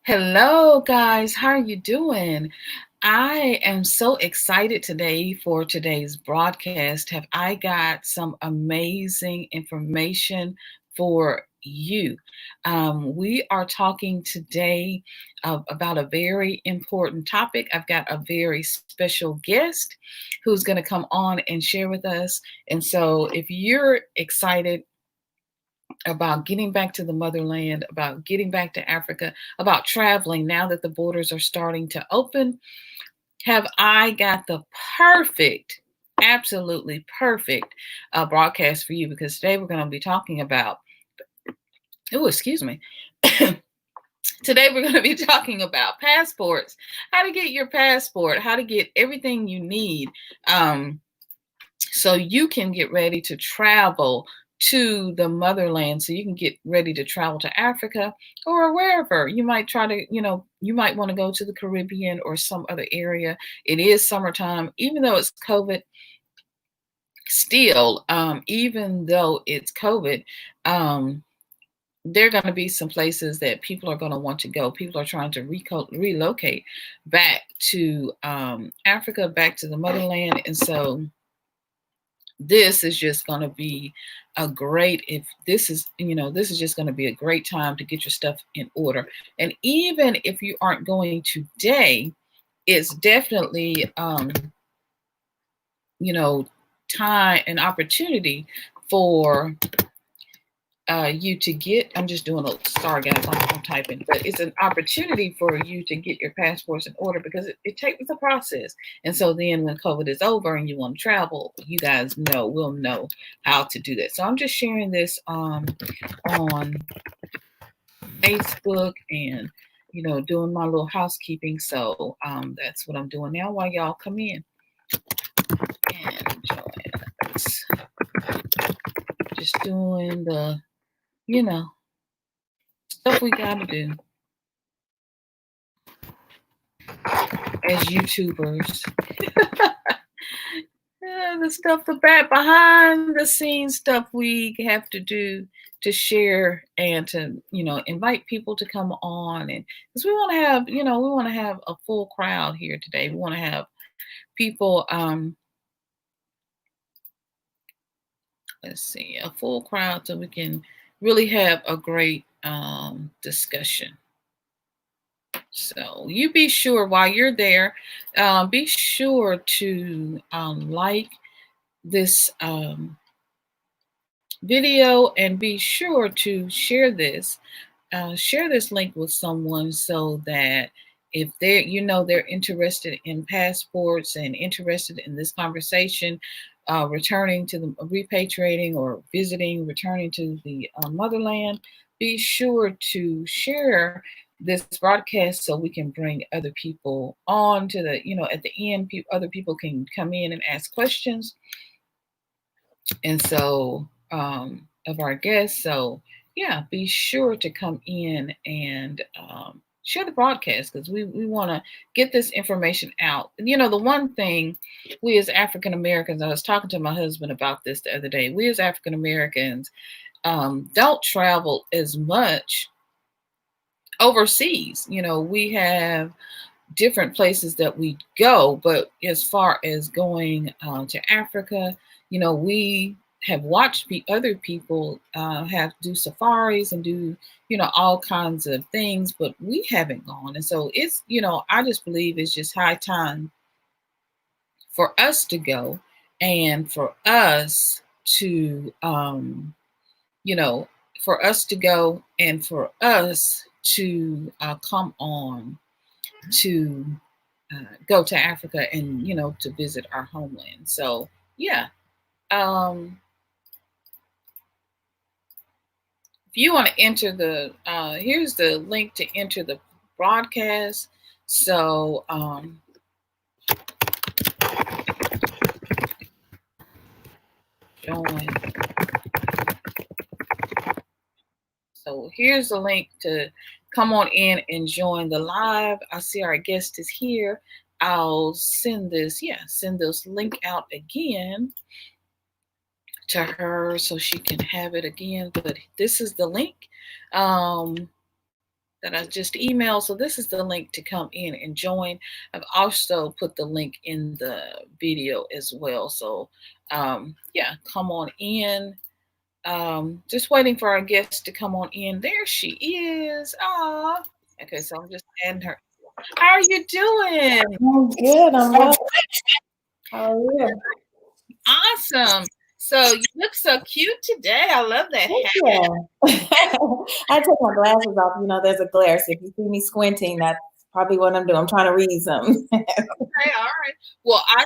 Hello, guys. How are you doing? I am so excited today for today's broadcast. Have I got some amazing information for you? We are talking today about a very important topic. I've got a very special guest who's going to come on and share with us. And so, if you're excited about getting back to the motherland, about getting back to Africa, about traveling now that the borders are starting to open, have I got the perfect, absolutely perfect broadcast for you, because today we're going to be talking about, oh, excuse me. Today we're going to be talking about passports, how to get your passport, how to get everything you need so you can get ready to travel to the motherland, so you can get ready to travel to Africa or wherever. You might try to, you might want to go to the Caribbean or some other area. It is summertime, even though it's COVID. Still, even though it's COVID, there are going to be some places that people are going to want to go. People are trying to relocate back to Africa, back to the motherland. And so this is just going to be this is just going to be a great time to get your stuff in order. And even if you aren't going today, it's definitely time and opportunity for you to get, I'm just doing sorry guys, I'm typing, but it's an opportunity for you to get your passports in order, because it takes a process. And so then when COVID is over and you want to travel, you guys will know how to do that. So I'm just sharing this on Facebook and doing my little housekeeping. So that's what I'm doing now while y'all come in and join us. Just doing the stuff we gotta do as YouTubers. The stuff, the behind the scenes stuff we have to do to share and to invite people to come on, and because we want to have a full crowd here today. We want to have people let's see, a full crowd, so we can really have a great discussion. So you be sure while you're there, be sure to like this video, and be sure to share this link with someone, so that if they're interested in passports and interested in this conversation, returning to the repatriating or returning to the motherland, be sure to share this broadcast so we can bring other people on to the, at the end, other people can come in and ask questions. And so, of our guests. So yeah, be sure to come in and share the broadcast, because we want to get this information out. The one thing we as African Americans, I was talking to my husband about this the other day, we as African Americans don't travel as much overseas. We have different places that we go, but as far as going to Africa, we have watched other people have do safaris and do all kinds of things, but we haven't gone. And so it's I just believe it's just high time for us to go, and for us to for us to go, and for us to come on to go to Africa and to visit our homeland. So yeah, if you want to enter the here's the link to enter the broadcast. So join. So here's the link to come on in and join the live. I see our guest is here. I'll send this link out again to her so she can have it again. But this is the link. that I just emailed. So this is the link to come in and join. I've also put the link in the video as well. So yeah, come on in. Just waiting for our guest to come on in. There she is. Ah. Okay, so I'm just adding her. How are you doing? I'm good. I'm well. How are you? Awesome. So you look so cute today. I love that hat. Yeah. I take my glasses off. You know, there's a glare. So if you see me squinting, that's probably what I'm doing. I'm trying to read some. Okay, all right. Well, I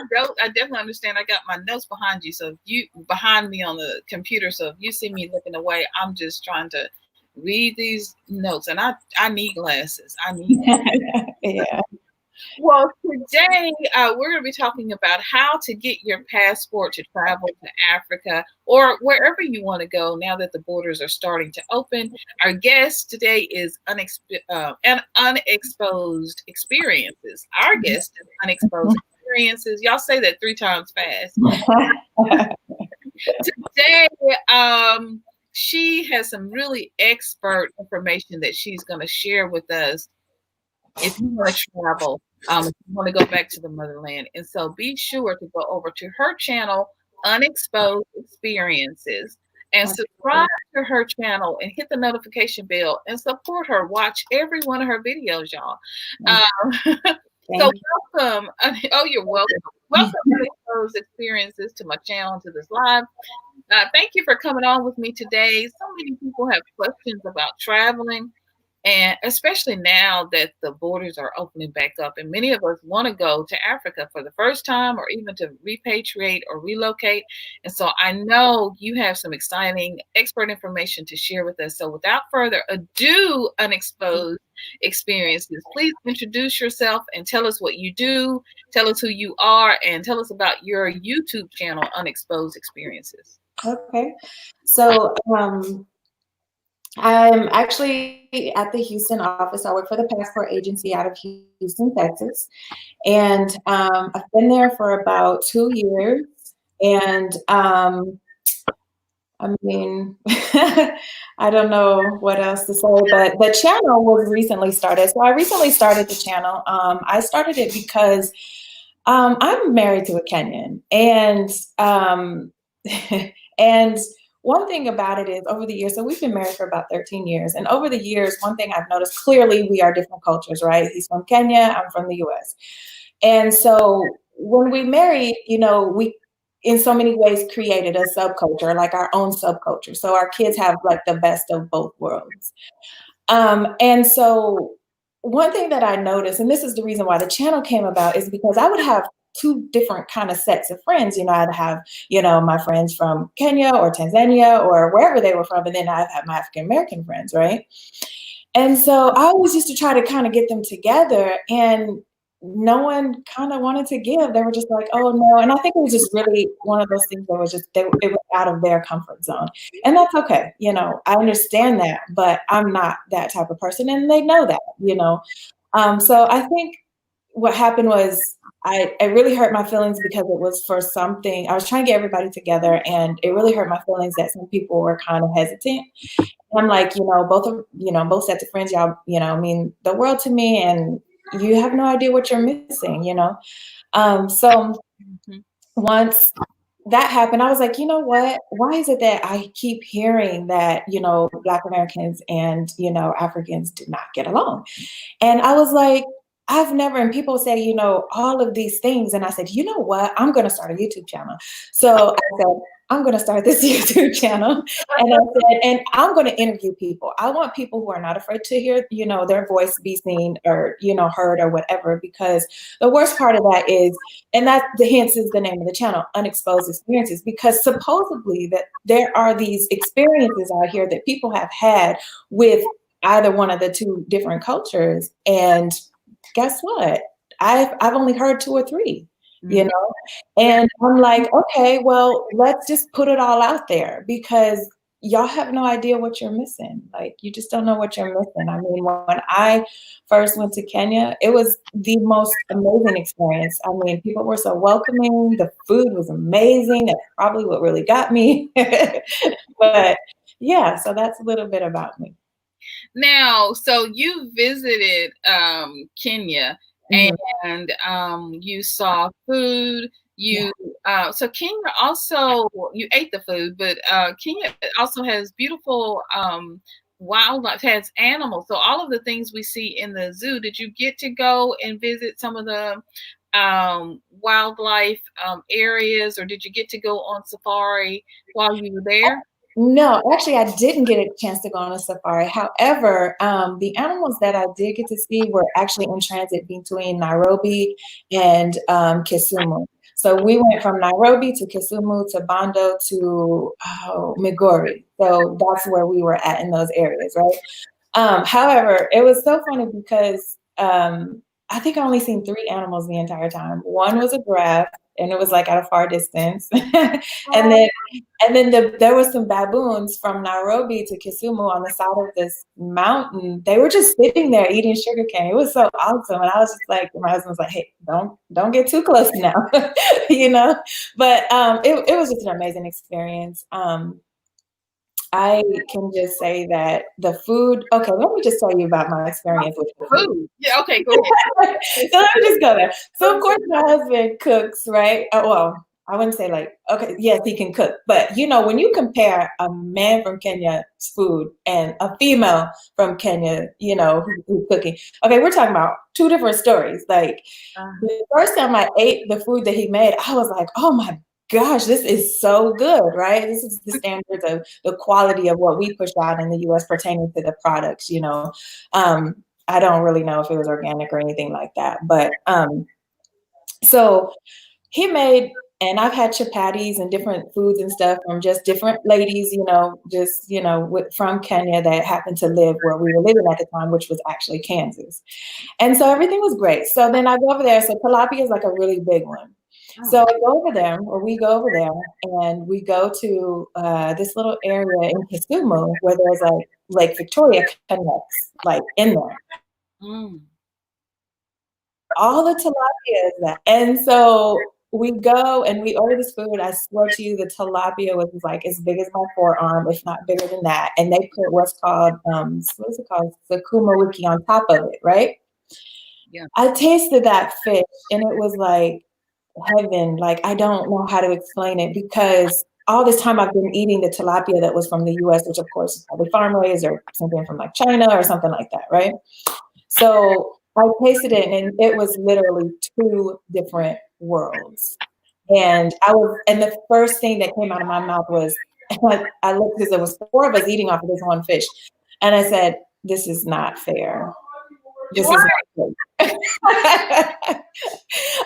definitely understand. I got my notes behind you, so if you behind me on the computer. So if you see me looking away, I'm just trying to read these notes, and I need glasses. I need. Yeah. Well, today we're going to be talking about how to get your passport to travel to Africa or wherever you want to go now that the borders are starting to open. Our guest today is Unexposed Experiences. Our guest is Unexposed Experiences. Y'all say that 3 times fast. Today, she has some really expert information that she's going to share with us if you want to travel, if you want to go back to the motherland. And so be sure to go over to her channel, Unexposed Experiences, and subscribe to her channel and hit the notification bell and support her. Watch every one of her videos, y'all. So welcome. Oh, you're welcome. Welcome, Unexposed Experiences, to my channel, to this live. Thank you for coming on with me today. So many people have questions about traveling. And especially now that the borders are opening back up, and many of us want to go to Africa for the first time or even to repatriate or relocate. And so I know you have some exciting expert information to share with us. So without further ado, Unexposed Experiences, please introduce yourself and tell us what you do, tell us who you are, and tell us about your YouTube channel, Unexposed Experiences. Okay. So I'm actually at the Houston office. I work for the passport agency out of Houston, Texas. And I've been there for about 2 years. And I mean, I don't know what else to say, but the channel was recently started. So I recently started the channel. I started it because I'm married to a Kenyan, and and one thing about it is over the years, so we've been married for about 13 years, and over the years, one thing I've noticed, clearly we are different cultures, right? He's from Kenya, I'm from the US. And so when we married, you know, we in so many ways created a subculture, like our own subculture. So our kids have like the best of both worlds. And so one thing that I noticed, and this is the reason why the channel came about, is because I would have 2 different kind of sets of friends. You know, I'd have, you know, my friends from Kenya or Tanzania or wherever they were from, and then I'd have my African American friends, right? And so I always used to try to kind of get them together, and no one kind of wanted to give. They were just like, oh no. And I think it was just really one of those things that was just, it was out of their comfort zone. And that's okay. You know, I understand that, but I'm not that type of person. And they know that, you know. So I think what happened was it really hurt my feelings because it was for something. I was trying to get everybody together, and it really hurt my feelings that some people were kind of hesitant. I'm like, you know, both sets of friends, y'all, you know, mean the world to me, and you have no idea what you're missing, you know? So once that happened, I was like, you know what? Why is it that I keep hearing that, you know, Black Americans and, you know, Africans do not get along? And I was like, I've never, and people say, you know, all of these things. And I said, you know what? I'm going to start a YouTube channel. So I said, I'm going to start this YouTube channel. And I said, and I'm going to interview people. I want people who are not afraid to hear, you know, their voice be seen or, you know, heard or whatever, because the worst part of that is, and that hence is the name of the channel, Unexposed Experiences, because supposedly that there are these experiences out here that people have had with either one of the 2 different cultures. And guess what? I've only heard 2 or 3, you know? And I'm like, okay, well, let's just put it all out there, because y'all have no idea what you're missing. Like, you just don't know what you're missing. I mean, when I first went to Kenya, it was the most amazing experience. I mean, people were so welcoming. The food was amazing. That's probably what really got me. But yeah, so that's a little bit about me. Now, so you visited Kenya, Mhm. and you saw food. Yeah. You so Kenya also, you ate the food, but Kenya also has beautiful wildlife, has animals. So all of the things we see in the zoo, did you get to go and visit some of the wildlife areas, or did you get to go on safari while you were there? No, actually, I didn't get a chance to go on a safari. However, the animals that I did get to see were actually in transit between Nairobi and Kisumu. So we went from Nairobi to Kisumu to Bondo to Migori. So that's where we were at in those areas, right? However, it was so funny because I think I only seen three animals the entire time. One was a giraffe, and it was like at a far distance, and then there was some baboons from Nairobi to Kisumu on the side of this mountain. They were just sitting there eating sugarcane. It was so awesome, and I was just like, my husband was like, "Hey, don't get too close now," you know. But it was just an amazing experience. I can just say that the food. Okay, let me just tell you about my experience with the food. Food. Yeah, okay, go ahead. So let me just go there. So of course my husband cooks, right? Well, I wouldn't say like, okay, yes, he can cook. But you know, when you compare a man from Kenya's food and a female from Kenya, you know, who's cooking, okay, we're talking about two different stories. Like the first time I ate the food that he made, I was like, oh my gosh, this is so good, right? This is the standards of the quality of what we push out in the US pertaining to the products, you know. I don't really know if it was organic or anything like that. But so he made, and I've had chapatis and different foods and stuff from just different ladies, you know, just, you know, from Kenya that happened to live where we were living at the time, which was actually Kansas. And so everything was great. So then I go over there. So tilapia is like a really big one. So I go over there, or we go over there, and we go to this little area in Kisumu where there's like Lake Victoria connects, like in there. Mm. All the tilapia is that. And so we go and we order this food. I swear to you, the tilapia was like as big as my forearm, if not bigger than that. And they put what's called, what is it called? Sukuma wiki on top of it, right? Yeah. I tasted that fish and it was like heaven. Like, I don't know how to explain it because all this time I've been eating the tilapia that was from the US, which of course is probably farm raised or something from like China or something like that, right? So I tasted it and it was literally two different worlds. And the first thing that came out of my mouth was, I looked because there was four of us eating off of this one fish. And I said, this is not fair. This is not fair.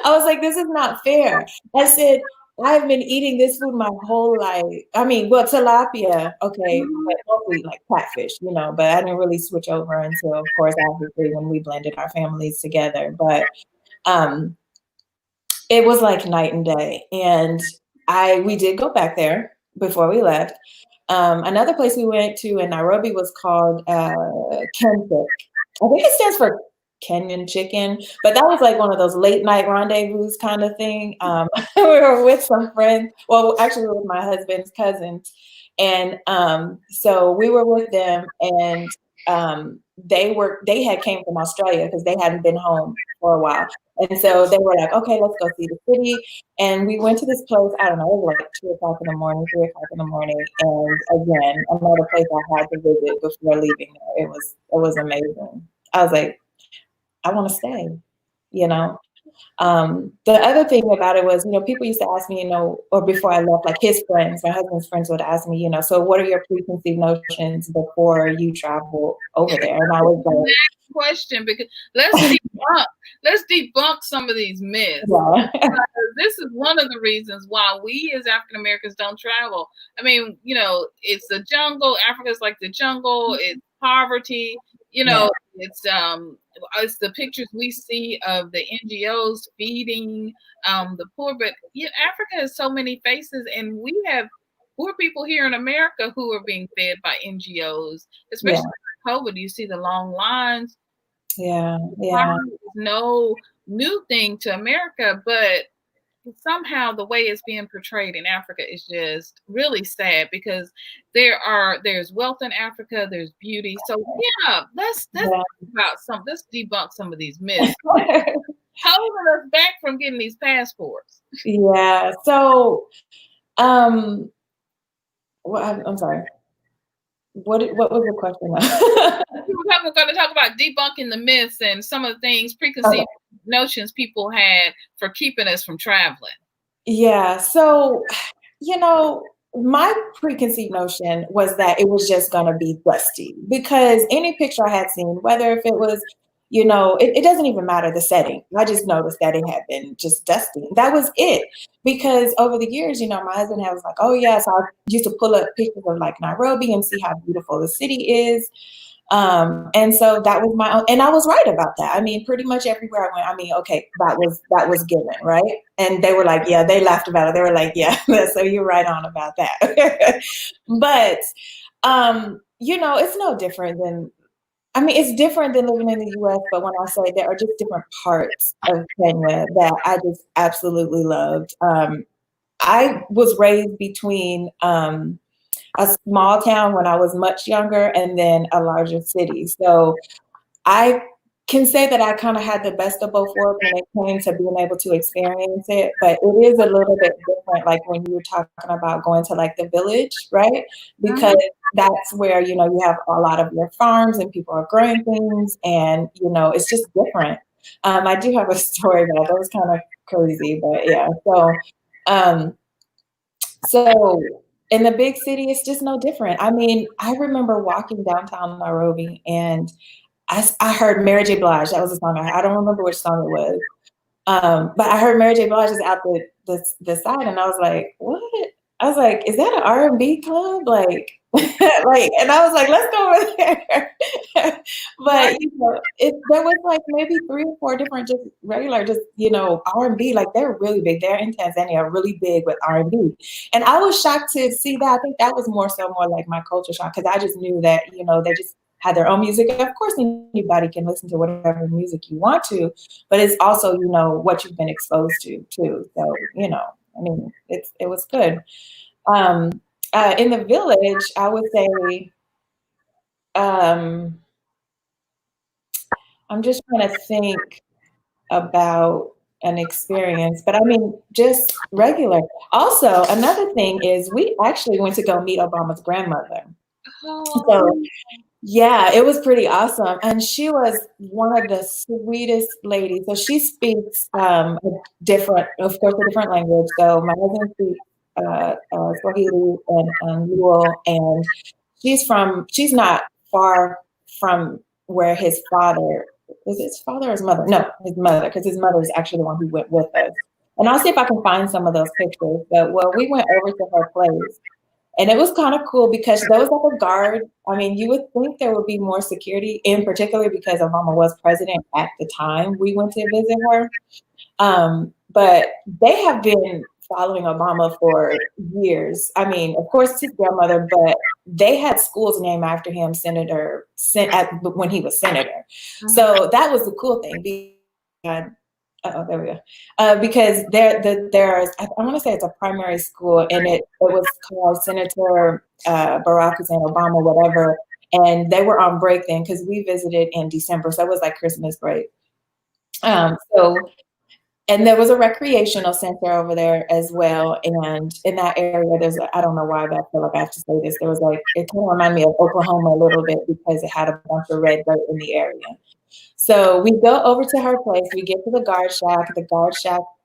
I was like, this is not fair. I said, I've been eating this food my whole life. I mean, well, tilapia, okay, but mostly like catfish, you know, but I didn't really switch over until, of course, obviously when we blended our families together. But um, it was like night and day. And we did go back there before we left. Another place we went to in Nairobi was called Kentik. I think it stands for Kenyan chicken, but that was like one of those late night rendezvous kind of thing. We were with some friends. Well, actually, we were with my husband's cousins, and so we were with them, and they had came from Australia because they hadn't been home for a while, and so they were like, okay, let's go see the city. And we went to this place, I don't know, it was like 2 o'clock in the morning, 3 o'clock in the morning. And again, another place I had to visit before leaving there. It was amazing. I was like, I want to stay, you know. The other thing about it was, you know, people used to ask me, you know, or before I left, like his friends, my husband's friends would ask me, you know, so what are your preconceived notions before you travel over there? And I was like, Question, because let's debunk some of these myths. yeah. This is one of the reasons why we as African Americans don't travel. I mean, you know, it's the jungle. Africa's like the jungle. It's poverty. You know, it's the pictures we see of the NGOs feeding the poor. But yeah, Africa has so many faces, and we have poor people here in America who are being fed by NGOs, especially COVID. You see the long lines. Yeah. No new thing to America, but somehow the way it's being portrayed in Africa is just really sad, because there's wealth in Africa, there's beauty. So yeah, let's Yeah. talk about let's debunk some of these myths holding us back from getting these passports. Yeah. So, um, I'm sorry. What was the question now? We're going to talk about debunking the myths and some of the things, Okay. preconceived notions people had for keeping us from traveling. Yeah. So, you know, my preconceived notion was that it was just going to be dusty, because any picture I had seen, whether if it was, it doesn't even matter the setting. I just noticed that it had been just dusty. That was it. Because over the years, my husband was like, oh, yes, I used to pull up pictures of like Nairobi and see how beautiful the city is. And so that was my own, and I was right about that. I mean, pretty much everywhere I went, I mean, okay, that was given, right? And they were like, yeah, they laughed about it. They were like, yeah, so you're right on about that. But, it's no different than, I mean, it's different than living in the US, but when I say there are just different parts of Kenya that I just absolutely loved. I was raised between, a small town when I was much younger and then a larger city. So I can say that I kind of had the best of both worlds when it came to being able to experience it, but it is a little bit different, like when you were talking about going to like the village, right? Because that's where, you have a lot of your farms and people are growing things, and, it's just different. I do have a story that was kind of crazy, but yeah. Um, so in the big city, it's just no different. I mean, I remember walking downtown Nairobi and I heard Mary J. Blige. That was a song I don't remember which song it was. But I heard Mary J. Blige is out the side, and I was like, "What?" I was like, "Is that an R&B club?" Like, like, and I was like, "Let's go over there." But there was like maybe 3 or 4 different just regular, just R&B. Like they're really big. They're in Tanzania, really big with R&B, and I was shocked to see that. I think that was more like my culture shock, because I just knew that they just had their own music. Of course, anybody can listen to whatever music you want to, but it's also, what you've been exposed to too. So, I mean, it was good. In the village, I would say, um, I'm just trying to think about an experience, but I mean, just regular. Also, another thing is we actually went to go meet Obama's grandmother. So yeah, it was pretty awesome, and she was one of the sweetest ladies. So she speaks of course, a different language. So my husband speaks Swahili and Luo, and she's not far from where his father, was his father or his mother? No, his mother, because his mother is actually the one who went with us. And I'll see if I can find some of those pictures. But well, we went over to her place. And it was kind of cool because there was like a guard. I mean, you would think there would be more security, in particular because Obama was president at the time we went to visit her. But they have been following Obama for years. I mean, of course, his grandmother, but they had schools named after him, when he was senator. So that was the cool thing. There we go. Because there's, I want to say it's a primary school, and it was called Senator Barack Hussein Obama, whatever. And they were on break then, because we visited in December, so it was like Christmas break. So, and there was a recreational center over there as well. And in that area, I don't know why, but I feel like I have to say this. There was like, it kind of reminded me of Oklahoma a little bit, because it had a bunch of red dirt in the area. So we go over to her place. We get to the guard shack.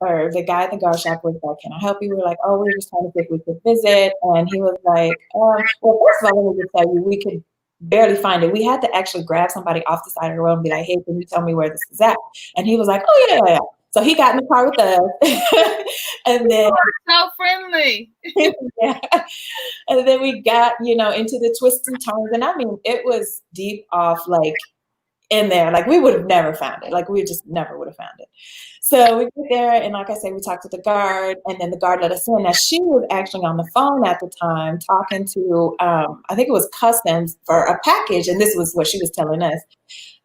Or the guy at the guard shack was like, "Can I help you?" We're like, "Oh, we're just trying to see if we could visit." And he was like, "Well, first of all, let me just tell you, we could barely find it. We had to actually grab somebody off the side of the road and be like, 'Hey, can you tell me where this is at?'" And he was like, "Oh, yeah, yeah, yeah." So he got in the car with us. And then so friendly. Yeah. And then we got, into the twists and turns. And I mean, it was deep off, like, in there. Like, we would have never found it. Like, we just never would have found it. So we get there, and like I said, we talked to the guard, and then the guard let us in. Now, she was actually on the phone at the time talking to, I think it was customs for a package, and this was what she was telling us.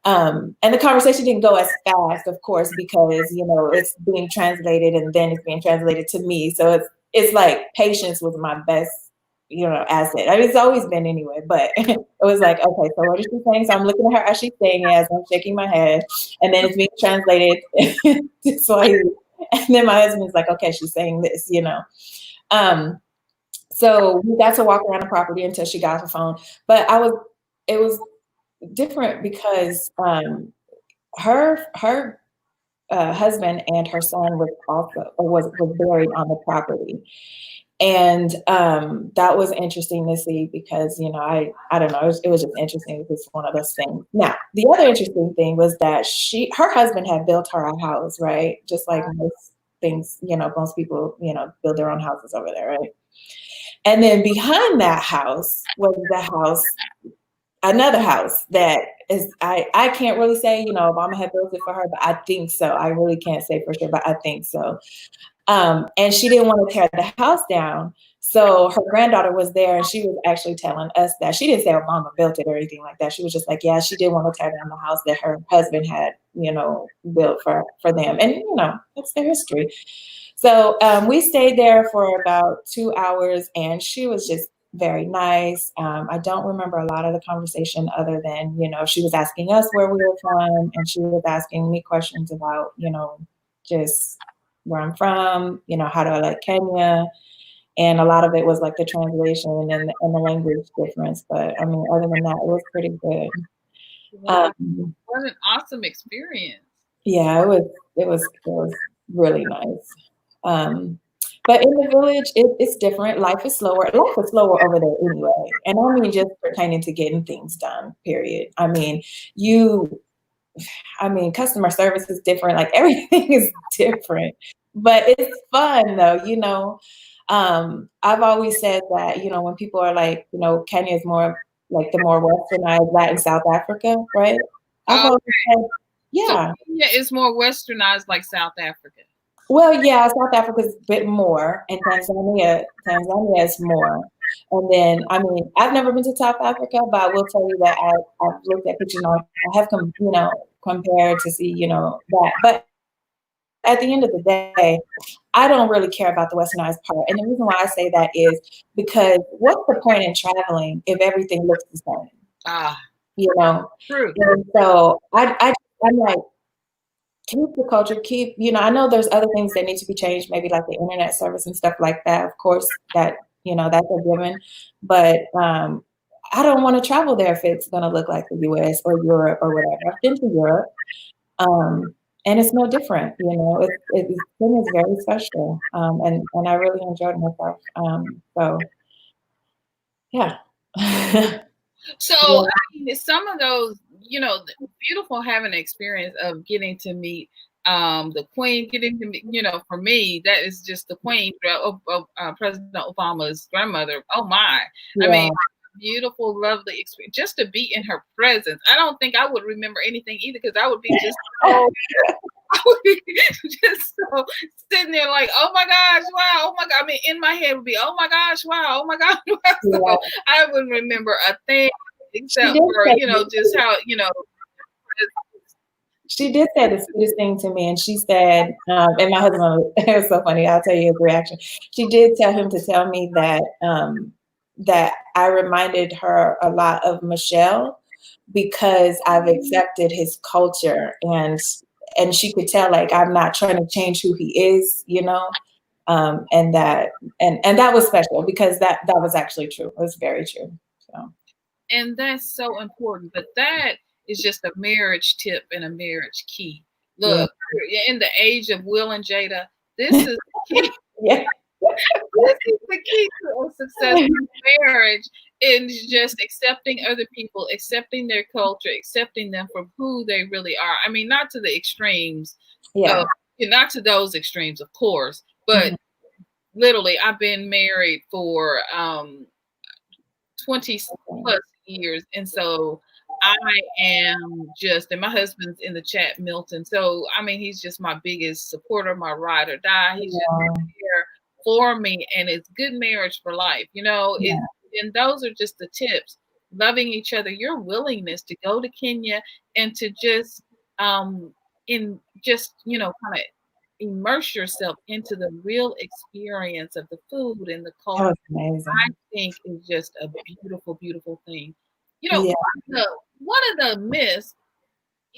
And the conversation didn't go as fast, of course, because, you know, it's being translated and then it's being translated to me. So it's like patience was my best, you know, asset. I mean, it's always been anyway, but it was like, okay, so what is she saying? So I'm looking at her as she's saying it, as I'm shaking my head, and then it's being translated to Swahili. And then my husband's like, okay, she's saying this, you know. So we got to walk around the property until she got her phone. But it was different because her husband and her son was buried on the property. And that was interesting to see because, you know, I don't know, it was just interesting. It was one of those things. Now, the other interesting thing was that her husband had built her a house, right? Just like most things, you know, most people, you know, build their own houses over there, right? And then behind that house was another house that is, I can't really say, you know, Obama had built it for her, but I think so. I really can't say for sure, but I think so. And she didn't want to tear the house down. So her granddaughter was there and she was actually telling us that she didn't say Obama built it or anything like that. She was just like, yeah, she did want to tear down the house that her husband had, you know, built for them. And, you know, that's their history. So we stayed there for about 2 hours and she was just very nice. I don't remember a lot of the conversation other than, you know, she was asking us where we were from and she was asking me questions about, you know, just where I'm from, you know, how do I like Kenya? And a lot of it was like the translation and the language difference. But I mean, other than that, it was pretty good. Wow. What an awesome experience. Yeah, it was really nice. But in the village, it's different. Life is slower. Life is slower over there anyway. And I mean, just pertaining to getting things done, period. I mean, customer service is different. Like everything is different, but it's fun though, you know. I've always said that, you know, when people are like, you know, Kenya is more like the more westernized Latin South Africa, right? I've always said, So yeah. Kenya is more westernized like South Africa. Well, yeah, South Africa's a bit more, and Tanzania is more. And then, I mean, I've never been to South Africa, but I will tell you that I've looked at pictures, you know, I have compared to see, you know, that. But at the end of the day, I don't really care about the westernized part. And the reason why I say that is because what's the point in traveling if everything looks the same? You know? True. And so I'm like, keep the culture, you know, I know there's other things that need to be changed, maybe like the internet service and stuff like that. Of course, that, you know, that's a given. But I don't want to travel there if it's going to look like the US or Europe or whatever. I've been to Europe. And it's no different, you know, it's very special. And I really enjoyed myself. So yeah. So Yeah. I mean, some of those, you know, beautiful having an experience of getting to meet the Queen, getting to meet, you know, for me, that is just the Queen, President Obama's grandmother. Oh my. Yeah. I mean, beautiful, lovely experience just to be in her presence. I don't think I would remember anything either because I would be just so I would be just so sitting there like, oh my gosh, wow, oh my god. I mean, in my head would be, oh my gosh, wow, oh my gosh, wow. Yeah. So I wouldn't remember a thing except for, you know, just how, you know. She did say the sweetest thing to me, and she said, and my husband, it was so funny, I'll tell you his reaction. She did tell him to tell me that that I reminded her a lot of Michelle because I've accepted his culture, and she could tell like I'm not trying to change who he is, you know, and that was special because that was actually true. It was very true. So. And that's so important. But that is just a marriage tip and a marriage key. Look, yeah. In the age of Will and Jada, this is the key. Yeah. This is the key to a successful marriage, is just accepting other people, accepting their culture, accepting them for who they really are. I mean, not to the extremes. Yeah. Not to those extremes, of course, but literally, I've been married for 20 plus years. And so I am just, and my husband's in the chat, Milton. So, I mean, he's just my biggest supporter, my ride or die. He's just here for me. And it's good marriage for life. You know, and those are just the tips. loving each other, your willingness to go to Kenya and to just in just kind of immerse yourself into the real experience of the food and the That culture, was I amazing. think is just a beautiful, beautiful thing. Yeah. One of the myths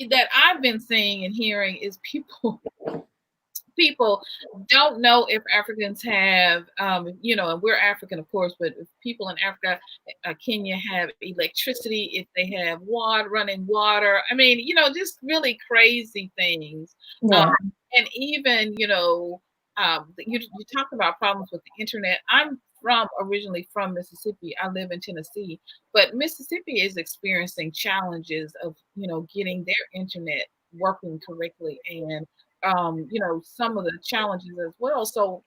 that I've been seeing and hearing is people don't know if Africans have, and we're African, of course, but if people in Africa, Kenya, have electricity, if they have running water. I mean, just really crazy things. Um, Yeah. and even, you talk about problems with the internet. I'm originally from Mississippi. I live in Tennessee, but Mississippi is experiencing challenges of, getting their internet working correctly, and some of the challenges as well. So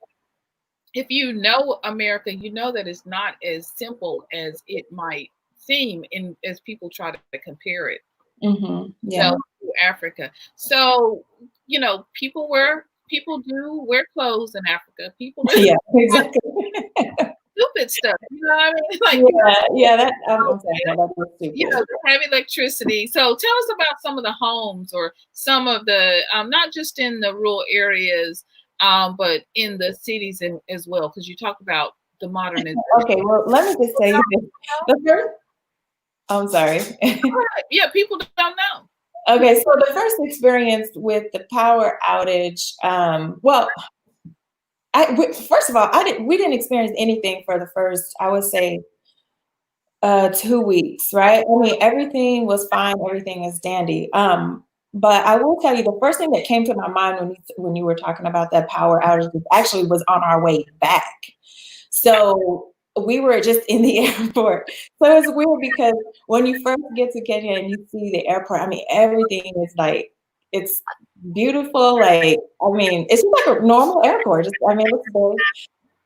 if you know America, you know that it's not as simple as it might seem in as people try to compare it, Yeah. to Africa. So, people do wear clothes in Africa. People do Yeah, exactly. stupid stuff. You know what I mean? Like Yeah, yeah, that I'm sorry, yeah, that was stupid. they have electricity. So tell us about some of the homes or some of the, not just in the rural areas, but in the cities as well, because you talk about the modernization. Okay, well, let me just say this. The first, I'm sorry. Yeah, people don't know. Okay, so the first experience with the power outage, well, first of all, we didn't experience anything for the first, I would say, 2 weeks, right? I mean, everything was fine, everything is dandy. But I will tell you, the first thing that came to my mind when you were talking about that power outage actually was on our way back. So we were just in the airport. So it's weird because when you first get to Kenya and you see the airport, I mean, everything is like, it's beautiful. Like, I mean, it's just like a normal airport. Just, I mean, it looks big.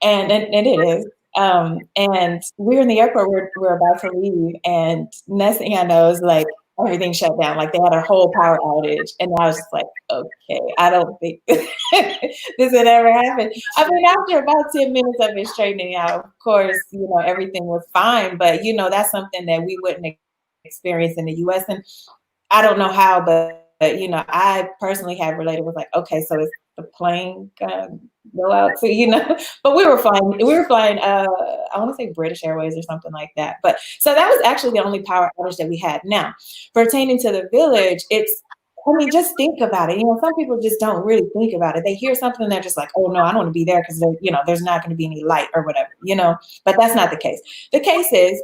And it is. And we're in the airport, we're about to leave, and next thing I know is like everything shut down. Like they had a whole power outage. And I was just like, okay, I don't think this would ever happen. I mean, after about 10 minutes of it straightening out, of course, everything was fine. But that's something that we wouldn't experience in the US. And I don't know how, but I personally had related was like, okay, so is the plane gonna go out? So but we were flying. I want to say British Airways or something like that. But so that was actually the only power outage that we had. Now, pertaining to the village, I mean, just think about it. Some people just don't really think about it. They hear something and they're just like, oh no, I don't want to be there because there's not going to be any light or whatever. But that's not the case. The case is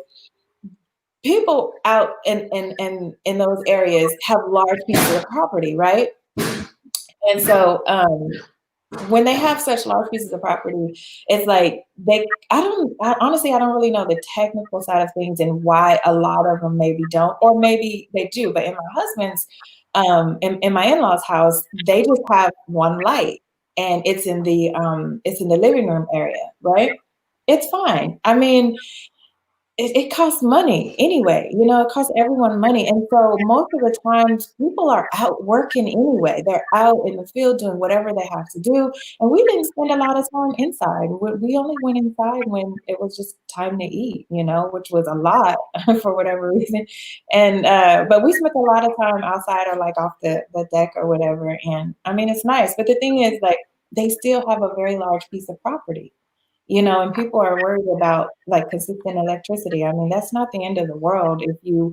people out in those areas have large pieces of property, right? And so when they have such large pieces of property, it's like honestly, I don't really know the technical side of things and why a lot of them maybe don't, or maybe they do. But in my husband's, in my in-laws' house, they just have one light, and it's in the living room area, right? It's fine. I mean, it costs money anyway, it costs everyone money. And so most of the times people are out working anyway. They're out in the field doing whatever they have to do. And we didn't spend a lot of time inside. We only went inside when it was just time to eat, which was a lot for whatever reason. And, but we spent a lot of time outside or like off the deck or whatever. And I mean, it's nice. But the thing is, like, they still have a very large piece of property. And people are worried about like consistent electricity. I mean, that's not the end of the world if you're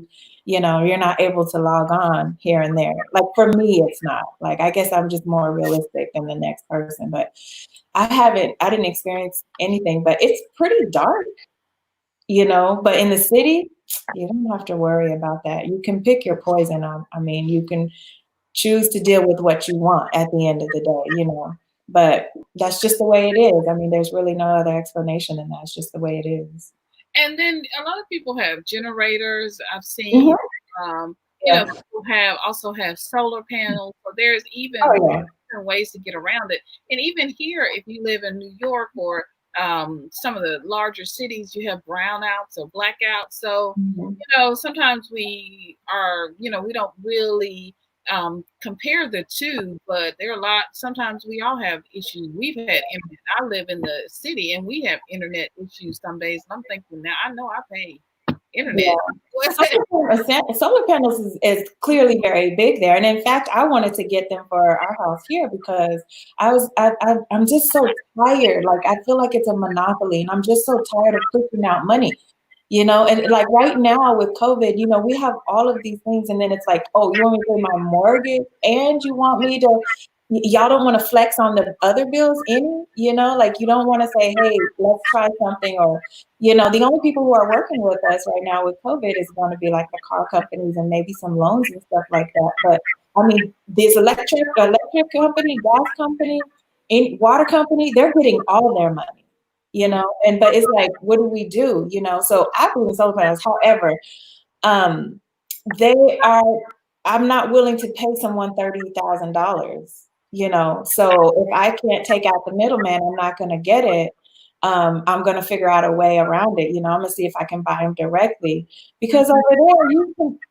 not able to log on here and there. Like for me, it's not. Like I guess I'm just more realistic than the next person, but I didn't experience anything, but it's pretty dark, but in the city, you don't have to worry about that. You can pick your poison. I mean, you can choose to deal with what you want at the end of the day. But that's just the way it is. I mean, there's really no other explanation than that. It's just the way it is. And then a lot of people have generators. I've seen, Mhm. Yeah. people also have solar panels. So there's even Oh, yeah. different ways to get around it. And even here, if you live in New York or some of the larger cities, you have brownouts or blackouts. So, Mhm. sometimes we don't really compare the two, but there are sometimes we all have issues. We've had internet. I live in the city and we have internet issues some days. And I'm thinking now, I know I pay. internet. Yeah. Solar panels is clearly very big there, and in fact, I wanted to get them for our house here because I'm just so tired. Like I feel like it's a monopoly, and I'm just so tired of pushing out money. And like right now with COVID, we have all of these things, and then it's like, oh, you want me to pay my mortgage, and you want me to y'all don't want to flex on the other bills like you don't want to say, hey, let's try something, or the only people who are working with us right now with COVID is going to be like the car companies and maybe some loans and stuff like that. But I mean, this electric company, gas company, water company, they're getting all their money, but it's like, what do we do? So I believe in solar panels. However, they are, I'm not willing to pay someone $30,000, so if I can't take out the middleman, I'm not going to get it. I'm going to figure out a way around it. I'm going to see if I can buy them directly, because over there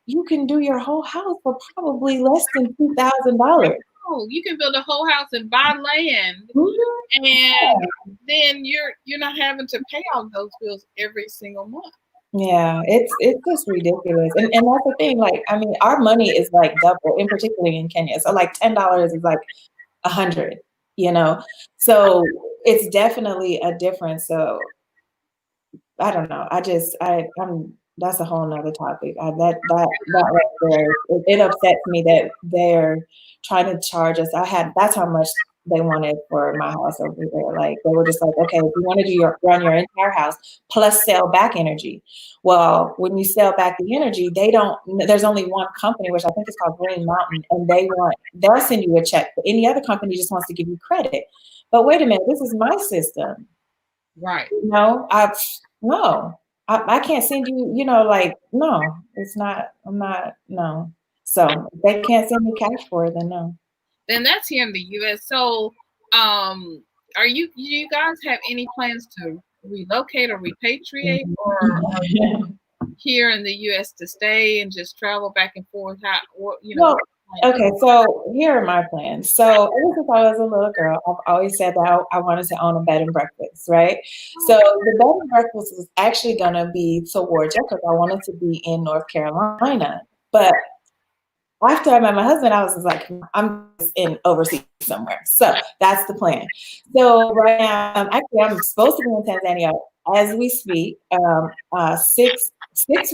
you can do your whole house for probably less than $2,000. Oh, you can build a whole house and buy land, and then you're not having to pay all those bills every single month. Yeah, it's just ridiculous. And that's the thing, like, I mean, our money is like double, in particularly in Kenya. So like $10 is like 100, So it's definitely a difference. So I don't know. I'm that's a whole nother topic. That right there, it upsets me that they're trying to charge us. That's how much they wanted for my house over there. Like they were just like, okay, if you want to run your entire house plus sell back energy. Well, when you sell back the energy, there's only one company, which I think is called Green Mountain, and they'll send you a check. But any other company just wants to give you credit. But wait a minute, this is my system. Right. No, I can't send you, like, no, it's not, no. So if they can't send me cash for it, then no. Then that's here in the US. So, do you guys have any plans to relocate or repatriate, or are you here in the US to stay and just travel back and forth? Well, okay, so here are my plans. So ever since I was a little girl, I've always said that I wanted to own a bed and breakfast, right? So the bed and breakfast was actually gonna be towards because I wanted to be in North Carolina. But after I met my husband, I was just like, I'm in overseas somewhere. So that's the plan. So right now, actually, I'm supposed to be in Tanzania as we speak. 6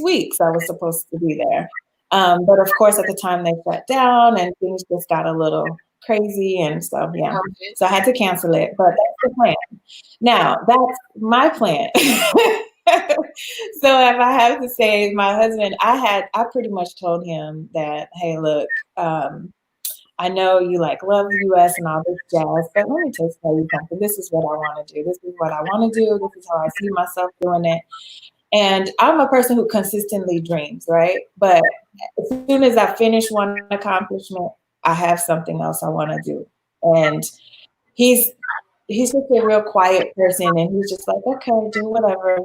weeks I was supposed to be there. But of course, at the time they shut down and things just got a little crazy. And so, yeah, so I had to cancel it. But that's the plan. Now, that's my plan. So if I have to say, my husband, I pretty much told him that, hey, look, I know you like love the US and all this jazz, but let me just tell you something. This is what I want to do. This is what I want to do. This is how I see myself doing it. And I'm a person who consistently dreams, right? But as soon as I finish one accomplishment, I have something else I want to do. And he's just a real quiet person, and he's just like, okay, do whatever,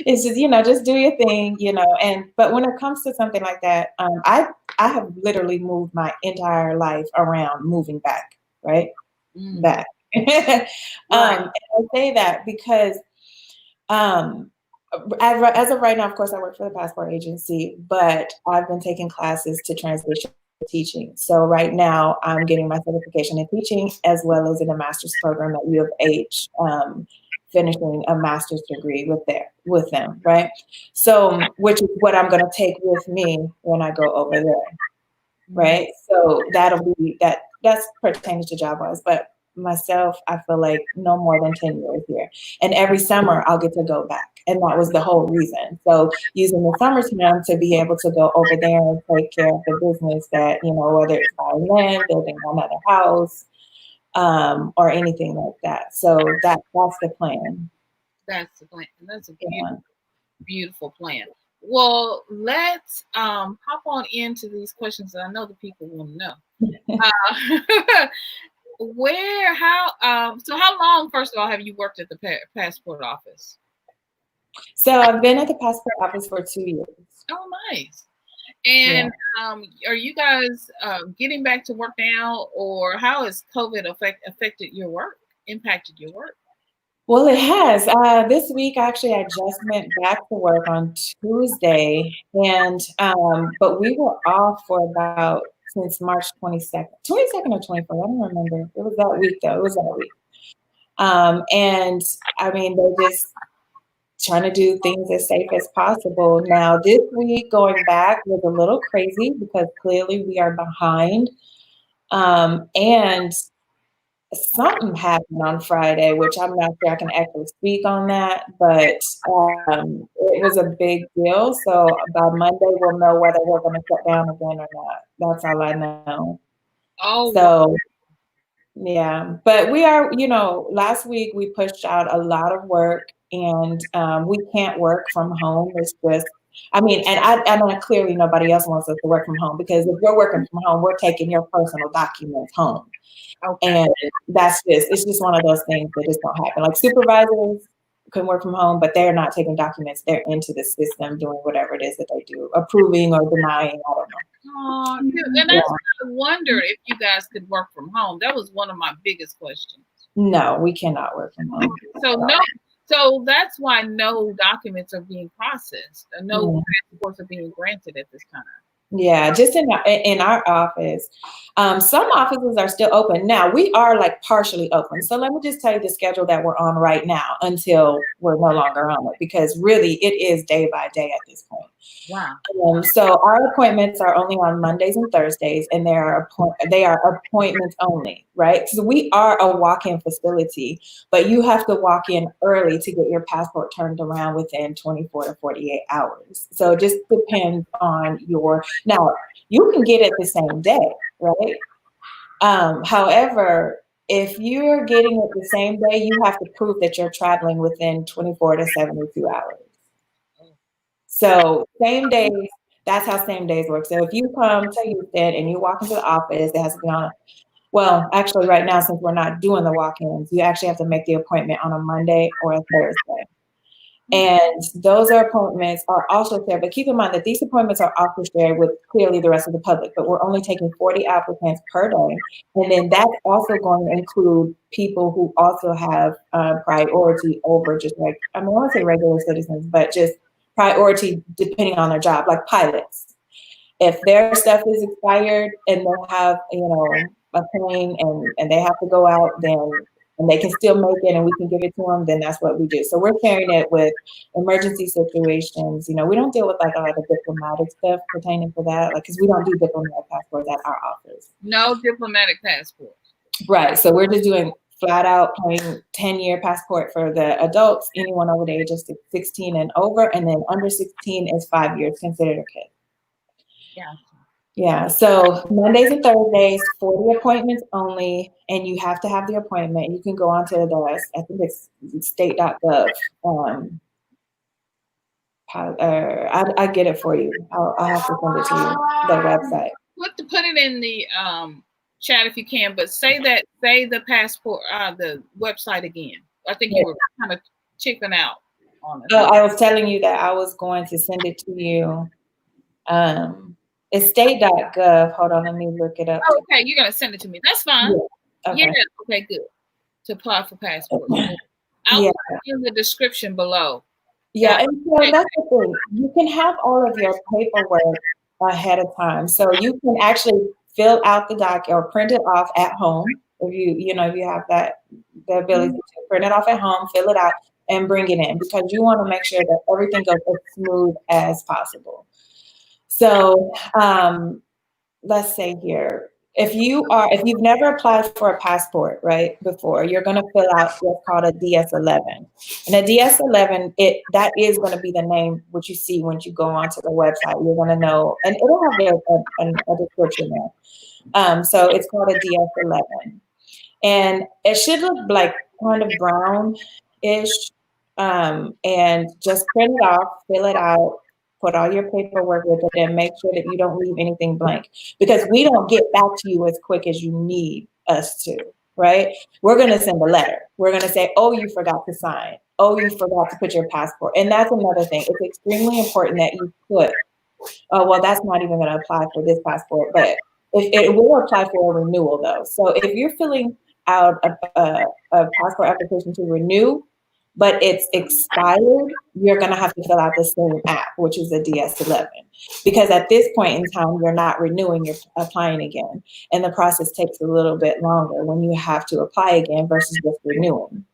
it's just, just do your thing, but when it comes to something like that, I have literally moved my entire life around moving back, right? Back. And I say that because as of right now, of course, I work for the passport agency, but I've been taking classes to transition teaching. So right now I'm getting my certification in teaching as well as in a master's program at U of H, finishing a master's degree with them, right? So, which is what I'm going to take with me when I go over there, right? So that's pertaining to job-wise, but myself, I feel like no more than 10 years here. And every summer I'll get to go back. And that was the whole reason. So using the summertime to be able to go over there and take care of the business that, whether it's buying land, building another house, or anything like that. So that's the plan. That's the plan. That's a beautiful plan. Well, let's hop on into these questions that I know the people want to know. So how long, first of all, have you worked at the passport office? So I've been at the passport office for 2 years. Oh, nice. And are you guys getting back to work now, or how has COVID impacted your work? Well, it has. This week, actually, I just went back to work on Tuesday, and but we were off for about since March 22nd or 24th. I don't remember. It was that week, though. It was that week. And I mean, they're just trying to do things as safe as possible. Now, this week going back was a little crazy because clearly we are behind. And something happened on Friday, which I'm not sure I can actually speak on that, but it was a big deal. So by Monday, we'll know whether we're going to shut down again or not. That's all I know. Oh, wow. So, yeah, but we are, last week we pushed out a lot of work and we can't work from home. It's just, I mean, and I know clearly nobody else wants us to work from home because if we're working from home, we're taking your personal documents home. Okay. And it's just one of those things that just don't happen. Like supervisors can work from home, but they're not taking documents. They're into the system doing whatever it is that they do, approving or denying. I don't know. Oh, and that's why I wondered if you guys could work from home. That was one of my biggest questions. No, we cannot work from home. So that's why no documents are being processed. No passports are being granted at this time. Yeah, just in our office. Some offices are still open. Now, we are like partially open. So let me just tell you the schedule that we're on right now until we're no longer on it, because really it is day by day at this point. Wow. So our appointments are only on Mondays and Thursdays, and they are appointments only, right? So we are a walk-in facility, but you have to walk in early to get your passport turned around within 24 to 48 hours. So it just depends on now you can get it the same day, right? However, if you're getting it the same day, you have to prove that you're traveling within 24 to 72 hours. So same days, that's how same days work. So if you come to Houston and you walk into the office, it has to be on, well, actually right now, since we're not doing the walk-ins, you actually have to make the appointment on a Monday or a Thursday. And those appointments are also shared, but keep in mind that these appointments are also shared with clearly the rest of the public, but we're only taking 40 applicants per day. And then that's also going to include people who also have priority over just like, I mean, I want to say regular citizens, but just priority depending on their job, like pilots. If their stuff is expired and they'll have, a plane and they have to go out, then and they can still make it and we can give it to them, then that's what we do. So we're carrying it with emergency situations. We don't deal with like a lot of diplomatic stuff pertaining to that, like, because we don't do diplomatic passports at our office. No diplomatic passports. Right. So we're just doing flat out plain 10-year passport for the adults, anyone over the age of 16 and over, and then under 16 is 5 years considered a kid. Yeah. Yeah, so Mondays and Thursdays, 40 appointments only, and you have to have the appointment. You can go onto the, I think it's state.gov. I get it for you. I'll have to send it to you, the website. Put it in the chat if you can, but say the passport, the website again. I think you were kind of chicken out on it. I was telling you that I was going to send it to you. It's state.gov. Hold on, let me look it up. Oh, okay, you're gonna send it to me. That's fine. Yeah. Okay. Yeah, okay, good. To apply for passports. I'll put in the description below. Yeah, and so that's the thing. You can have all of your paperwork ahead of time. So you can actually fill out the doc or print it off at home if if you have the ability to print it off at home, fill it out, and bring it in, because you want to make sure that everything goes as smooth as possible. So let's say here, if you've never applied for a passport, right, before, you're going to fill out what's called a DS-11. And a DS-11, that is going to be the name what you see when you go onto the website. You're going to know, and it'll have a description there. So it's called a DS-11. And it should look like kind of brown-ish, and just print it off, fill it out, put all your paperwork with it, and make sure that you don't leave anything blank, because we don't get back to you as quick as you need us to, right? We're going to send a letter. We're going to say, oh, you forgot to sign. Oh, you forgot to put your passport. And that's another thing. It's extremely important that you put, oh, well, that's not even going to apply for this passport, but it will apply for a renewal though. So if you're filling out a passport application to renew, but it's expired, you're going to have to fill out the same app, which is a DS11. Because at this point in time, you're not renewing, you're applying again. And the process takes a little bit longer when you have to apply again versus just renewing.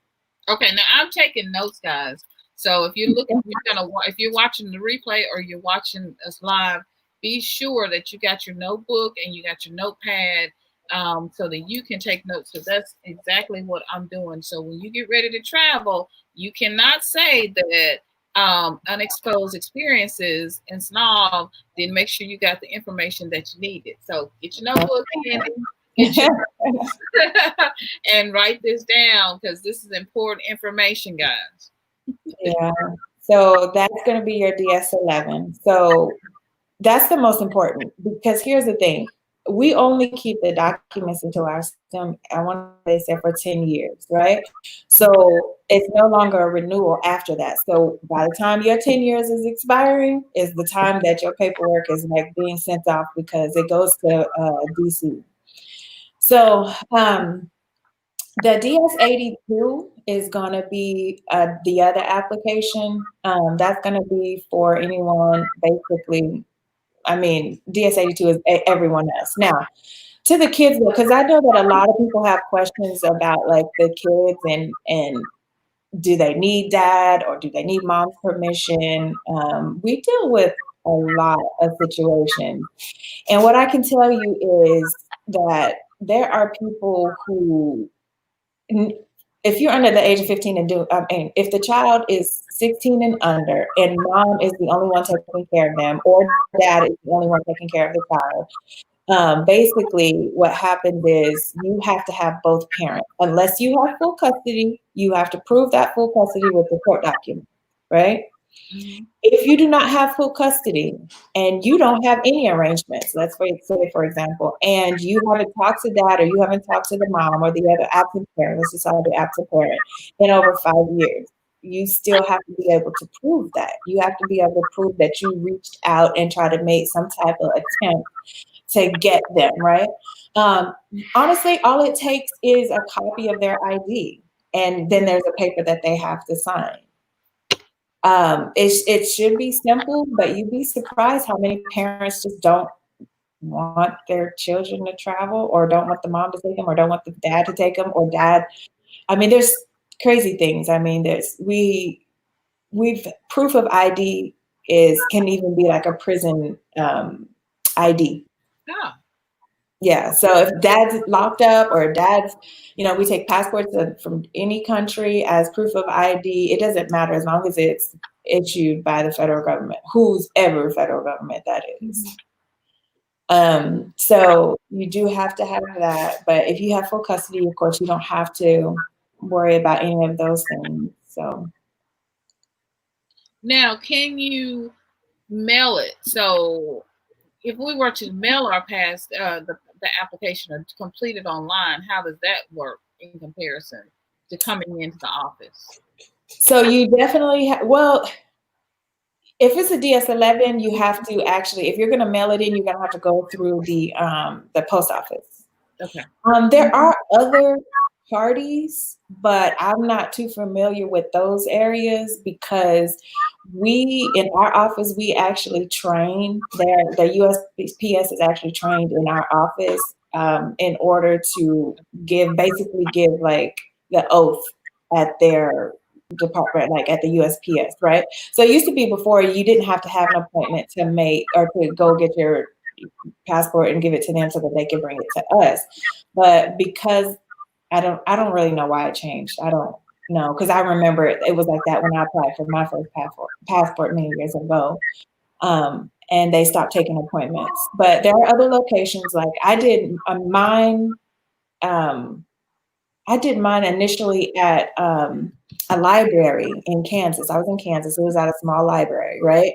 Okay, now I'm taking notes, guys. So if you're looking, if you're watching the replay or you're watching us live, be sure that you got your notebook and you got your notepad, so that you can take notes. So that's exactly what I'm doing. So when you get ready to travel, you cannot say that unexposed experiences and Synolve, then make sure you got the information that you needed. So get your notebook handy, get your and write this down, because this is important information, guys. Yeah. So that's going to be your DS11. So that's the most important, because here's the thing. We only keep the documents into our system, I want to say, for 10 years, right? So it's no longer a renewal after that. So by the time your 10 years is expiring is the time that your paperwork is like being sent off, because it goes to DC. So the DS82 is going to be the other application. That's going to be for anyone, basically. I mean, DS82 is everyone else. Now, to the kids, because I know that a lot of people have questions about like the kids and do they need dad or do they need mom's permission? We deal with a lot of situations. And what I can tell you is that there are people who, if you're under the age of 15 and if the child is 16 and under and mom is the only one taking care of them, or dad is the only one taking care of the child, basically what happens is you have to have both parents. Unless you have full custody, you have to prove that full custody with the court document, right? Mm-hmm. If you do not have full custody and you don't have any arrangements, let's say, for example, and you haven't talked to dad or you haven't talked to the mom or the other absent parent, let's just call it the absent parent, in over 5 years, you still have to be able to prove that. You have to be able to prove that you reached out and try to make some type of attempt to get them, right? Honestly, all it takes is a copy of their ID, and then there's a paper that they have to sign. It should be simple, but you'd be surprised how many parents just don't want their children to travel, or don't want the mom to take them, or don't want the dad to take them, or dad. I mean, there's crazy things. I mean, we've proof of ID can even be like a prison ID. Yeah. Yeah. So if dad's locked up or dad's, we take passports from any country as proof of ID. It doesn't matter as long as it's issued by the federal government, whose ever federal government that is. So you do have to have that. But if you have full custody, of course, you don't have to worry about any of those things. So now, can you mail it? So if we were to mail our the application or complete it online, how does that work in comparison to coming into the office? So you definitely if it's a DS11, you have to actually, if you're going to mail it in, you're going to have to go through the post office. Okay. There are other parties, but I'm not too familiar with those areas, because in our office, we actually train there. The USPS is actually trained in our office in order to give like the oath at their department, like at the USPS, right? So it used to be before you didn't have to have an appointment to make or to go get your passport and give it to them so that they can bring it to us. But because I don't really know why it changed. I don't know, because I remember it was like that when I applied for my first passport many years ago. And they stopped taking appointments. But there are other locations, like I did mine. I did mine initially at a library in Kansas. I was in Kansas. It was at a small library, right?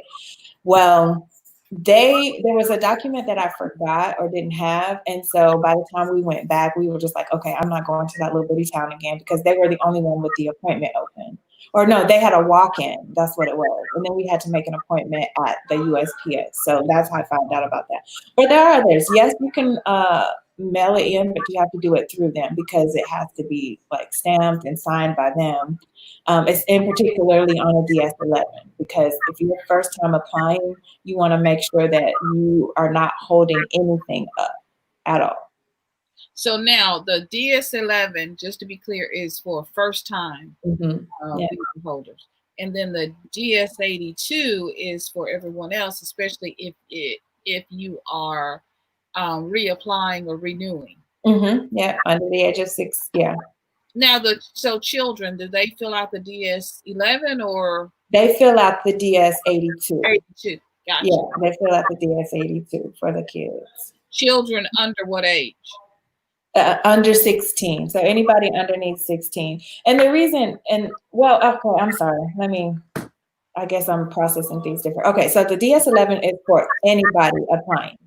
Well, there was a document that I forgot or didn't have. And so by the time we went back, we were just like, okay, I'm not going to that little bitty town again, because they were the only one with the appointment open. Or no, they had a walk-in. That's what it was. And then we had to make an appointment at the USPS. So that's how I found out about that. But there are others. Yes, you can mail it in, but you have to do it through them because it has to be like stamped and signed by them. It's in particularly on a DS11, because if you're first time applying, you want to make sure that you are not holding anything up at all. So now the DS11, just to be clear, is for first time Yeah. visa holders. And then the DS82 is for everyone else, especially if you are reapplying or renewing. Yeah, under the age of 6. Yeah. Now, so children, do they fill out the DS11 or? They fill out the DS82. 82. Gotcha. Yeah, they fill out the DS82 for the kids. Children under what age? Under 16. So anybody underneath 16. And the reason, well, okay, I'm sorry. I guess I'm processing things different. Okay, so the DS11 is for anybody applying.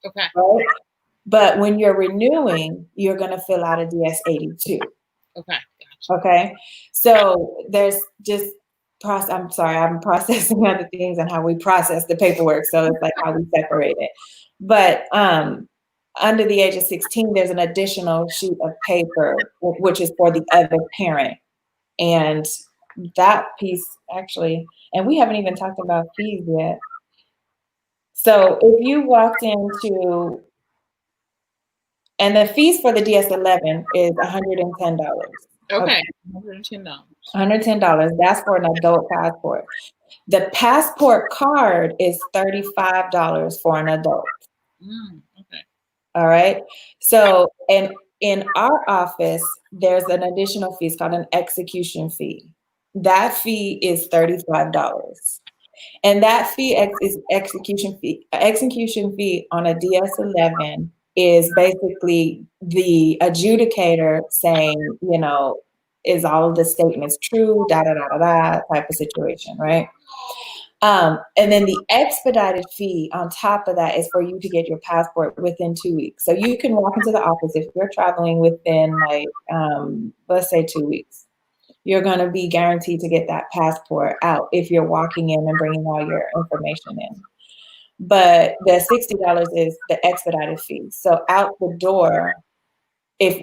Okay. Right? But when you're renewing, you're going to fill out a DS82. Okay. Gotcha. Okay. So there's just I'm sorry, I'm processing other things and how we process the paperwork. So it's like how we separate it. But under the age of 16, there's an additional sheet of paper, which is for the other parent. And that piece actually, and we haven't even talked about fees yet. So if you walked into, and the fees for the DS11 is $110. Okay. $110. $110. That's for an adult passport. The passport card is $35 for an adult. Okay. All right. So, and in our office, there's an additional fee. It's called an execution fee. That fee is $35. And that fee is execution fee. Execution fee on a DS11 is basically the adjudicator saying, you know, is all of the statements true, da da da da da type of situation, right? And then the expedited fee on top of that is for you to get your passport within 2 weeks. So you can walk into the office if you're traveling within like, let's say 2 weeks. You're going to be guaranteed to get that passport out if you're walking in and bringing all your information in. But the $60 is the expedited fee. So out the door, that's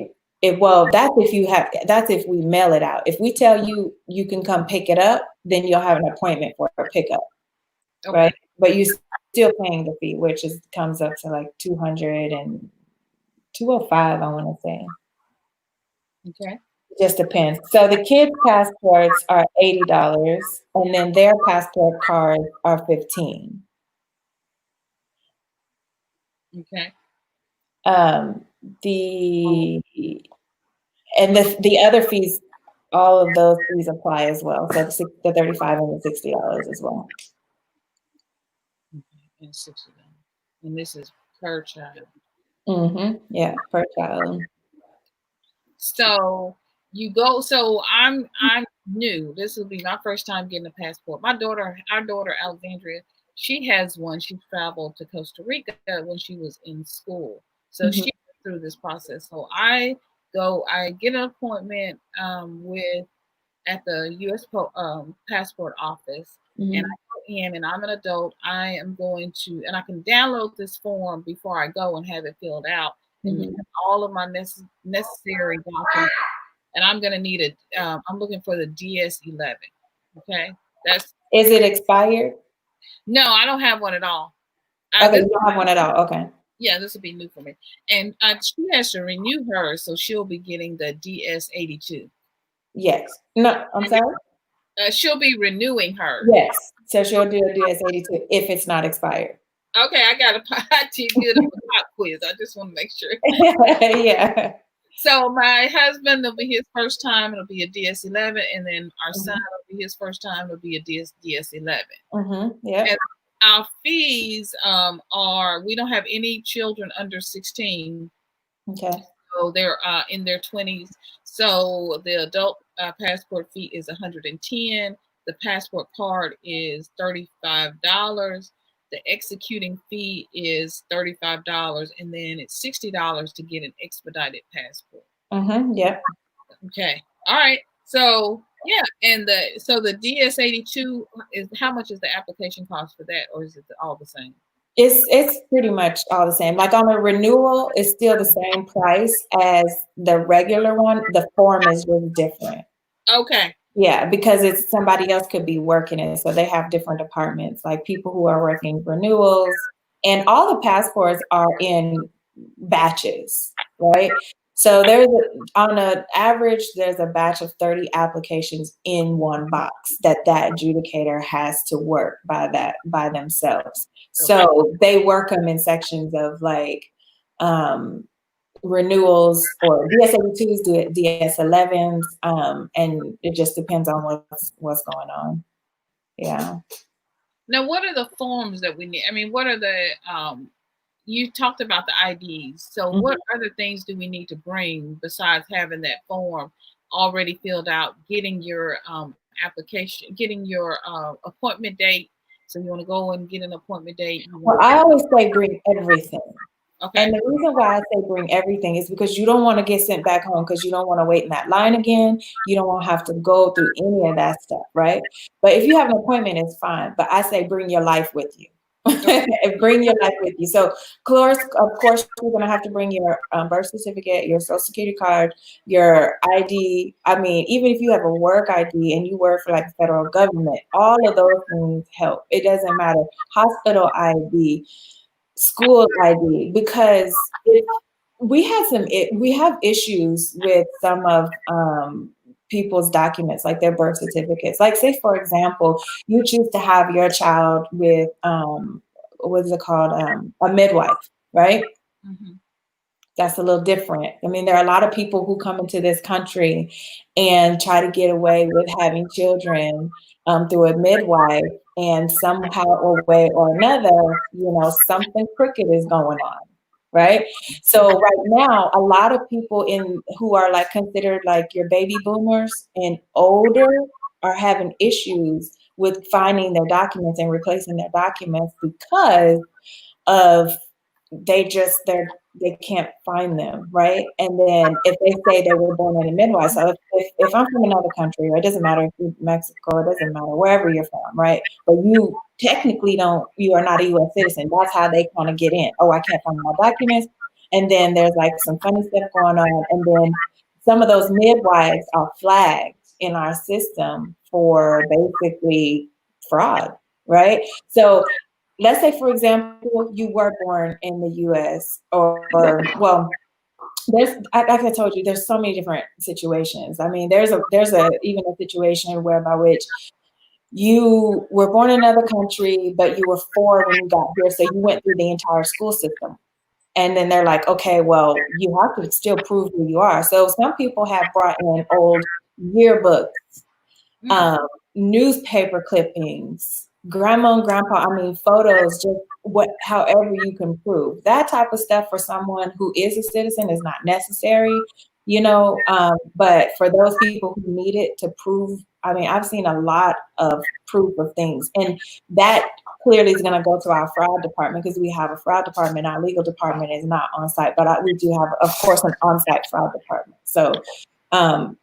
if we mail it out. If we tell you you can come pick it up, then you'll have an appointment for a pickup, okay. Right? But you're still paying the fee, which comes up to like $205, I want to say. Okay. It just depends. So the kids' passports are $80, and then their passport cards are $15. Okay. The other fees, all of those fees apply as well. So the $35 and the $60 as well. And $60. And this is per child. Yeah, per child. So I'm new. This will be my first time getting a passport. Our daughter Alexandria, she has one. She traveled to Costa Rica when she was in school. So she went through this process. So I get an appointment at the U.S. passport office, and I go in, and I'm an adult. I am going to, and I can download this form before I go and have it filled out, and all of my necessary documents. And I'm going to need I'm looking for the DS11. Okay, is it expired? No, I don't have one at all. Okay, you don't have one at all. Okay. Yeah, this will be new for me. And she has to renew hers, so she'll be getting the DS82. Yes. No, I'm sorry? She'll be renewing hers. Yes. So she'll do a DS82 if it's not expired. Okay, I got a pop quiz. I just want to make sure. Yeah. So my husband, will be his first time. It'll be a DS11, and then our son will be his first time. It'll be a DS11. Yeah. And our fees are, we don't have any children under 16. Okay. So they're in their 20s. So the adult passport fee is $110. The passport card is $35. The executing fee is $35, and then it's $60 to get an expedited passport. Yep. Okay. All right. So yeah, and the DS82 is, how much is the application cost for that, or is it all the same? It's pretty much all the same. Like on a renewal, it's still the same price as the regular one. The form is just different. Okay. Yeah, because it's somebody else could be working it. So they have different departments, like people who are working renewals, and all the passports are in batches, right? So on an average, there's a batch of 30 applications in one box that adjudicator has to work by themselves. Okay. So they work them in sections of like um, renewals or DS82s, DS11s, and it just depends on what's going on. Yeah. Now, what are the forms that we need? I mean, what are the you talked about the IDs. So what Mhm. other things do we need to bring besides having that form already filled out, getting your application, getting your appointment date? So you want to go and get an appointment date. You Well, want I always say bring everything. And okay. the reason why I say bring everything is because you don't want to get sent back home because you don't want to wait in that line again. You don't want to have to go through any of that stuff, right? But if you have an appointment, it's fine. But I say bring your life with you. Bring your life with you. So, of course, you're going to have to bring your birth certificate, your social security card, your ID. I mean, even if you have a work ID and you work for like the federal government, all of those things help. It doesn't matter. Hospital ID, school ID, because if we have issues with some of people's documents, like their birth certificates. Like, say for example, you choose to have your child with what is it called, a midwife, right? Mm-hmm. That's a little different. I mean, there are a lot of people who come into this country and try to get away with having children through a midwife, and somehow or way or another, something crooked is going on, right? So right now, a lot of people in who are like considered like your baby boomers and older are having issues with finding their documents and replacing their documents because of they can't find them, right? And then if they say they were born in a midwife, so if I'm from another country, or it doesn't matter if you're Mexico, it doesn't matter wherever you're from, right? But you technically you are not a U.S. citizen. That's how they kind of get in. Oh, I can't find my documents, and then there's like some funny stuff going on, and then some of those midwives are flagged in our system for basically fraud, right? So let's say, for example, you were born in the US, or, well, like I told you, there's so many different situations. I mean, even a situation whereby which you were born in another country, but you were 4 when you got here. So you went through the entire school system. And then they're like, okay, well, you have to still prove who you are. So some people have brought in old yearbooks, Mm. um, newspaper clippings, grandma and grandpa, I mean, photos, just however you can prove. That type of stuff for someone who is a citizen is not necessary, but for those people who need it to prove, I mean, I've seen a lot of proof of things, and that clearly is going to go to our fraud department, because we have a fraud department. Our legal department is not on site, but we do have, of course, an on-site fraud department. So, um,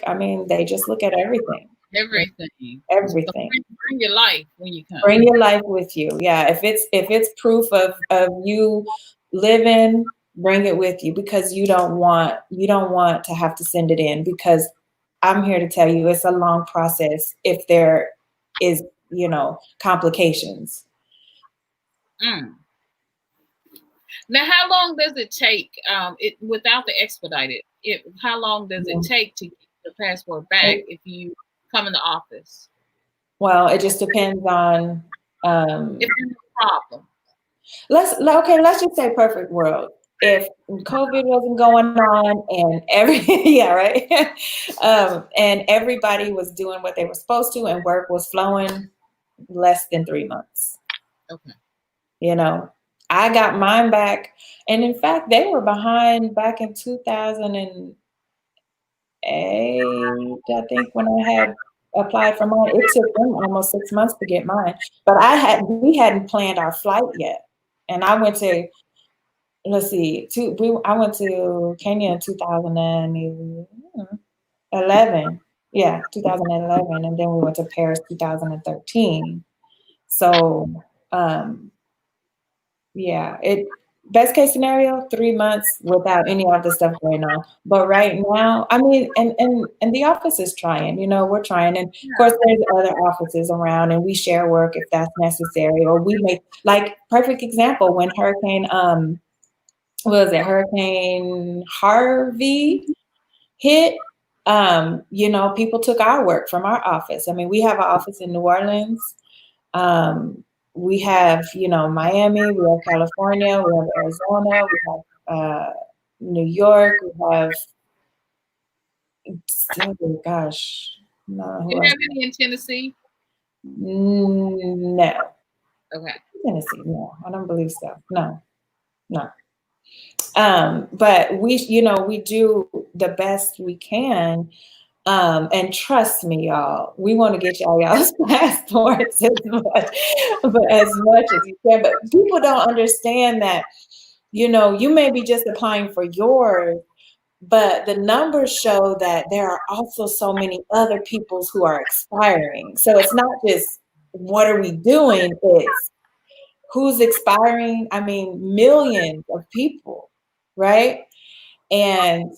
I mean, they just look at everything. Everything. So Everything. bring your life when you come. Bring your life with you. Yeah. If it's proof of you living, bring it with you, because you don't want to have to send it in, because I'm here to tell you it's a long process if there is, complications. Mm. Now, how long does it take? It without the expedited. How long does it Mhm. take to get the passport back if you come in the office? Well, it just depends on If there's a problem. let's just say perfect world. If COVID wasn't going on and yeah, right. And everybody was doing what they were supposed to and work was flowing, less than 3 months. Okay. You know, I got mine back. And in fact, they were behind back in 2008, I think, when I had applied for mine. It took them almost 6 months to get mine. But we hadn't planned our flight yet. And I went to, let's see, I went to Kenya in 2011. Yeah, 2011. And then we went to Paris 2013. So Yeah, it best case scenario, 3 months without any of the stuff going on. But right now, I mean, and the office is trying, we're trying. And of course Yeah. there's other offices around and we share work if that's necessary. Or we make like perfect example when what was it, Hurricane Harvey hit, people took our work from our office. I mean, we have an office in New Orleans. We have, Miami, we have California, we have Arizona, we have New York, we have, oh gosh, no, Do you who else? have any in Tennessee? No, Okay. Tennessee, no, I don't believe so. No, no. But we do the best we can. And trust me, y'all, we want to get y'all's passports as much as you can. But people don't understand that, you may be just applying for yours, but the numbers show that there are also so many other people's who are expiring. So it's not just what are we doing, it's who's expiring. I mean, millions of people, right? And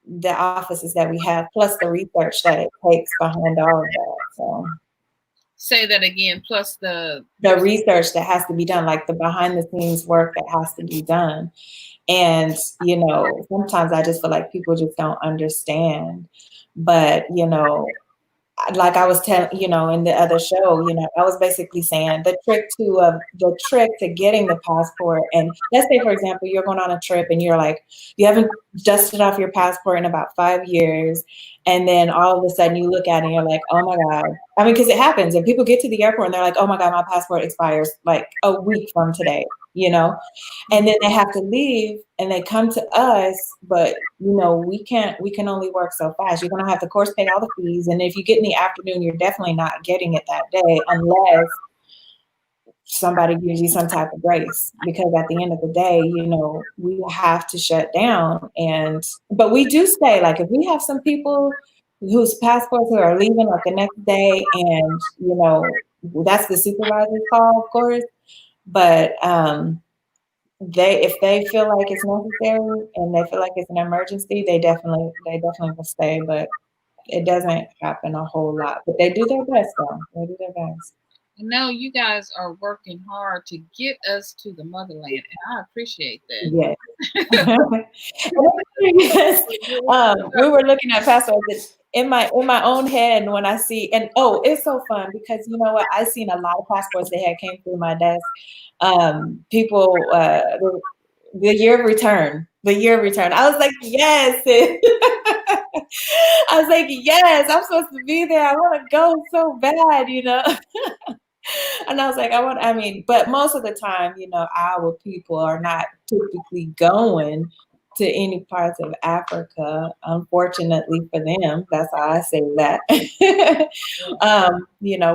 the offices that we have, plus the research that it takes behind all of that. So Say that again. Plus the research that has to be done, like the behind the scenes work that has to be done. And, sometimes I just feel like people just don't understand. But, like I was telling, in the other show, I was basically saying the trick to getting the passport. And let's say, for example, you're going on a trip and you're like, you haven't dusted off your passport in about 5 years. And then all of a sudden you look at it and you're like, oh my God. I mean, because it happens and people get to the airport and they're like, oh my God, my passport expires like a week from today, and then they have to leave and they come to us, but we can only work so fast. You're going to have to, of course, pay all the fees. And if you get in the afternoon, you're definitely not getting it that day unless somebody gives you some type of grace, because at the end of the day, we have to shut down. But we do stay. Like if we have some people whose passports who are leaving like the next day, and that's the supervisor's call, of course. But if they feel like it's necessary and they feel like it's an emergency, they definitely will stay. But it doesn't happen a whole lot. But they do their best, though. They do their best. I know you guys are working hard to get us to the motherland, and I appreciate that. Yes. Yes. We were looking at passports in my own head when I see, and it's so fun because you know what, I seen a lot of passports that had came through my desk. People, the year of return, the year of return. I was like, yes. I was like, yes, I'm supposed to be there. I want to go so bad. And I was like, but most of the time, our people are not typically going to any parts of Africa, unfortunately for them. That's how I say that.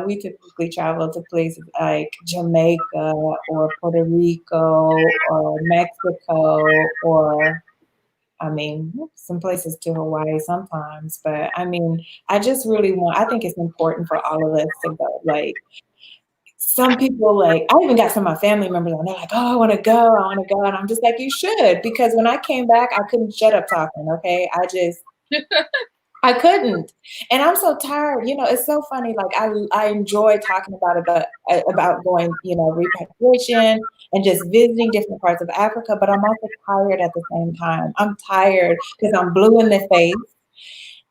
We typically travel to places like Jamaica or Puerto Rico or Mexico or some places to Hawaii sometimes. But I just really I think it's important for all of us to go. Like, some people, like, I even got some of my family members and they're like, oh, I want to go. And I'm just like, you should, because when I came back, I couldn't shut up talking. Okay. I couldn't. And I'm so tired. It's so funny. Like I enjoy talking about it, but about going, repatriation and just visiting different parts of Africa. But I'm also tired at the same time. I'm tired because I'm blue in the face.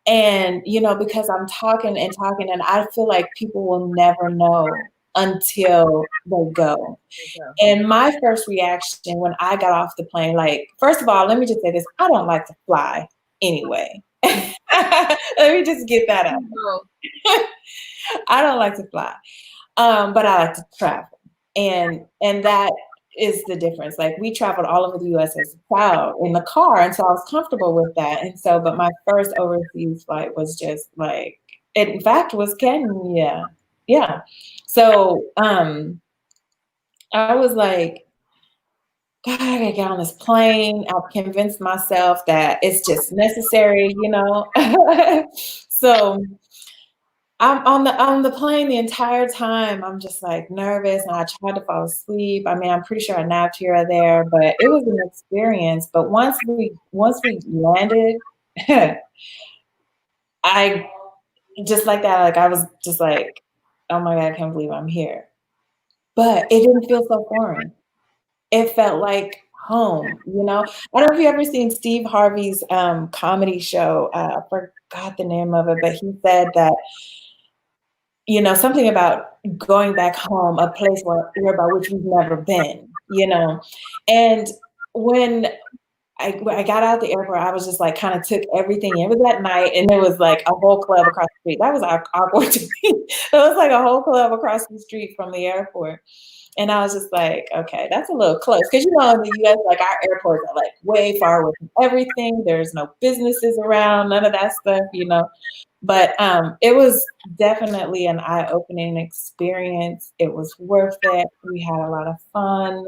And, because I'm talking and talking, and I feel like people will never know until they go. And my first reaction when I got off the plane, like, first of all, let me just say this, I don't like to fly anyway. Let me just get that out. I don't like to fly, but I like to travel. And that is the difference. Like, we traveled all over the US as a child in the car, and so I was comfortable with that. And so, but my first overseas flight was just like, it in fact was Kenya. Yeah. So I was like, God, I gotta get on this plane. I've convinced myself that it's just necessary. So I'm on the plane the entire time. I'm just like nervous, and I tried to fall asleep. I mean, I'm pretty sure I napped here or there, but it was an experience. But once we landed, I just like that. Like I was just like, oh my God, I can't believe I'm here. But it didn't feel so foreign. It felt like home. I don't know if you ever seen Steve Harvey's comedy show. I forgot the name of it, but he said that something about going back home, a place whereby which we've never been. And when I got out the airport, I was just like kind of took everything. It was that night, and there was like a whole club across the street. That was awkward to me. It was like a whole club across the street from the airport. And I was just like, okay, that's a little close. Because in the US, like our airports are like way far away from everything. There's no businesses around, none of that stuff. But it was definitely an eye-opening experience. It was worth it. We had a lot of fun.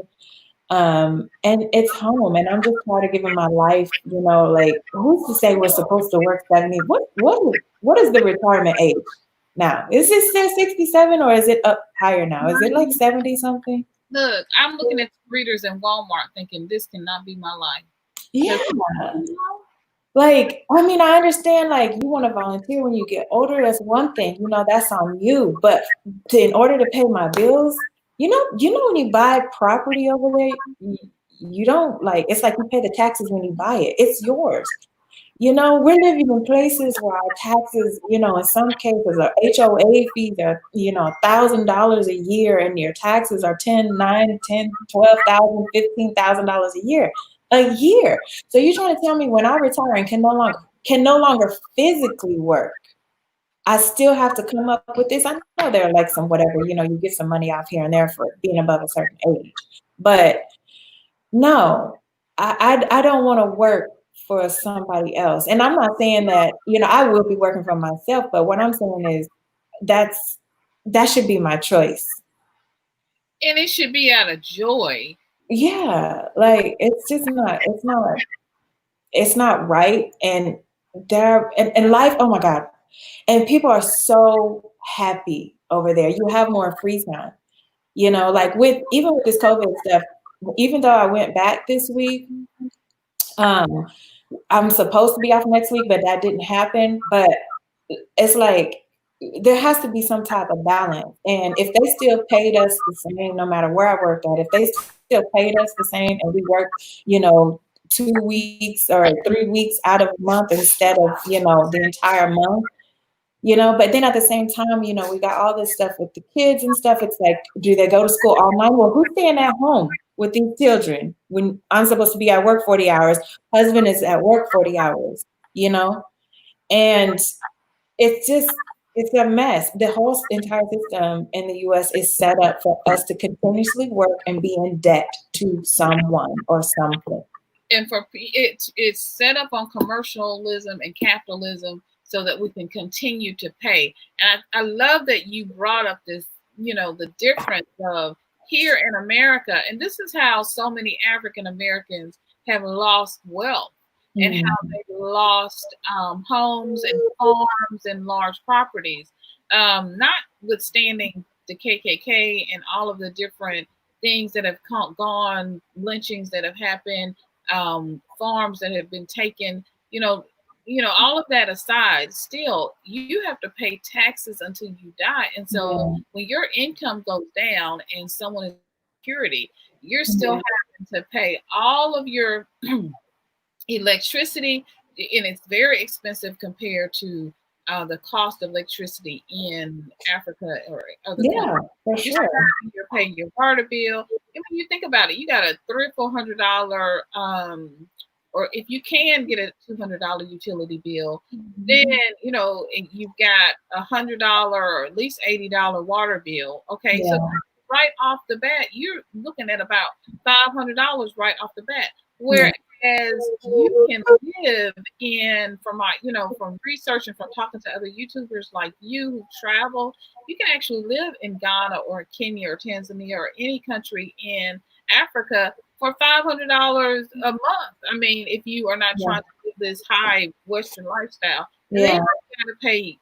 And it's home, and I'm just tired of giving my life, like who's to say we're supposed to work 70? What is the retirement age now? Is it still 67 or is it up higher now? Is it like 70 something? Look, I'm looking at the readers in Walmart thinking this cannot be my life. Yeah. Like, I mean, I understand like you want to volunteer when you get older. That's one thing, that's on you. But in order to pay my bills, when you buy property over there, you don't like it's like you pay the taxes when you buy it. It's yours. We're living in places where our taxes, in some cases, our HOA fees are, $1,000 a year, and your taxes are 10, 9, 10, 12,000, $15,000 a year. A year. So you're trying to tell me when I retire and can no longer physically work, I still have to come up with this. I know there are like some whatever, you get some money off here and there for being above a certain age. But no, I don't want to work for somebody else. And I'm not saying that, I will be working for myself, but what I'm saying is that should be my choice. And it should be out of joy. Yeah, like it's not right. And and life, oh my God. And people are so happy over there. You have more free time. Like even with this COVID stuff, even though I went back this week, um, I'm supposed to be off next week, but that didn't happen. But it's like there has to be some type of balance. And if they still paid us the same, no matter where I worked at, if they still paid us the same and we worked, 2 weeks or 3 weeks out of a month instead of, the entire month, but then at the same time, we got all this stuff with the kids and stuff. It's like, do they go to school all night? Well, who's staying at home with these children when I'm supposed to be at work 40 hours? Husband is at work 40 hours, and it's a mess. The whole entire system in the US is set up for us to continuously work and be in debt to someone or something. And it's set up on commercialism and capitalism so that we can continue to pay. And I love that you brought up this, the difference of here in America, and this is how so many African Americans have lost wealth and how they lost homes and farms and large properties, notwithstanding the KKK and all of the different things that have gone, lynchings that have happened, farms that have been taken, all of that aside, still you have to pay taxes until you die. And so when your income goes down and someone is security, you're still having to pay all of your electricity, and it's very expensive compared to the cost of electricity in Africa or other countries. For sure. You're paying your water bill. And when you think about it, you got a $300 or $400, or if you can get a $200 utility bill, then and you've got $100 or at least $80 water bill. Okay, so right off the bat, you're looking at about $500 right off the bat. Whereas you can live from research and from talking to other YouTubers like you who travel, you can actually live in Ghana or Kenya or Tanzania or any country in Africa for $500 a month. I mean, if you are not trying to live this high Western lifestyle, then you got to pay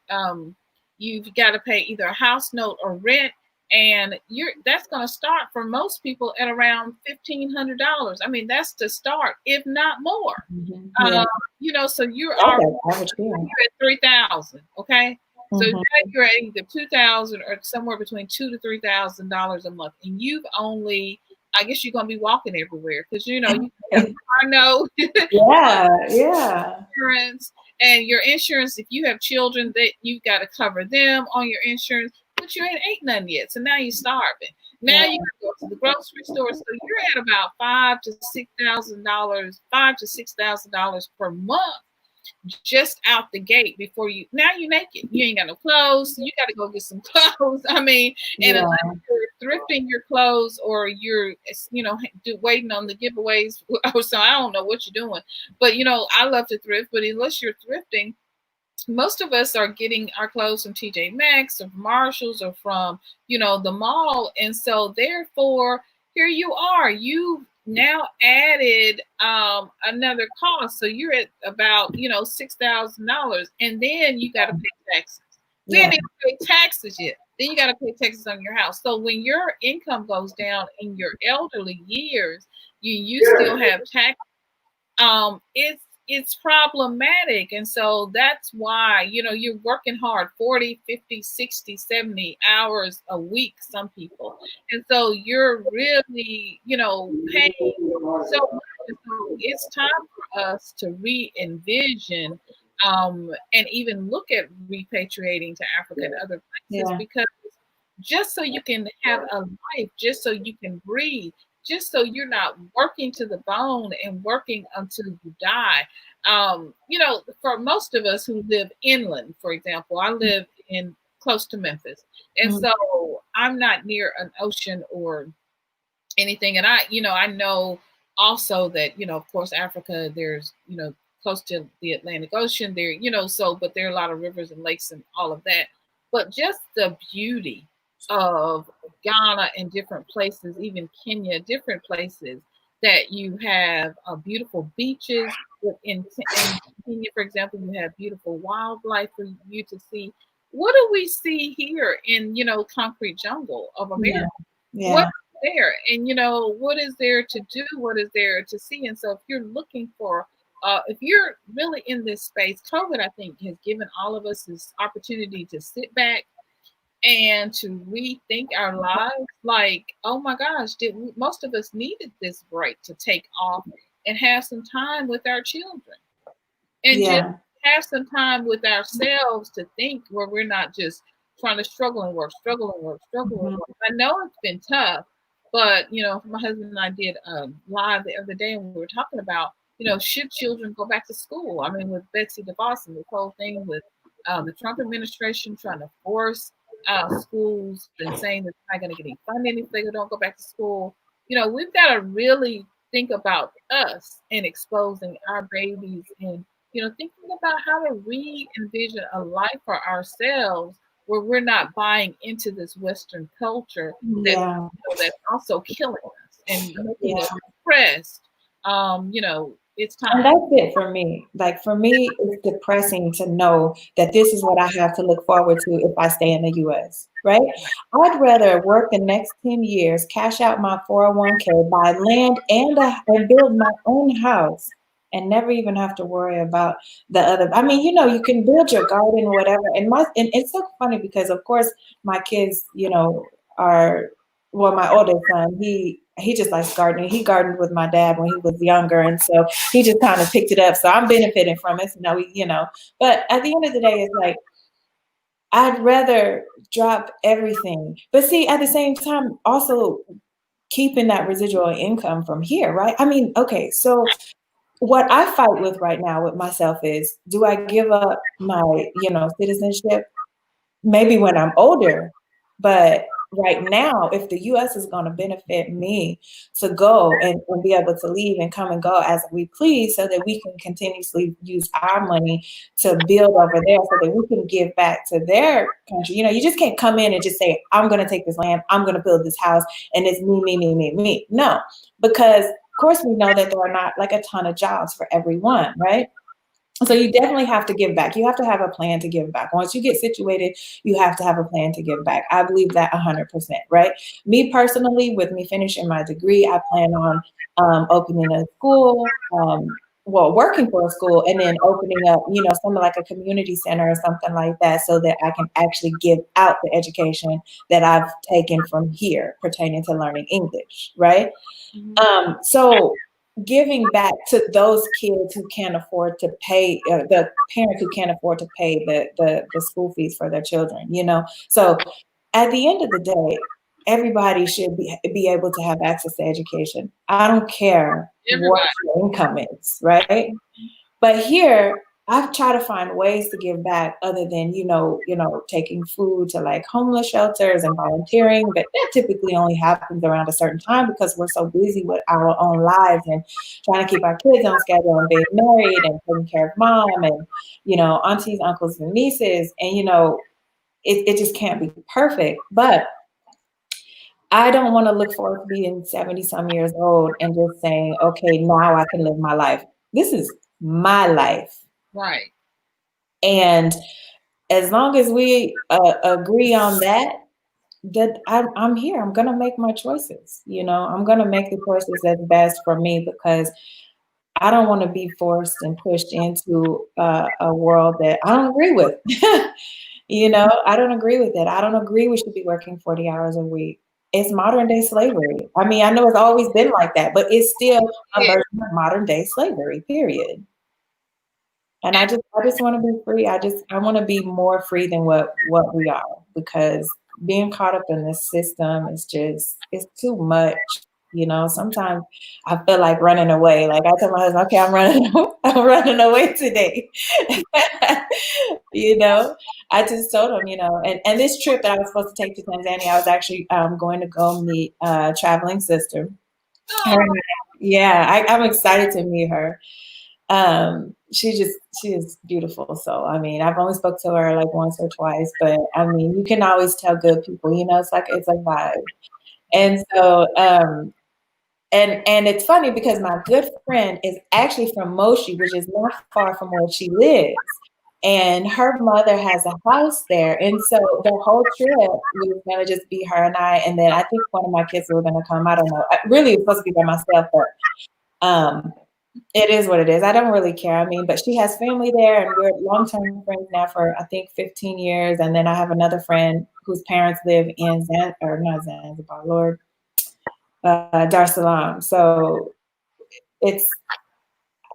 you've got to pay either a house note or rent, and that's going to start for most people at around $1,500. I mean, that's to start, if not more. Mm-hmm. Yeah. So you are Okay. Average, yeah. you're at 3,000. Okay, so now Mm-hmm. you're at either 2,000 or somewhere between $2,000 to $3,000 a month, and you've only, I guess you're gonna be walking everywhere because you have car note, Yeah, yeah, insurance, and your insurance. If you have children, that you've got to cover them on your insurance, but you ain't ate nothing yet, so now you're starving. Now yeah, you can go to the grocery store, so you're at about $5,000 per month just out the gate before now you're naked. You ain't got no clothes. So you got to go get some clothes. I mean, and yeah, unless you're thrifting your clothes or you're, waiting on the giveaways or so, I don't know what you're doing. But, I love to thrift, but unless you're thrifting, most of us are getting our clothes from TJ Maxx or Marshalls or from, the mall. And so therefore, here you are. You now added another cost. So you're at about, $6,000. And then you got to pay taxes. We yeah, ain't even pay taxes yet. Then you got to pay taxes on your house. So when your income goes down in your elderly years, you still have tax. It's problematic, and so that's why you're working hard 40, 50, 60, 70 hours a week, some people, and so you're really paying so much. So it's time for us to re-envision and even look at repatriating to Africa and other places, yeah, because just so you can have a life, just so you can breathe, just so you're not working to the bone and working until you die. For most of us who live inland, for example, I live in close to Memphis, and mm, so I'm not near an ocean or anything. And I know also that, of course, Africa, there's, close to the Atlantic Ocean there, but there are a lot of rivers and lakes and all of that. But just the beauty of Ghana and different places, even Kenya, different places that you have beautiful beaches. In Kenya, for example, you have beautiful wildlife for you to see. What do we see here in, concrete jungle of yeah, America? What yeah, there? And what is there to do? What is there to see? And so if you're looking for if you're really in this space, COVID, I think, has given all of us this opportunity to sit back and to rethink our lives. Like, oh my gosh, most of us needed this break to take off and have some time with our children and just yeah, have some time with ourselves to think, where we're not just trying to struggle and work, struggle and work, struggle and mhm, work. I know it's been tough, but my husband and I did live the other day, and we were talking about, should children go back to school? I mean, with Betsy DeVos and this whole thing with the Trump administration trying to force schools and saying that they're not going to get any funding if they don't go back to school. We've got to really think about us and exposing our babies, and thinking about how to re-envision a life for ourselves where we're not buying into this Western culture that's yeah, that's also killing us and making us yeah. depressed. It's And time. that's it for me. Like for me, it's depressing to know that this is what I have to look forward to if I stay in the US, right? I'd rather work the next 10 years, cash out my 401k, buy land and build my own house and never even have to worry about the other. I mean, you can build your garden or whatever. And it's so funny because of course my kids, are well, my oldest son, he just likes gardening. He gardened with my dad when he was younger, and so he just kind of picked it up. So I'm benefiting from it. So now But at the end of the day, it's like I'd rather drop everything. But see, at the same time, also keeping that residual income from here, right? I mean, okay, so what I fight with right now with myself is, do I give up my, citizenship maybe when I'm older, but right now, if the US is going to benefit me to go and be able to leave and come and go as we please so that we can continuously use our money to build over there so that we can give back to their country. You just can't come in and just say, I'm going to take this land, I'm going to build this house, and it's me, me, me, me, me. No, because of course we know that there are not like a ton of jobs for everyone, right? So you definitely have to give back. You have to have a plan to give back. Once you get situated, you have to have a plan to give back. I believe that 100%, right? Me personally, with me finishing my degree, I plan on opening a school, well, working for a school, and then opening up, something like a community center or something like that, so that I can actually give out the education that I've taken from here pertaining to learning English, right? So giving back to those kids who can't afford to pay, the parents who can't afford to pay the school fees for their children, So at the end of the day, everybody should be able to have access to education. I don't care what Everybody. your income is, right? But here, I've tried to find ways to give back other than, taking food to like homeless shelters and volunteering. But that typically only happens around a certain time because we're so busy with our own lives and trying to keep our kids on schedule and being married and taking care of mom and, aunties, uncles, and nieces. And, it just can't be perfect. But I don't want to look forward to being 70 some years old and just saying, okay, now I can live my life. This is my life. Right. And as long as we agree on that, I'm here. I'm gonna make my choices. I'm gonna make the choices that's best for me because I don't want to be forced and pushed into a world that I don't agree with. I don't agree with it. I don't agree we should be working 40 hours a week. It's modern day slavery. I mean, I know it's always been like that, but it's still a Yeah. version of modern day slavery, period. And I just want to be free. I want to be more free than what we are, because being caught up in this system is just, it's too much. Sometimes I feel like running away. Like I tell my husband, okay, I'm running, I'm running away today. you know, I just told him, and this trip that I was supposed to take to Tanzania, I was actually going to go meet a traveling sister. Oh, Her, yeah, I'm excited to meet her. She is beautiful. So I mean, I've only spoke to her like once or twice, but I mean, you can always tell good people. It's a vibe. And so, and it's funny because my good friend is actually from Moshi, which is not far from where she lives. And her mother has a house there. And so the whole trip was going to just be her and I. And then I think one of my kids were going to come. I don't know. I really was supposed to be by myself, but it is what it is. I don't really care. I mean, but she has family there, and we're long-term friends now for I think 15 years. And then I have another friend whose parents live in not Zanzibar, Lord, Dar es Salaam. So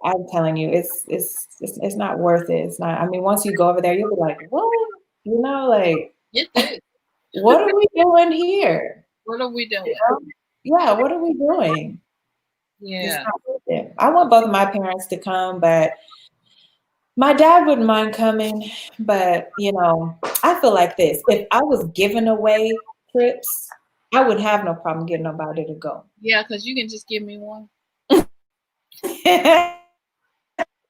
I'm telling you, it's not worth it. It's not. I mean, once you go over there, you'll be like, what? Like, get this. what are we doing here? What are we doing? Yeah, what are we doing? It's Yeah. not worth it. I want both of my parents to come, but my dad wouldn't mind coming, but I feel like this. If I was giving away trips, I would have no problem getting nobody to go. Yeah, because you can just give me one.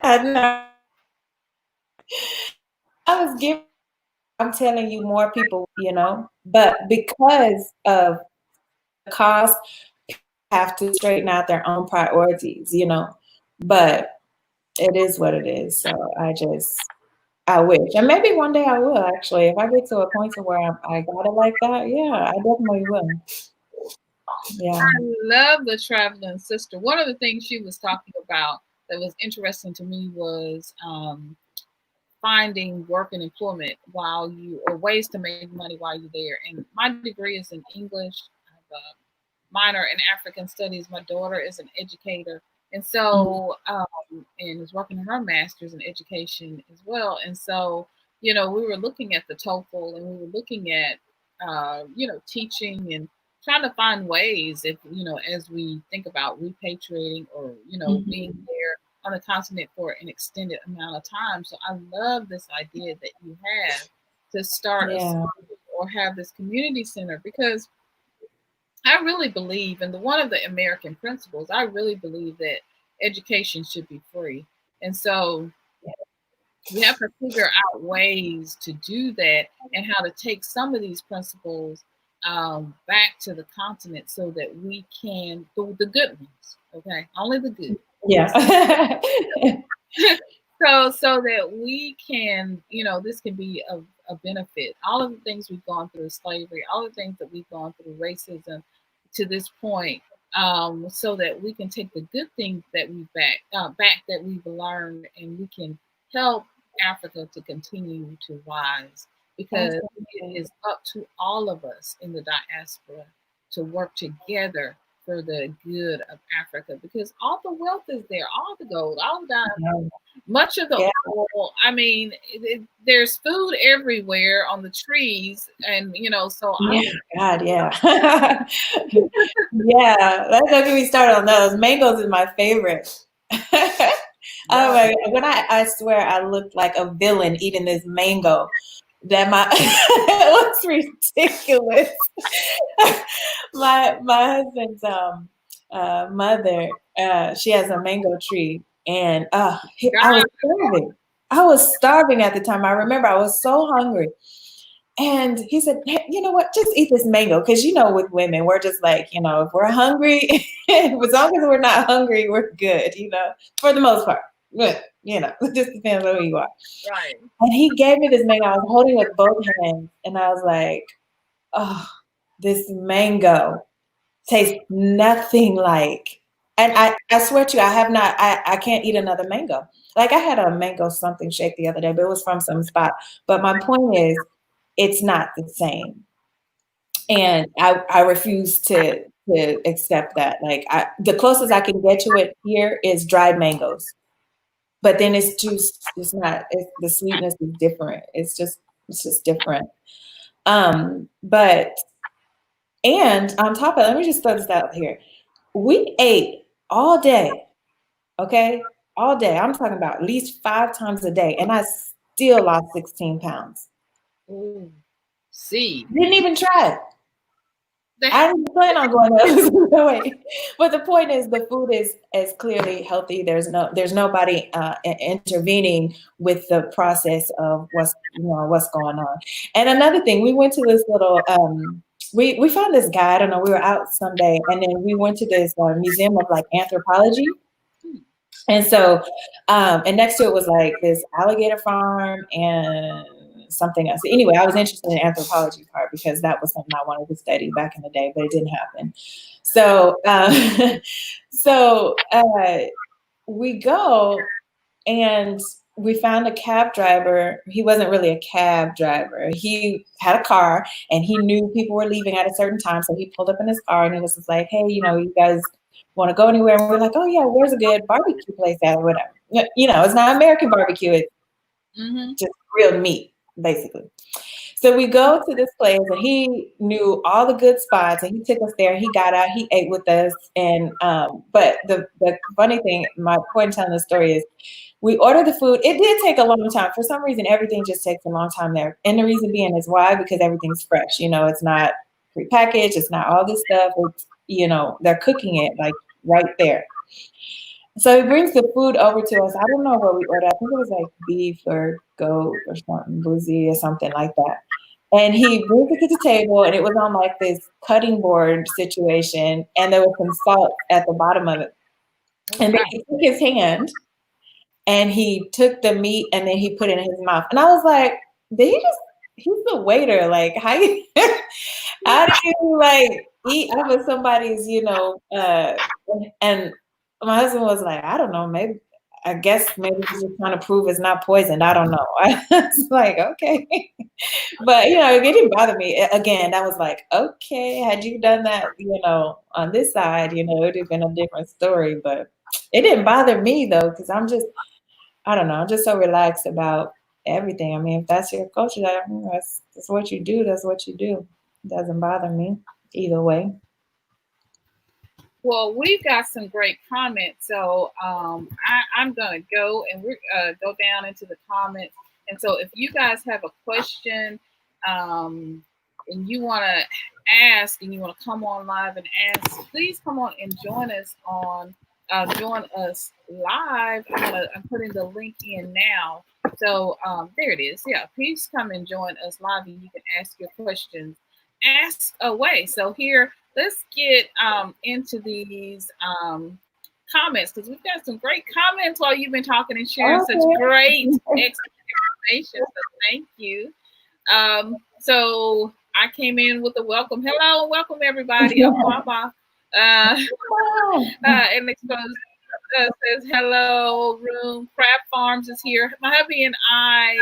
I know. I was giving, I'm telling you, more people, but because of the cost, have to straighten out their own priorities. But it is what it is. So I wish, and maybe one day I will actually. If I get to a point to where I got it like that, yeah, I definitely will. Yeah. I love the traveling sister. One of the things she was talking about that was interesting to me was finding work and employment while you, or ways to make money while you're there. And my degree is in English. I have a minor in African studies. My daughter is an educator. And Mhm. so, and is working on her master's in education as well. And so, we were looking at the TOEFL, and we were looking at, teaching and trying to find ways, if, as we think about repatriating or, being Mhm. there on the continent for an extended amount of time. So I love this idea that you have to start a Yeah. school or have this community center, because I really believe in one of the American principles. I really believe that education should be free. And so we have to figure out ways to do that, and how to take some of these principles back to the continent so that we can, the good ones, okay? Only the good. Yeah. so that we can, this can be a benefit. All of the things we've gone through, slavery, all the things that we've gone through, racism, to this point, so that we can take the good things that we back that we've learned, and we can help Africa to continue to rise, because it Absolutely. is up to all of us in the diaspora to work together for the good of Africa, because all the wealth is there, all the gold, all the diamonds, much of the Yeah. oil. I mean, there's food everywhere on the trees, and so Yeah, God, yeah. Yeah, let's not get me started on those. Mangoes is my favorite. Oh right, my God. When I swear I looked like a villain eating this mango. That my it was ridiculous. My husband's mother, she has a mango tree, and I was God, starving. I was starving at the time. I remember I was so hungry. And he said, "Hey, you know what? Just eat this mango." Because, with women, we're just like, if we're hungry, as long as we're not hungry, we're good, for the most part. Good, it just depends on who you are. right. And he gave me this mango. I was holding it with both hands. And I was like, oh, this mango tastes nothing like. And I swear to you, I have not, I can't eat another mango. Like I had a mango something shake the other day, but it was from some spot. But my point is, it's not the same. And I refuse to accept that. Like the closest I can get to it here is dried mangoes. But then it's not, the sweetness is different. It's just different. But and on top of, let me just throw this out here. We ate all day, okay? All day. I'm talking about at least 5 times a day, and I still lost 16 pounds. Ooh, see, Didn't even try it. that, I didn't plan on going the way. But the point is, the food is clearly healthy. There's nobody intervening with the process of what's going on. And another thing, we went to this little we found this guy. I don't know. We were out someday, and then we went to this museum of like anthropology. And so, and next to it was like this alligator farm and something else. Anyway, I was interested in the anthropology part because that was something I wanted to study back in the day, but it didn't happen. So, so we go and we found a cab driver. He wasn't really a cab driver. He had a car and he knew people were leaving at a certain time. So he pulled up in his car and he was just like, hey, you guys want to go anywhere? And we're like, oh yeah, where's a good barbecue place at or whatever. It's not American barbecue. It's mm-hmm. just grilled meat, basically. So we go to this place and he knew all the good spots and he took us there. He got out, he ate with us. And but the funny thing, my point in telling the story is we ordered the food. It did take a long time. For some reason, everything just takes a long time there. And the reason being is why? Because everything's fresh. It's not prepackaged. It's not all this stuff. It's, they're cooking it like right there. So he brings the food over to us. I don't know what we ordered. I think it was like beef or goat or something, boozy or something like that. And he brings it to the table and it was on like this cutting board situation and there was some salt at the bottom of it. Oh, And then wow. he took his hand and he took the meat and then he put it in his mouth. And I was like, did he just, he's the waiter. Like, how you, how do you like eat off of somebody's, and my husband was like, I don't know, maybe, I guess maybe he's just trying to prove it's not poisoned. I don't know. I was like, okay. But, it didn't bother me. Again, that was like, okay, had you done that, on this side, it would have been a different story. But it didn't bother me though, because I don't know, I'm just so relaxed about everything. I mean, if that's your culture, that's what you do. That's what you do. It doesn't bother me either way. Well, we've got some great comments, so I'm gonna go and we're go down into the comments. And so, if you guys have a question, and you want to ask, and you want to come on live and ask, please come on and join us live. I'm putting the link in now. So there it is. Yeah, please come and join us live, and you can ask your questions. Ask away. So here, let's get into these comments because we've got some great comments while you've been talking and sharing such great Okay. information. So thank you. So I came in with a welcome. Hello, welcome everybody. I'm Baba. And Exposed says hello, room. Crab Farms is here. My hubby and I,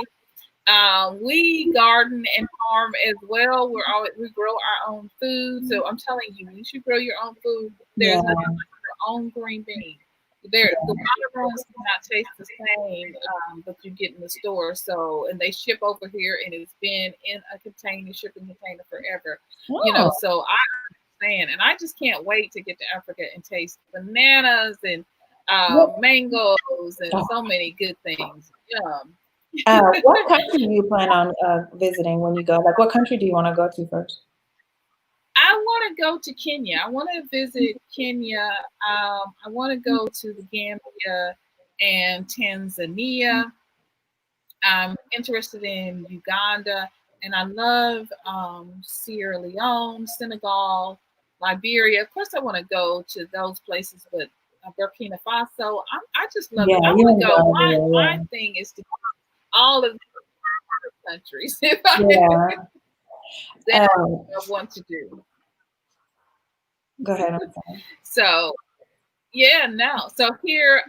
we garden and farm as well. We grow our own food. So I'm telling you, you should grow your own food. There's Yeah. nothing like your own green bean. The watermelons do not taste the same, but you get in the store. So, and they ship over here, and it's been in a container, shipping container forever. Oh, So I understand, and I just can't wait to get to Africa and taste bananas and what, mangoes and so many good things. Yum. what country do you plan on visiting when you go? Like, what country do you want to go to first? I want to go to Kenya. I want to visit Kenya. I want to go to the Gambia and Tanzania. I'm interested in Uganda, and I love Sierra Leone, Senegal, Liberia. Of course, I want to go to those places, but Burkina Faso. I just love Yeah, it. I you want to want to go. go My everywhere. thing is to go all of the countries. If I, Yeah. that Yeah. I want to do. Go ahead. I'm sorry. So yeah, no. So here,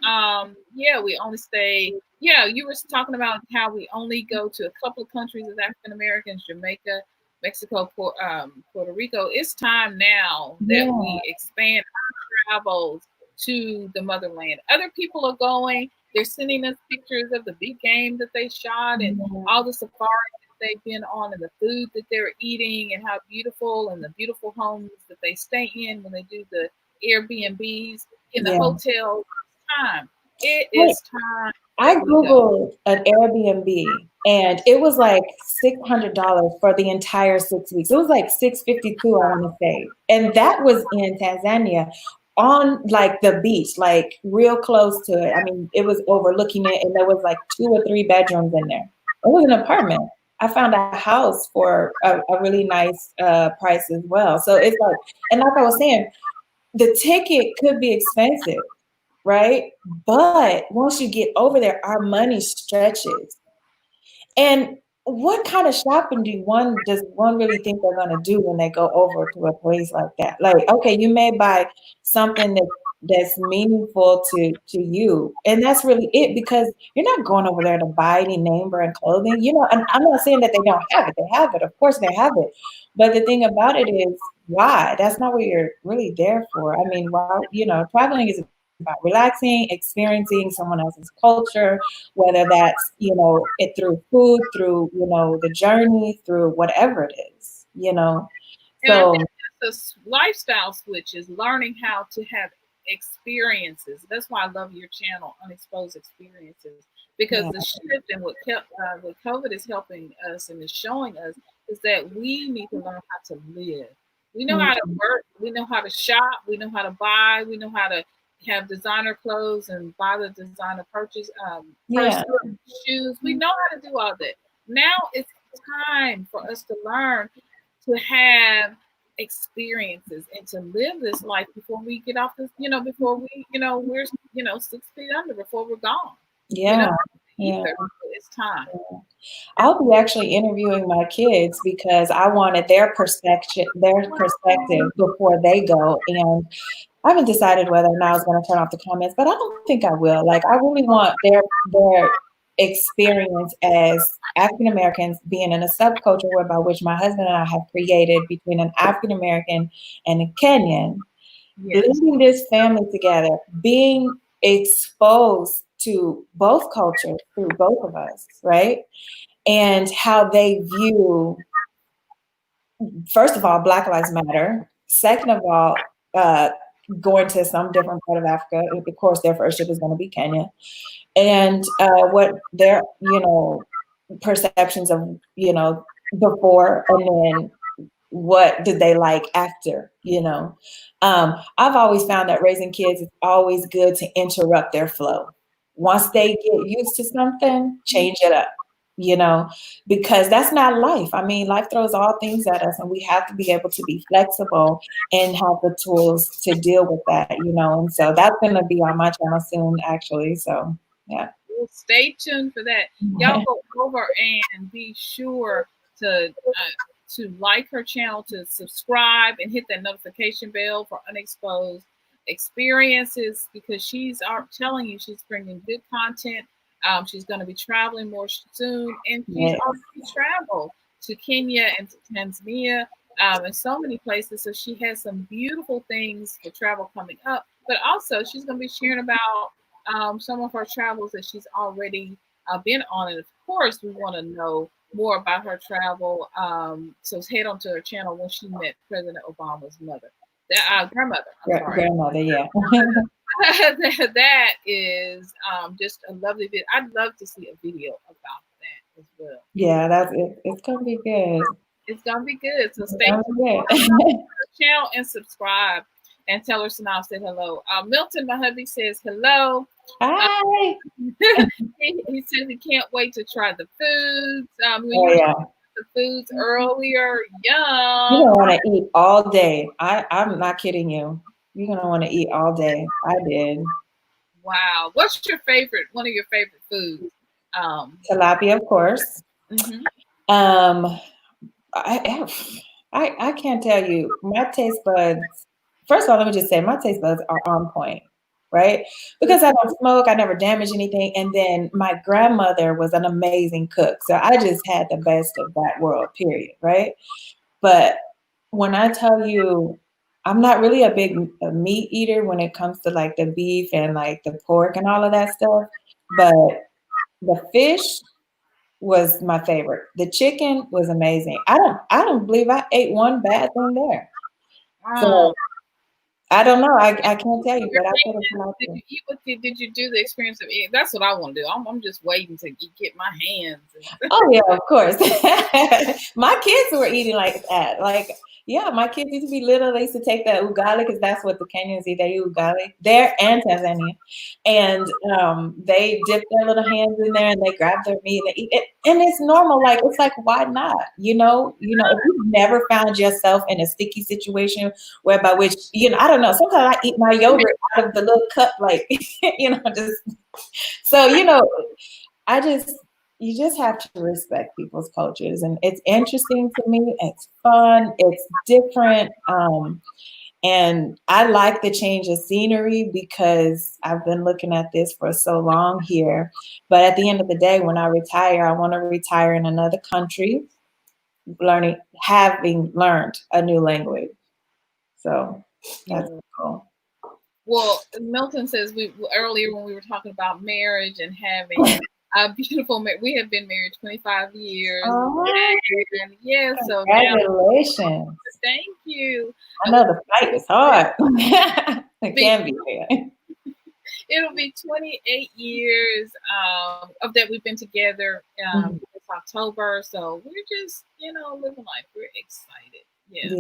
yeah, we only stay. Yeah, you were talking about how we only go to a couple of countries as African Americans: Jamaica, Mexico, Puerto Rico. It's time now that Yeah. we expand our travels to the motherland. Other people are going. They're sending us pictures of the big game that they shot and all Yeah. the safaris that they've been on and the food that they're eating and how beautiful and the beautiful homes that they stay in when they do the Airbnbs in the Yeah. hotel. It's time. It Wait, is time I that we go. Googled an Airbnb and it was like $600 for the entire 6 weeks. It was like 652, I want to say. And that was in Tanzania on like the beach, like real close to it. I mean, it was overlooking it and there was like 2 or 3 bedrooms in there. It was an apartment. I found a house for a really nice price as well. So it's like, and like I was saying, the ticket could be expensive, right? But once you get over there, our money stretches. And what kind of shopping does one really think they're gonna do when they go over to a place like that? Like, okay, you may buy something that's meaningful to you, and that's really it because you're not going over there to buy any name brand clothing. And I'm not saying that they don't have it. They have it, of course they have it. But the thing about it is why? That's not what you're really there for. I mean, why, traveling is about relaxing, experiencing someone else's culture, whether that's, it through food, through, the journey, through whatever it is. And I think So that's a lifestyle switch is learning how to have experiences. That's why I love your channel, Unexposed Experiences, because yeah, the shift and what COVID is helping us and is showing us is that we need to learn how to live. We know how to mhm, work, we know how to shop, we know how to buy, we know how to have designer clothes and buy the designer yeah, purses, shoes. We know how to do all that. Now it's time for us to learn to have experiences and to live this life before we get off this, before we're, 6 feet under, before we're gone, yeah, yeah. ether. It's time. I'll be actually interviewing my kids because I wanted their perspective before they go. And I haven't decided whether or not I was going to turn off the comments, but I don't think I will. Like, I really want their experience as African Americans being in a subculture whereby which my husband and I have created between an African American and a Kenyan, Yes. blending this family together, being exposed to both cultures through both of us, right? And how they view, first of all, Black Lives Matter. Second of all, going to some different part of Africa. Of course, their first ship is going to be Kenya. And what their, perceptions of, before and then what did they like after. I've always found that raising kids is always good to interrupt their flow. Once they get used to something, change it up. you know, because that's not life. I mean, life throws all things at us, and we have to be able to be flexible and have the tools to deal with that, you know. And so that's going to be on my channel soon, actually. So, yeah. Well, stay tuned for that. Y'all go over and be sure to like her channel, to subscribe, and hit that notification bell for Unexposed Experiences, because she's telling you she's bringing good content. She's going to be traveling more soon, and she's Yes. already traveled to Kenya and to Tanzania, and so many places. So she has some beautiful things for travel coming up. But also, she's going to be sharing about some of her travels that she's already been on. And of course, we want to know more about her travel. So head on to her channel when she met President Obama's mother, grandmother. I'm sorry. Grandmother, yeah. That is just a lovely video. I'd love to see a video about that as well. Yeah, that's it. It's gonna be good. It's gonna be good. So It's stay gonna tuned be to good. her channel and subscribe. And tell her Synolve said hello. Milton, my hubby, says hello. Hi. He says he can't wait to try the foods. We Oh were yeah. the foods earlier. You're Yum. gonna want to eat all day. I'm not kidding you. You're gonna want to eat all day. I did. Wow. What's your favorite? One of your favorite foods? Tilapia, of course. Mm-hmm. Um, I can't tell you. My taste buds. First of all, let me just say my taste buds are on point, right? Because I don't smoke, I never damage anything, and then my grandmother was an amazing cook, so I just had the best of that world. Period, right? But when I tell you, I'm not really a big meat eater when it comes to like the beef and like the pork and all of that stuff, but the fish was my favorite. The chicken was amazing. I don't believe I ate one bad thing there. Oh, So I don't know. I can't tell you, your but I could have hands, did tilapia. you eat what did you do the experience of eating? That's what I want to do. I'm just waiting to get my hands. Oh yeah, of course. My kids were eating like that. Like, yeah, my kids used to be little. They used to take that ugali because that's what the Kenyans eat. They eat ugali there and Tanzania, and they dip their little hands in there and they grab their meat and they eat it. And it's normal. Like it's like why not? If you've never found yourself in a sticky situation whereby which I don't know. Sometimes I eat my yogurt out of the little cup, like just so I just you just have to respect people's cultures, and it's interesting to me. It's fun. It's different. And I like the change of scenery because I've been looking at this for so long here. But at the end of the day, when I retire, I want to retire in another country, having learned a new language. So that's cool. Well, Milton says we earlier when we were talking about marriage and having a beautiful we have been married 25 years. Oh, And yeah, so now congratulations. thank you. I know the fight is hard. It can be. It'll be 28 years of that we've been together this October. So we're just, living life. We're excited. Yeah.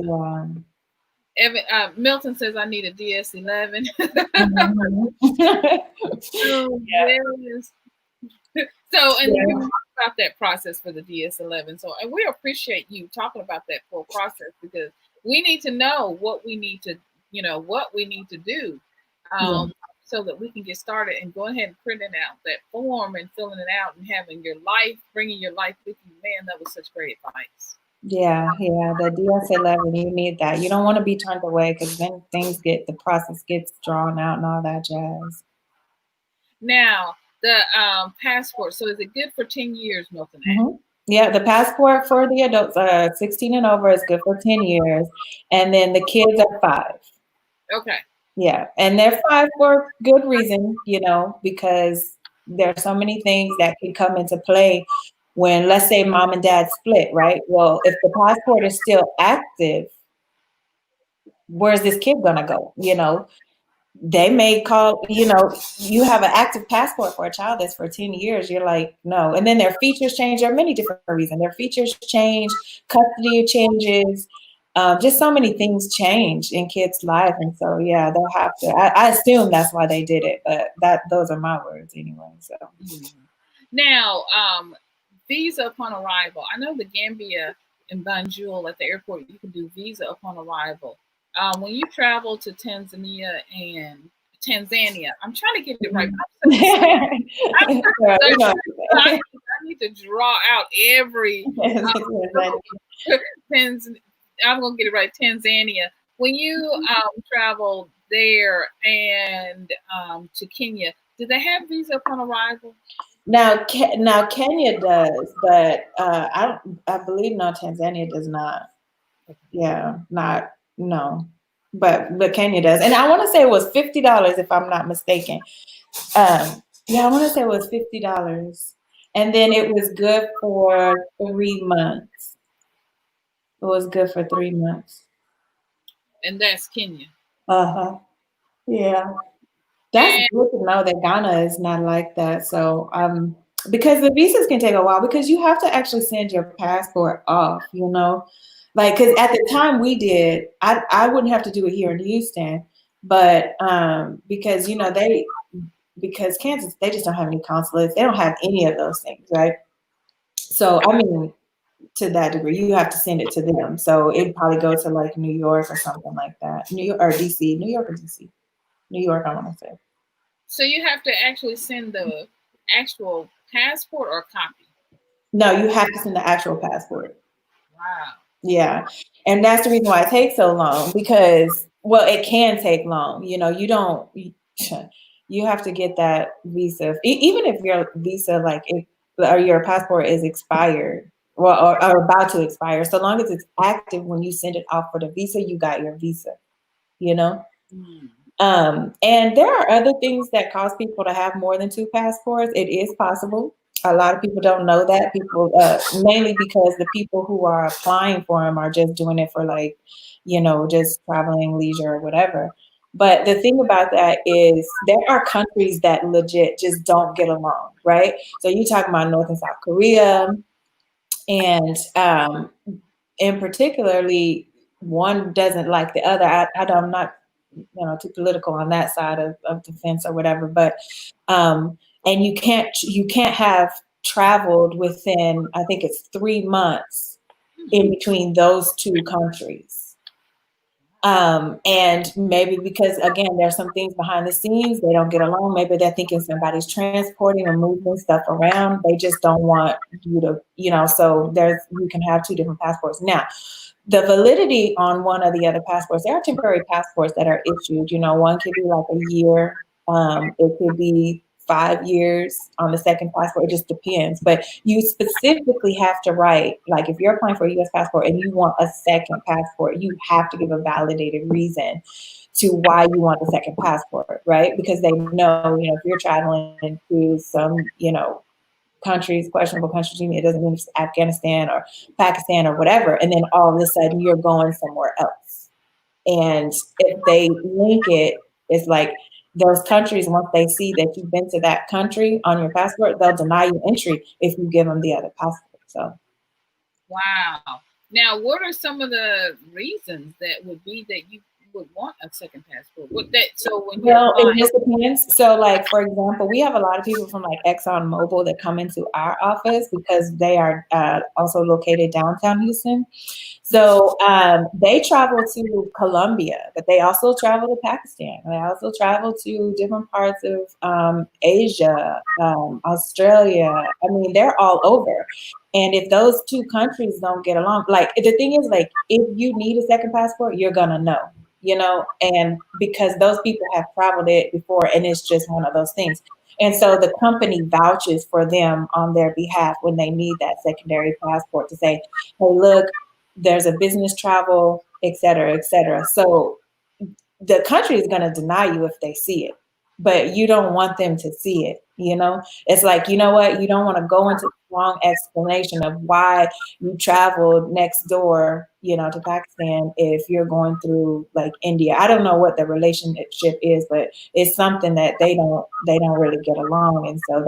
Milton says I need a DS11. So, yes. So, and we talked about that process for the DS11. So, and we appreciate you talking about that full process because we need to know what we need to, what we need to do so that we can get started and go ahead and printing out that form and filling it out and having bringing your life with you. Man, that was such great advice. Yeah, the DS11, you need that. You don't want to be turned away because then the process gets drawn out and all that jazz. Now, the passport. So is it good for 10 years, Milton? Yeah, the passport for the adults 16 and over is good for 10 years. And then the kids are 5. Okay. Yeah, and they're 5 for good reason, because there are so many things that can come into play when, let's say, mom and dad split, right? Well, if the passport is still active, where's this kid gonna go? They may call, you have an active passport for a child that's for 10 years. You're like, no. And then their features change. There are many different reasons. Their features change, custody changes, just so many things change in kids' life. And so, yeah, they'll have to, I assume that's why they did it, but those are my words anyway. So now, visa upon arrival. I know the Gambia and Banjul at the airport, you can do visa upon arrival. When you travel to Tanzania, I'm trying to get it right. I'm such a I'm Right, such we know. a I need to draw out every Tanz- I'm gonna get it right. Tanzania. When you travel there and to Kenya, do they have visa upon arrival? Now, Kenya does, but I don't. I believe no, Tanzania does not. Yeah, not no, but Kenya does, and I want to say it was $50 if I'm not mistaken. Yeah, I want to say it was $50, and then it was good for 3 months. It was good for 3 months. And that's Kenya. Uh-huh. Yeah. That's And good to know that Ghana is not like that. So, because the visas can take a while because you have to actually send your passport off, like, because at the time we did, I wouldn't have to do it here in Houston, but because because Kansas, they just don't have any consulates, they don't have any of those things, right? So, I mean, to that degree, you have to send it to them. So it'd probably go to like New York or something like that. New York or DC, New York or DC, New York, I want to say. so you have to actually send the actual passport or copy. No, you have to send the actual passport. Wow. Yeah. And that's the reason why it takes so long because, well, it can take long. You don't, you have to get that visa. Even if your visa, like, or your passport is expired, well, or about to expire, so long as it's active when you send it off for the visa, you got your visa, you know? Hmm. And there are other things that cause people to have more than two passports. It is possible. A lot of people don't know that. People, mainly because the people who are applying for them are just doing it for like, just traveling, leisure, or whatever. But the thing about that is there are countries that legit just don't get along, right? So you talking about North and South Korea, and in particularly one doesn't like the other. I'm not too political on that side of the fence or whatever, but and you can't have traveled within, I think it's 3 months in between those two countries. And maybe because again, there's some things behind the scenes, they don't get along. Maybe they're thinking somebody's transporting or moving stuff around. They just don't want you to, so you can have two different passports. Now, the validity on one or the other passports, there are temporary passports that are issued. One could be like a year. It could be 5 years on the second passport. It just depends. But you specifically have to write, like if you're applying for a U.S. passport and you want a second passport, you have to give a validated reason to why you want the second passport, right? Because they know, if you're traveling to some, countries, questionable countries, it doesn't mean it's Afghanistan or Pakistan or whatever, and then all of a sudden you're going somewhere else. And if they link it, it's like those countries, once they see that you've been to that country on your passport, they'll deny you entry if you give them the other passport. So, wow. Now, what are some of the reasons that would be that you would want a second passport? So when you're well, it applying, just depends. So, like for example, we have a lot of people from like Exxon Mobil that come into our office because they are also located downtown Houston. So they travel to Colombia, but they also travel to Pakistan. They also travel to different parts of Asia, Australia. I mean, they're all over. And if those two countries don't get along, like the thing is, like if you need a second passport, you're gonna know, and because those people have traveled it before, and it's just one of those things. And so the company vouches for them on their behalf when they need that secondary passport to say, hey, look, there's a business travel, et cetera, et cetera. So the country is going to deny you if they see it, but you don't want them to see it. It's like, you know what? You don't want to go into a long explanation of why you traveled next door, to Pakistan if you're going through like India. I don't know what the relationship is, but it's something that they don't really get along. And so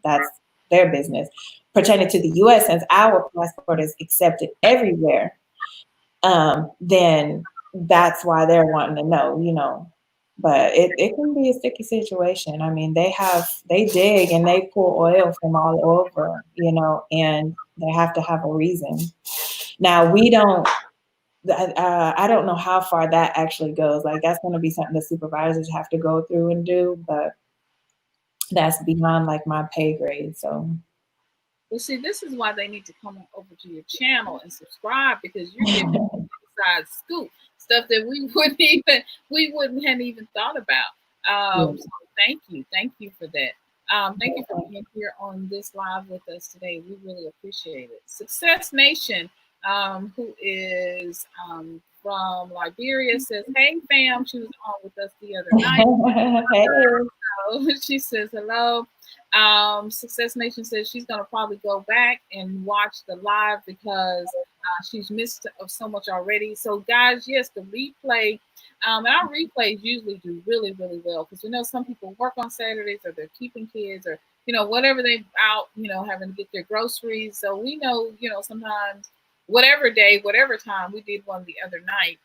that's their business. Pertaining to the US, since our passport is accepted everywhere, then that's why they're wanting to know, But it can be a sticky situation. I mean, they dig and they pull oil from all over, and they have to have a reason. Now we don't. I don't know how far that actually goes. Like that's going to be something the supervisors have to go through and do, but that's beyond like my pay grade. So. Well, see, this is why they need to come over to your channel and subscribe, because you're giving inside scoop stuff that we wouldn't have even thought about. Yeah. So thank you for that. Thank you for being here on this live with us today. We really appreciate it. Success Nation, who is from Liberia, says, "Hey fam," she was on with us the other night. Hey. She says hello. Success Nation says she's gonna probably go back and watch the live because she's missed of so much already. So guys, yes, the replay. And our replays usually do really, really well because we know some people work on Saturdays or they're keeping kids or whatever they out having to get their groceries. So we know sometimes whatever day, whatever time we did one the other night.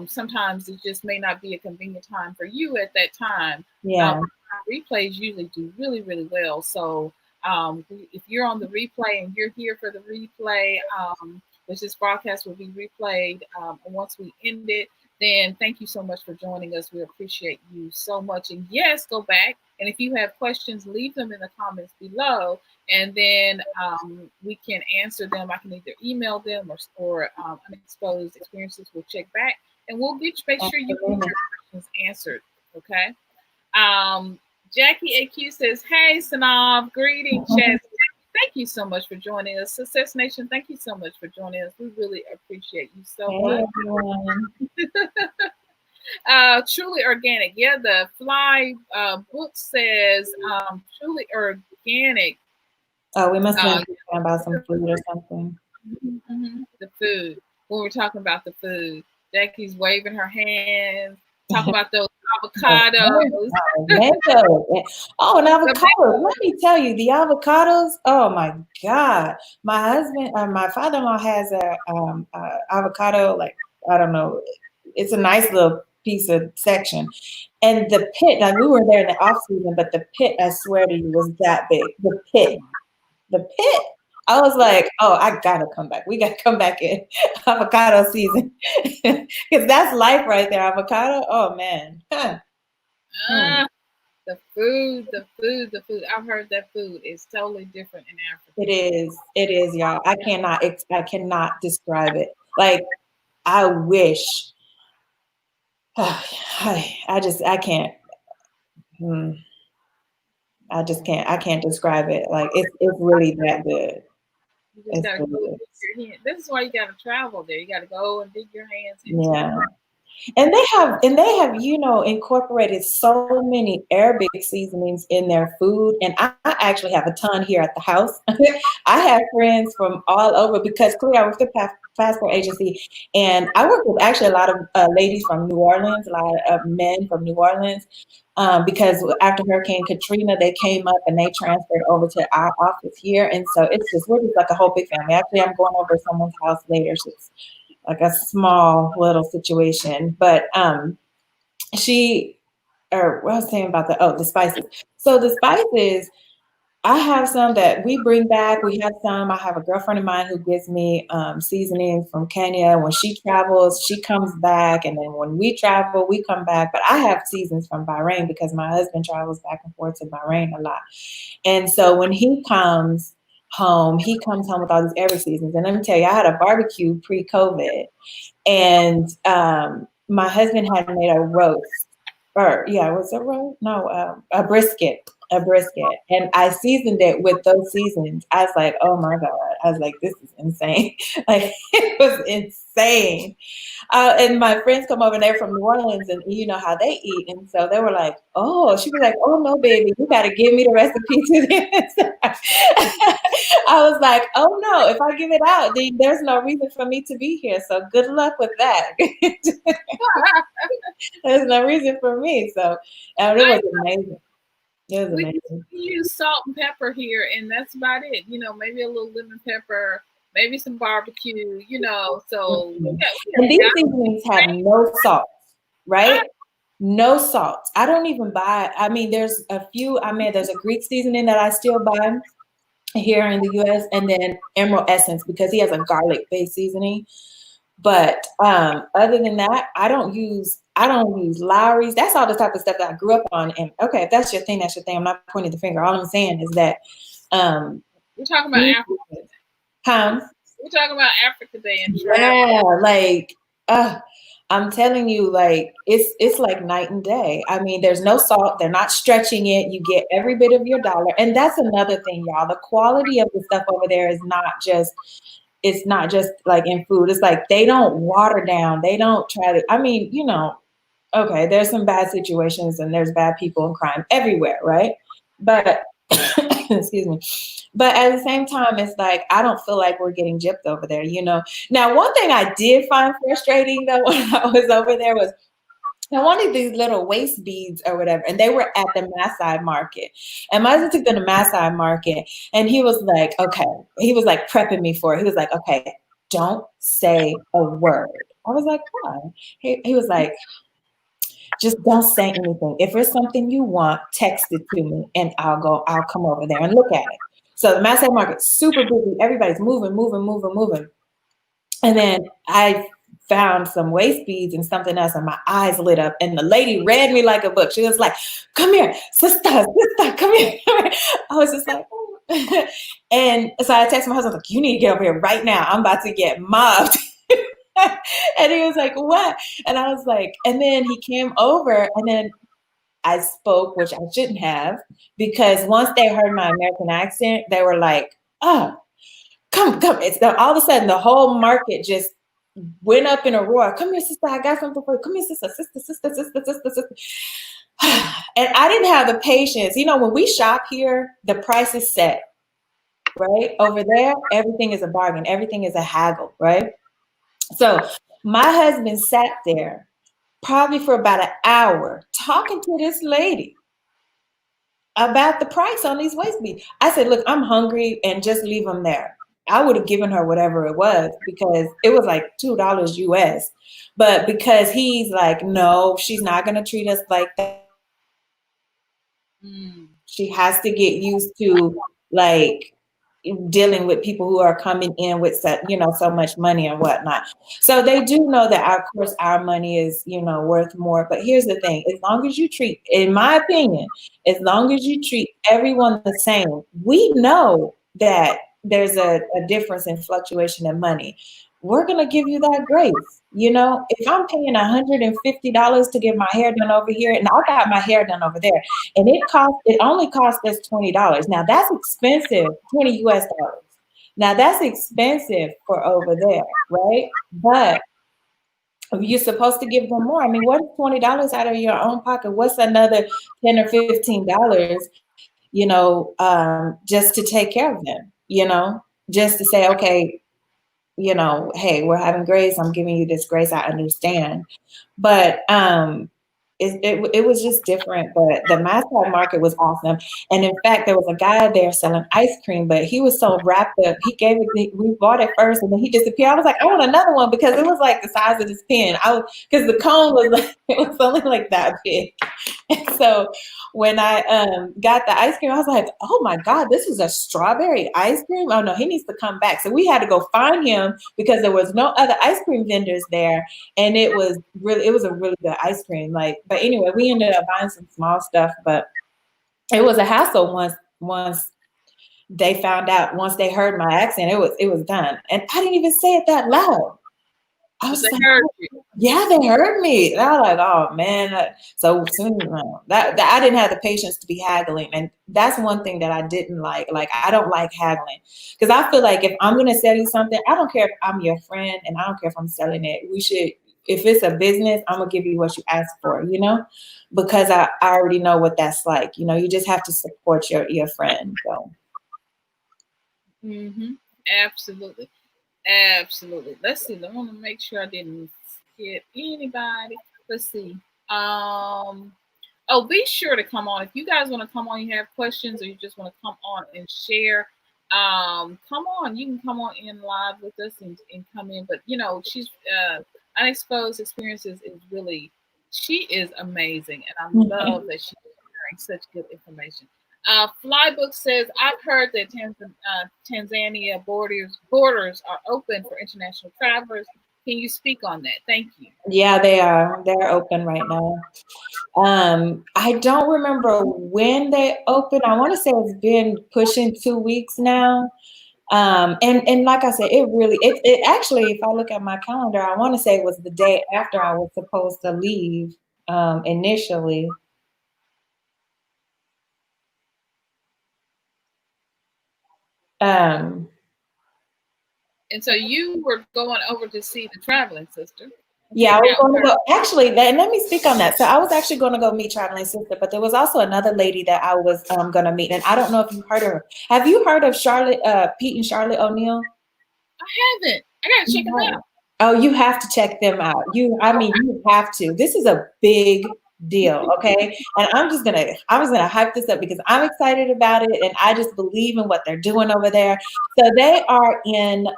Sometimes it just may not be a convenient time for you at that time. Yeah. Replays usually do really, really well. So if you're on the replay and you're here for the replay, which this broadcast will be replayed once we end it, then thank you so much for joining us. We appreciate you so much. And yes, go back. And if you have questions, leave them in the comments below. And then we can answer them. I can either email them or Unexposed Experiences will check back. And we'll make sure you get your questions answered. Okay. Jackie AQ says, "Hey, Synolve, greetings, Chaz. Thank you so much for joining us. Success Nation, thank you so much for joining us. We really appreciate you so much." Truly organic. Yeah, the Fly book says truly organic. Oh, we must have been talking about some food or something. The food. When we're talking about the food, Jackie's waving her hands. Talk about those avocados. Oh, an avocado. Let me tell you, the avocados. Oh my God. My husband, my father-in-law has a avocado, like, I don't know. It's a nice little piece of section. And the pit, like we were there in the off season, but the pit, I swear to you, was that big. The pit. I was like, oh, I gotta come back. We gotta come back in avocado season. Because that's life right there. Avocado. Oh man. Huh. The food. I've heard that food is totally different in Africa. It is, y'all. I cannot describe it. Like, I wish. I can't. I can't describe it. Like, it's really that good. You just gotta go dig your hand. This is why you gotta travel there. You gotta go and dig your hands into it. And they have incorporated so many Arabic seasonings in their food. And I actually have a ton here at the house. I have friends from all over because clearly I work with the passport agency, and I work with actually a lot of ladies from New Orleans, a lot of men from New Orleans, because after Hurricane Katrina, they came up and they transferred over to our office here. And so we're just like a whole big family. Actually, I'm going over to someone's house later. So it's like a small little situation, but what I was saying about the spices. So the spices, I have some that we bring back. We have some. I have a girlfriend of mine who gives me seasonings from Kenya. When she travels, she comes back, and then when we travel, we come back. But I have seasons from Bahrain because my husband travels back and forth to Bahrain a lot, and so when he comes home with all these Arabic seasons. And let me tell you, I had a barbecue pre-COVID, and my husband had made a roast, was it a roast? No, a brisket, and I seasoned it with those seasons. I was like, oh my God, I was like, this is insane. Like, it was insane. And my friends come over there from New Orleans, and you know how they eat. And so they were like, oh, she was like, oh no, baby, you got to give me the recipe to this. I was like, oh no, if I give it out, then there's no reason for me to be here. So good luck with that. There's no reason for me. So it was amazing. It was amazing. We use salt and pepper here, and that's about it. Maybe a little lemon pepper, maybe some barbecue, so. And these seasonings have no salt, right? No salt. I don't even buy. I mean, there's a few. I mean, there's a Greek seasoning that I still buy here in the US, and then Emerald Essence because he has a garlic based seasoning. But other than that, I don't use Lowry's. That's all the type of stuff that I grew up on. And okay, if that's your thing, that's your thing. I'm not pointing the finger. All I'm saying is that We're talking about these, Africa. huh? We're talking about Africa Day and travel. Yeah, like I'm telling you, like it's like night and day. I mean, there's no salt, they're not stretching it. You get every bit of your dollar. And that's another thing, y'all. The quality of the stuff over there is not just it's not just like in food. It's like they don't water down. They don't try to, I mean, okay, there's some bad situations and there's bad people and crime everywhere, right? But excuse me. But at the same time, it's like I don't feel like we're getting gypped over there. Now, one thing I did find frustrating though when I was over there was I wanted these little waist beads or whatever, and they were at the Maasai market. And my husband took them to Maasai market, and he was like, okay, he was like prepping me for it. He was like, okay, don't say a word. I was like, why? He was like, just don't say anything. If it's something you want, text it to me and I'll come over there and look at it. So the Maasai market's super busy. Everybody's moving, moving, moving, moving. And then I found some waist beads and something else, and my eyes lit up. And the lady read me like a book. She was like, "Come here, sister, come here." I was just like, oh. And so I texted my husband, like, "You need to get over here right now. I'm about to get mobbed." And he was like, "What?" And I was like, and then he came over, and then I spoke, which I shouldn't have, because once they heard my American accent, they were like, "Oh, come." It's all of a sudden the whole market just went up in a roar. "Come here, sister. I got something for you. Come here, sister, sister, sister, sister, sister, sister." And I didn't have the patience. When we shop here, the price is set, right? Over there, everything is a bargain. Everything is a haggle, right? So my husband sat there probably for about an hour talking to this lady about the price on these waist beads. I said, "Look, I'm hungry, and just leave them there." I would have given her whatever it was because it was like $2 US. But because he's like, "No, she's not going to treat us like that. Mm. She has to get used to like dealing with people who are coming in with so much money and whatnot." So they do know that of course our money is worth more. But here's the thing: as long as you treat, in my opinion, as long as you treat everyone the same, we know that there's a difference in fluctuation in money. We're gonna give you that grace. If I'm paying $150 to get my hair done over here, and I got my hair done over there, and it only cost us $20. Now that's expensive, 20 US dollars. Now that's expensive for over there, right? But you're supposed to give them more. I mean, what is $20 out of your own pocket? What's another 10 or $15, just to take care of them, just to say, okay, hey, we're having grace. I'm giving you this grace. I understand. But it was just different. But the mascot market was awesome. And in fact, there was a guy there selling ice cream, but he was so wrapped up. We bought it first and then he disappeared. I was like, I want another one because it was like the size of this pen. Because the cone was like, it was only like that big. And so when I got the ice cream, I was like, oh my God, this is a strawberry ice cream. Oh no, he needs to come back. So we had to go find him because there was no other ice cream vendors there. And it was a really good ice cream. But anyway, we ended up buying some small stuff, but it was a hassle once they found out, once they heard my accent, it was done. And I didn't even say it that loud. I was They like, heard you. yeah, they heard me. And I was like, oh man. So soon that I didn't have the patience to be haggling. And that's one thing that I didn't like. Like, I don't like haggling because I feel like if I'm going to sell you something, I don't care if I'm your friend and I don't care if I'm selling it. If it's a business, I'm going to give you what you ask for, because I already know what that's like. You just have to support your friend. So. Mm-hmm. Absolutely. Absolutely. Let's see. I want to make sure I didn't skip anybody. Let's see. Oh, be sure to come on. If you guys want to come on, you have questions, or you just want to come on and share, come on. You can come on in live with us and come in. But she's unexposed experiences is really She is amazing, and I Mhm. love that she's sharing such good information. Flybook says, I've heard that Tanzania borders are open for international travelers. Can you speak on that? Thank you. Yeah, they are. They're open right now. I don't remember when they opened. I want to say it's been pushing 2 weeks now. And like I said, it actually, if I look at my calendar, I want to say it was the day after I was supposed to leave initially. Um, And so you were going over to see the traveling sister and yeah, I hang was out with going to her. go. Actually, let me speak on that. So I was actually going to go meet Traveling Sister, but there was also another lady that I was going to meet, and I don't know if you heard of her. Have you heard of Charlotte, Pete and Charlotte O'Neill? I haven't. I gotta check them No. out. Oh, you have to check them out. I mean, you have to. This is a big deal, okay? And I'm just gonna hype this up because I'm excited about it, and I just believe in what they're doing over there. So they are in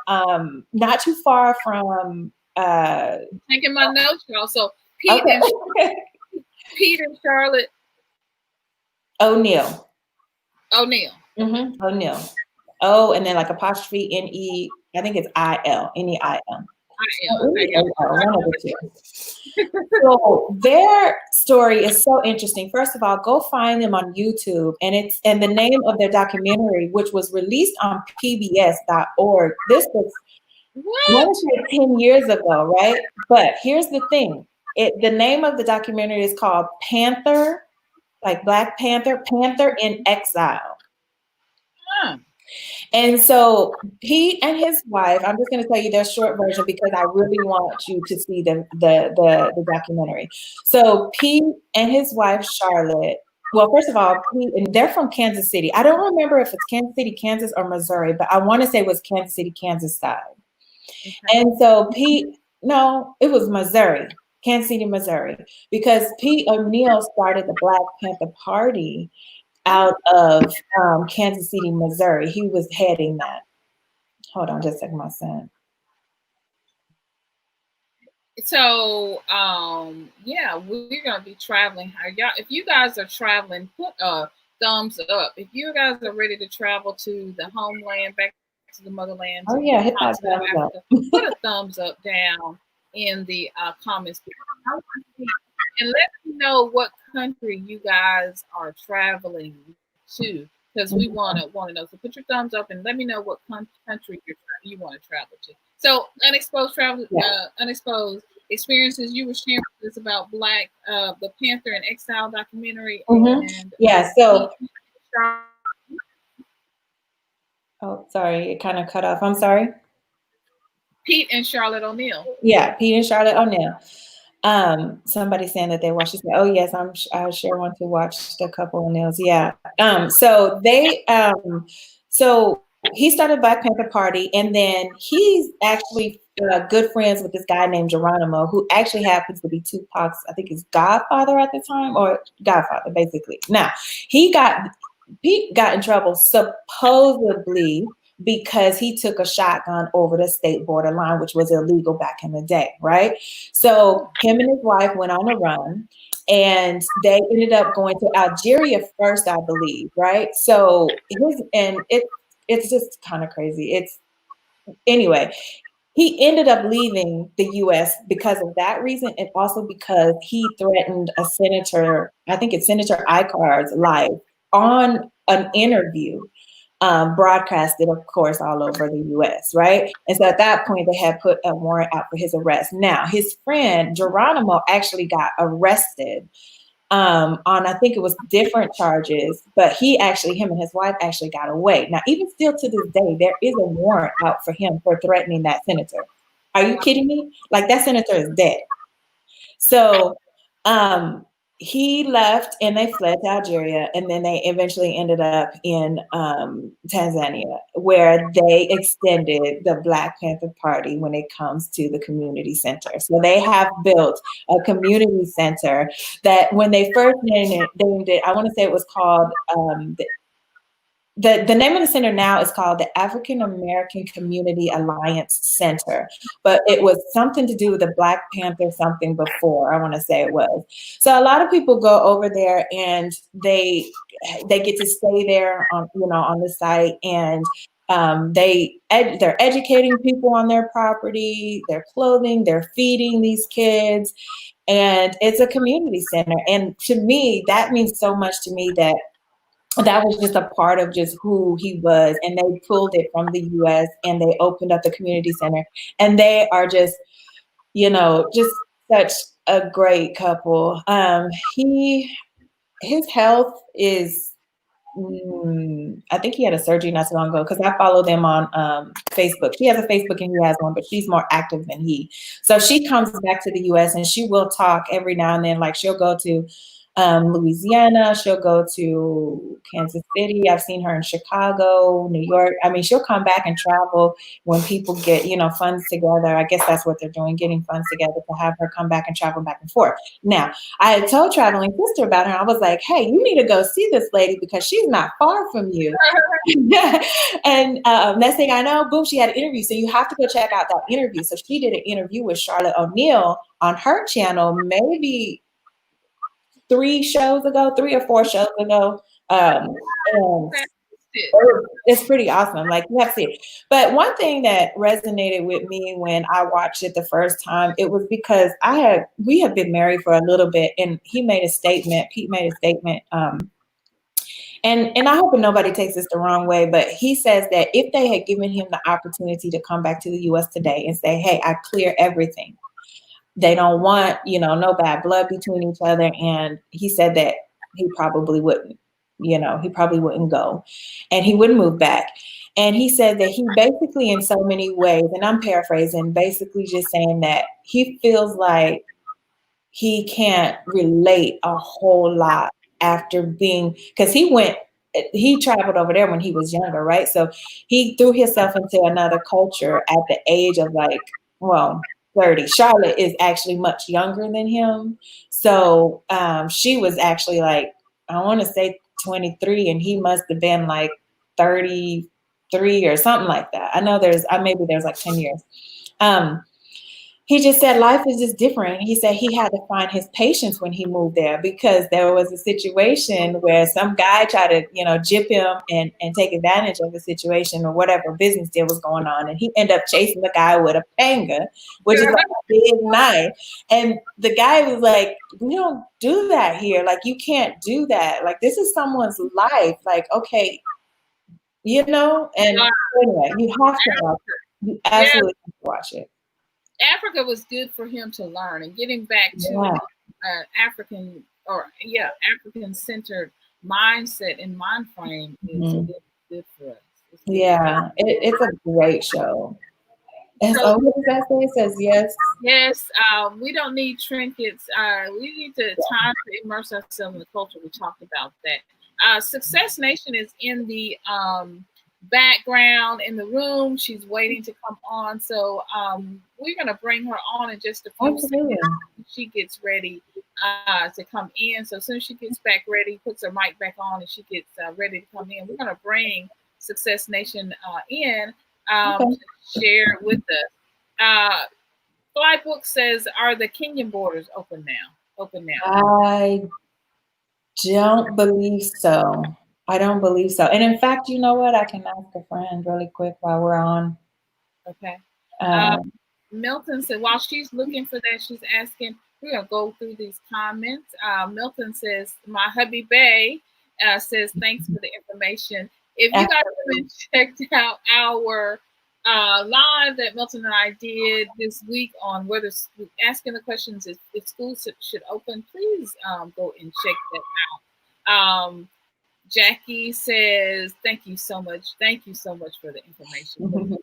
not too far from Taking my notes, y'all. So okay. Pete and Charlotte O'Neill. O'Neill. Okay. O'Neill. O and then like apostrophe N-E, I think it's I-L, N-E-I-L. I am. Oh, Okay, got N-E-A-L, one of the two. So their story is so interesting. First of all, go find them on YouTube, and the name of their documentary, which was released on PBS.org. This was I What? want to say 10 years ago, right? But here's the thing. The name of the documentary is called Panther, like Black Panther, Panther in Exile. Huh. And so Pete and his wife, I'm just going to tell you their short version because I really want you to see the documentary. So Pete and his wife Charlotte. Well, first of all, Pete, and they're from Kansas City. I don't remember if it's Kansas City, Kansas, or Missouri, but I want to say it was Kansas City, Kansas side. Okay. And so Pete, no, it was Missouri, Kansas City, Missouri, because Pete O'Neill started the Black Panther Party out of Kansas City, Missouri. He was heading that. Hold on just a second, my son. So, yeah, we're gonna be traveling. Are y'all, if you guys are traveling, put a thumbs up. If you guys are ready to travel to the homeland, back to the motherland, Oh to yeah, the hit that continent of thumbs up. Africa, put a thumbs up down in the comments. I want to see, and let me know what country you guys are traveling to, because we want to know. So put your thumbs up and let me know what country you want to travel to. So Yeah. unexposed experiences you were sharing with us about the Panther and Exile documentary, hmm and Yeah. Pete, So, oh, sorry, it kind of cut off. I'm sorry. Pete and Charlotte O'Neill. Yeah, Pete and Charlotte O'Neill. Somebody saying that they watched. She said, "Oh yes, I sure want to watch the couple of nails." Yeah. So he started Black Panther Party, and then he's actually good friends with this guy named Geronimo, who actually happens to be Tupac's, I think, his godfather at the time, or godfather, basically. Now, Pete got in trouble supposedly because he took a shotgun over the state border line, which was illegal back in the day, right? So him and his wife went on a run, and they ended up going to Algeria first, I believe, right? So it's just kind of crazy. It's anyway. He ended up leaving the U.S. because of that reason, and also because he threatened a senator. I think it's Senator Icar's life on an interview broadcasted, of course, all over the US, right? And so at that point, they had put a warrant out for his arrest. Now, his friend Geronimo actually got arrested on, I think it was different charges, but him and his wife actually got away. Now, even still to this day, there is a warrant out for him for threatening that senator. Are you kidding me? Like, that senator is dead. So he left and they fled to Algeria, and then they eventually ended up in Tanzania, where they extended the Black Panther Party when it comes to the community center. So they have built a community center that when they first named it, I want to say it was called the name of the center now is called the African American Community Alliance Center, but it was something to do with the Black Panther something before, I want to say it was. So a lot of people go over there and they get to stay there on, you know, on the site, and they're educating people on their property, their clothing, they're feeding these kids, and it's a community center. And to me, that means so much to me that that was just a part of just who he was. And they pulled it from the US and they opened up the community center. And they are just, you know, just such a great couple. His health is, I think he had a surgery not so long ago, because I follow them on Facebook. She has a Facebook and he has one, but she's more active than he. So she comes back to the US and she will talk every now and then. Like, she'll go to Louisiana, she'll go to Kansas City. I've seen her in Chicago, New York. I mean, she'll come back and travel when people get, you know, funds together. I guess that's what they're doing, getting funds together to have her come back and travel back and forth. Now, I had told Traveling Sister about her. I was like, hey, you need to go see this lady because she's not far from you. And next thing I know, boom, she had an interview. So you have to go check out that interview. So she did an interview with Charlotte O'Neill on her channel, maybe 3 or 4 shows ago. And it's pretty awesome. Like, you have to see it. But one thing that resonated with me when I watched it the first time, it was because we had been married for a little bit, and Pete made a statement, and I hope nobody takes this the wrong way, but he says that if they had given him the opportunity to come back to the US today and say, hey, I clear everything, they don't want, you know, no bad blood between each other. And he said that he probably wouldn't, you know, he probably wouldn't go and he wouldn't move back. And he said that he basically, in so many ways, and I'm paraphrasing, basically just saying that he feels like he can't relate a whole lot after being, because he traveled over there when he was younger, right? So he threw himself into another culture at the age of like, well, 30. Charlotte is actually much younger than him. So she was actually like, I want to say 23, and he must have been like 33 or something like that. I know maybe there's like 10 years. He just said life is just different. He said he had to find his patience when he moved there, because there was a situation where some guy tried to, you know, jip him and take advantage of the situation or whatever business deal was going on. And he ended up chasing the guy with a panga, which is like a big knife. And the guy was like, we don't do that here. Like, you can't do that. Like, this is someone's life. Like, okay, you know? And anyway, you have to watch it. You absolutely have to watch it. Africa was good for him to learn, and getting back to African centered mindset and mind frame is good for us. It's a great show. And so what does that say? It says yes. Yes, we don't need trinkets. We need to time to immerse ourselves in the culture. We talked about that. Success Nation is in the background in the room. She's waiting to come on. So we're going to bring her on in just a few seconds. She gets ready to come in. So as soon as she gets back ready, puts her mic back on, and she gets ready to come in, we're going to bring Success Nation in to share with us. Flybook says, are the Kenyan borders open now? I don't believe so. And in fact, you know what? I can ask a friend really quick while we're on. Okay. Milton said, while she's looking for that, she's asking, we're going to go through these comments. Milton says, my hubby Bay says, thanks for the information. If you guys haven't checked out our live that Milton and I did this week on whether asking the questions if schools should open, please go and check that out. Jackie says, thank you so much. Thank you so much for the information.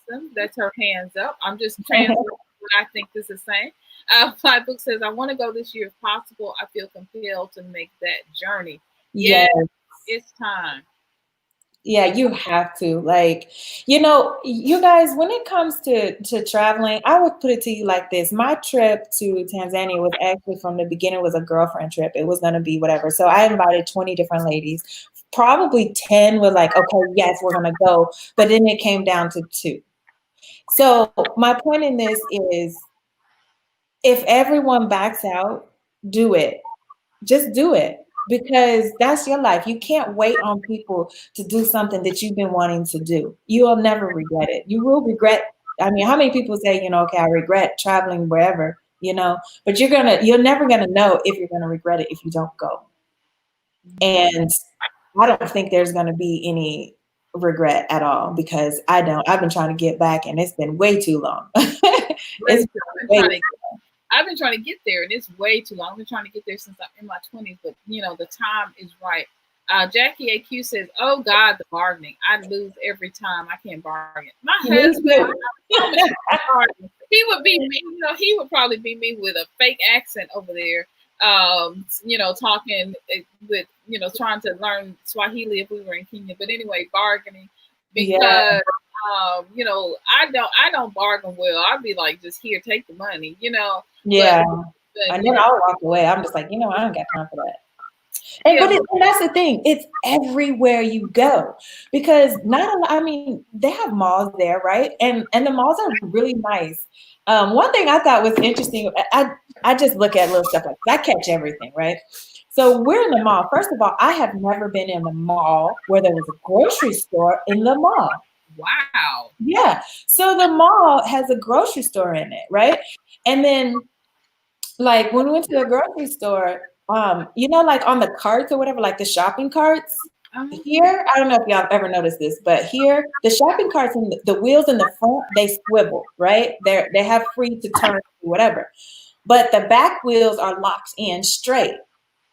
Awesome. That's her hands up. I'm just translating what I think this is saying. Flybook says, I want to go this year if possible. I feel compelled to make that journey. Yes. It's time. Yeah, you have to. Like, you know, you guys, when it comes to traveling, I would put it to you like this. My trip to Tanzania was actually, from the beginning, was a girlfriend trip. It was going to be whatever. So I invited 20 different ladies, probably 10 were like, okay, yes, we're gonna go. But then it came down to 2. So my point in this is, if everyone backs out, do it. Just do it, because that's your life. You can't wait on people to do something that you've been wanting to do. You will never regret it. You will regret. I mean, how many people say, okay, I regret traveling wherever, but you're never gonna know if you're gonna regret it if you don't go. And I don't think there's gonna be any regret at all, because I've been trying to get back, and it's been way too long. It's I've been trying to get there, and it's way too long. I've been trying to get there since I'm in my 20s, but the time is right. Jackie AQ says, "Oh God, the bargaining! I lose every time. I can't bargain." My husband, he would be me. He would probably be me with a fake accent over there. Talking with trying to learn Swahili if we were in Kenya. But anyway, bargaining, because I don't bargain well. I'd be like, just here, take the money, Yeah. And then I'll walk away. I'm just like, I don't got time for that. And that's the thing. It's everywhere you go, because they have malls there, right? And the malls are really nice. One thing I thought was interesting, I just look at little stuff like that. I catch everything, right? So we're in the mall. First of all, I have never been in a mall where there was a grocery store in the mall. Wow. Yeah. So the mall has a grocery store in it, right? And then, like, when we went to the grocery store, like on the carts or whatever, like the shopping carts, here, I don't know if y'all ever noticed this, but here, the shopping carts and the wheels in the front, they swivel, right? They have free to turn, whatever. But the back wheels are locked in straight.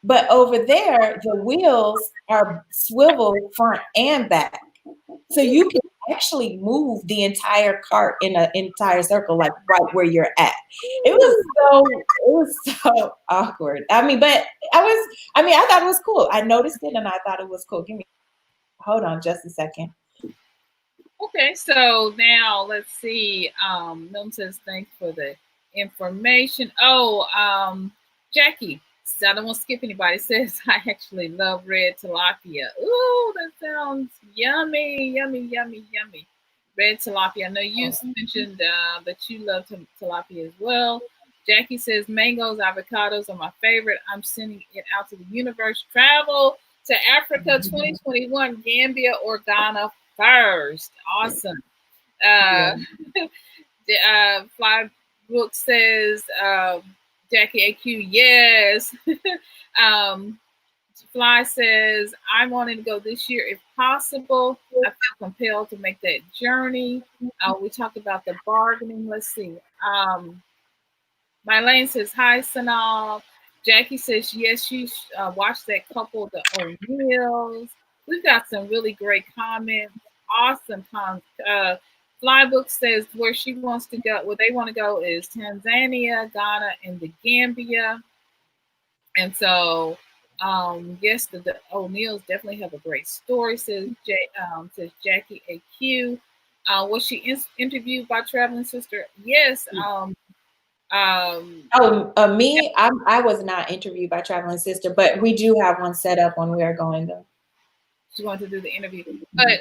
But over there, the wheels are swivel front and back. So you can actually move the entire cart in an entire circle, like right where you're at. It was so awkward. I thought it was cool. I noticed it and I thought it was cool. Hold on just a second. Okay, so now let's see. Milton says, thanks for the information. Jackie, I don't want to skip anybody, says, I actually love red tilapia. Ooh, that sounds yummy, yummy, yummy, yummy. Red tilapia. I know you mentioned that you love tilapia as well. Jackie says, mangoes, avocados are my favorite. I'm sending it out to the universe. Travel to Africa 2021, Gambia or Ghana first. Awesome. Fly Book says, Jackie AQ, yes. Fly says, I wanted to go this year if possible. I feel compelled to make that journey. We talked about the bargaining. Let's see. Mylene says, hi, Synolve. Jackie says, yes, you watched that couple, the O'Neills. We've got some really great comments. Awesome comments. Flybook says where she wants to go, where they want to go is Tanzania, Ghana, and the Gambia. And so, yes, the O'Neills definitely have a great story, says Jackie AQ. Was she interviewed by Traveling Sister? Yes. Me, I was not interviewed by Traveling Sister, but we do have one set up when we are going though. She wanted to do the interview, but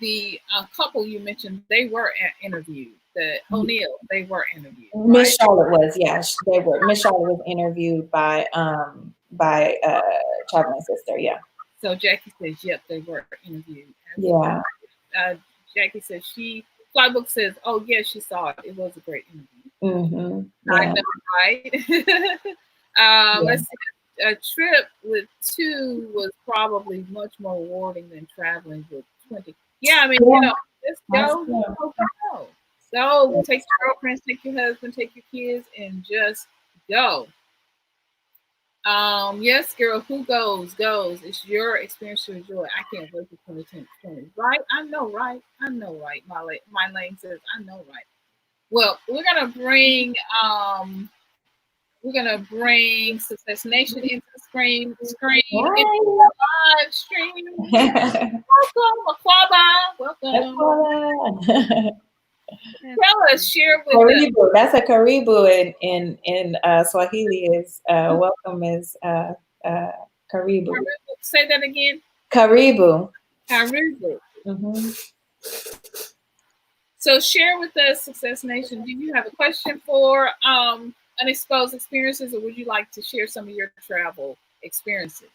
the couple you mentioned, they were interviewed. The O'Neill, they were interviewed. Miss Charlotte was, yeah, they were. Miss Charlotte was interviewed by Traveling Sister, yeah. So Jackie says, yep, they were interviewed. Yeah. Jackie says Flybook says, oh yeah, she saw it. It was a great interview. Yeah. I know, right? Yeah. Let's see. A trip with 2 was probably much more rewarding than traveling with 20. Yeah, I mean, just go. Go. Take your girlfriends, take your husband, take your kids, and just go. Yes, girl, who goes. It's your experience to enjoy. I can't wait for 2020. Right? I know, right? My lane says, I know, right. Well, we're gonna bring Success Nation into the screen into the live stream. Welcome. Tell us, share with Karibu. That's a karibu in Swahili is welcome is karibu. Say that again. Karibu. Karibu. So share with us, Success Nation, do you have a question for Unexposed Experiences, or would you like to share some of your travel experiences?